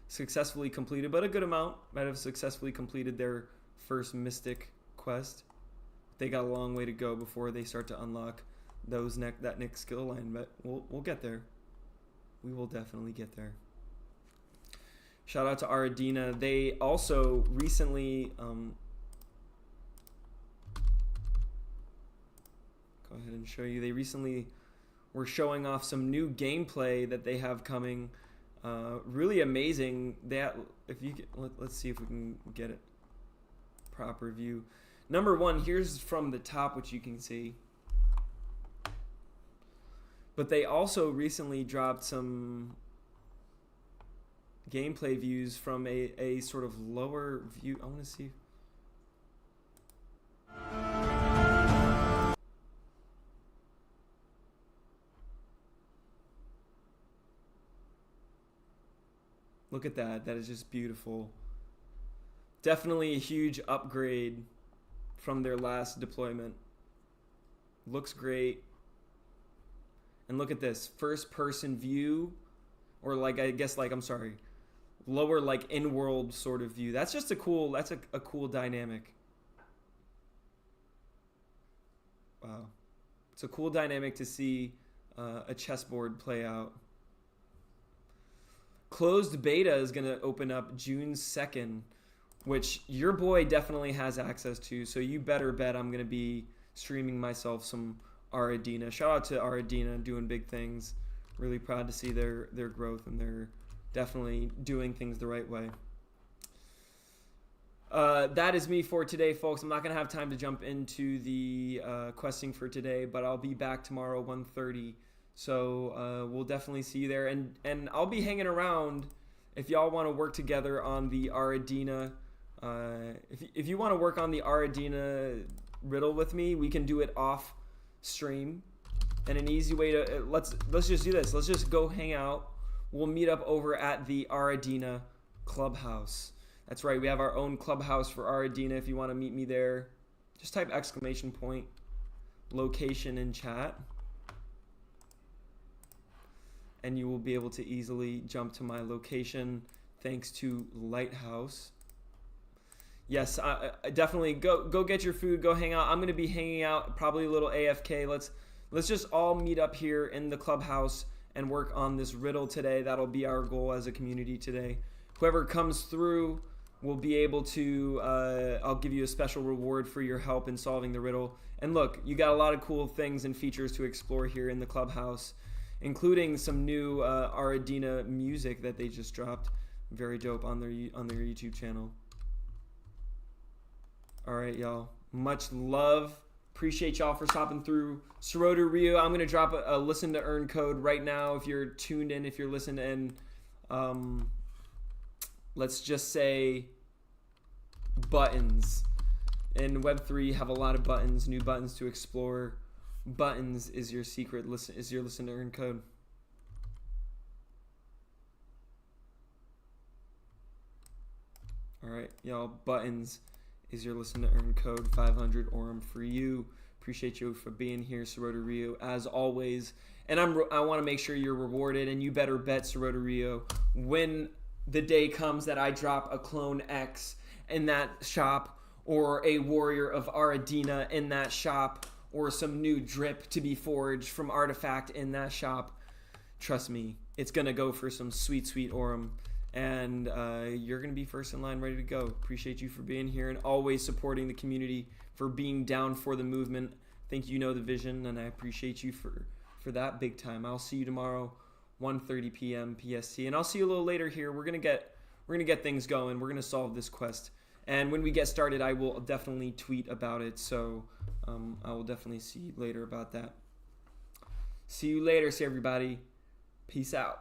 [SPEAKER 2] successfully completed, but a good amount might have successfully completed their first Mystic quest. They got a long way to go before they start to unlock that next skill line, but we'll get there. We will definitely get there. Shout out to Aradina. They also recently go ahead and show you. They recently were showing off some new gameplay that they have coming. Really amazing. Let's see if we can get it proper view. Number 1, here's from the top, which you can see. But they also recently dropped some gameplay views from a sort of lower view. I want to see. Look at that. That is just beautiful. Definitely a huge upgrade from their last deployment. Looks great. And look at this. First person view. Or like, I guess like, I'm sorry. Lower like in-world sort of view. That's just a cool dynamic. Wow. It's a cool dynamic to see a chessboard play out. Closed beta is going to open up June 2nd, which your boy definitely has access to, so you better bet I'm going to be streaming myself some Aradina. Shout out to Aradina, doing big things. Really proud to see their growth, and they're definitely doing things the right way. That is me for today, folks. I'm not going to have time to jump into the questing for today, but I'll be back tomorrow 1:30. So we'll definitely see you there. And I'll be hanging around if y'all want to work together on the Aradina. If you want to work on the Aradina riddle with me, we can do it off stream. And an easy way to let's just do this. Let's just go hang out. We'll meet up over at the Aradina Clubhouse. That's right. We have our own clubhouse for Aradina. If you want to meet me there, just type !, location in chat. And you will be able to easily jump to my location thanks to Lighthouse. Yes, I definitely go get your food, go hang out. I'm going to be hanging out, probably a little AFK. Let's just all meet up here in the clubhouse and work on this riddle today. That'll be our goal as a community today. Whoever comes through will be able to, I'll give you a special reward for your help in solving the riddle. And look, you got a lot of cool things and features to explore here in the clubhouse, including some new Aradina music that they just dropped. Very dope on their YouTube channel. All right, y'all. Much love. Appreciate y'all for stopping through. Soroda Rio, I'm going to drop a listen to earn code right now if you're tuned in, if you're listening in. Let's just say buttons. In Web3, have a lot of buttons, new buttons to explore. Buttons is your secret, is your listen to earn code. All right, y'all, buttons is your listen to earn code. 500 Orem for you. Appreciate you for being here, Soroda Rio, as always. And I want to make sure you're rewarded, and you better bet, Soroda Rio, when the day comes that I drop a Clone X in that shop, or a Warrior of Aradina in that shop, or some new drip to be forged from Artifact in that shop, trust me, it's going to go for some sweet, sweet Orem. And you're going to be first in line, ready to go. Appreciate you for being here and always supporting the community, for being down for the movement. I think you know the vision, and I appreciate you for that big time. I'll see you tomorrow, 1:30 p.m. PST. And I'll see you a little later here. We're going to get things going. We're going to solve this quest. And when we get started, I will definitely tweet about it. So I will definitely see you later about that. See you later, everybody. Peace out.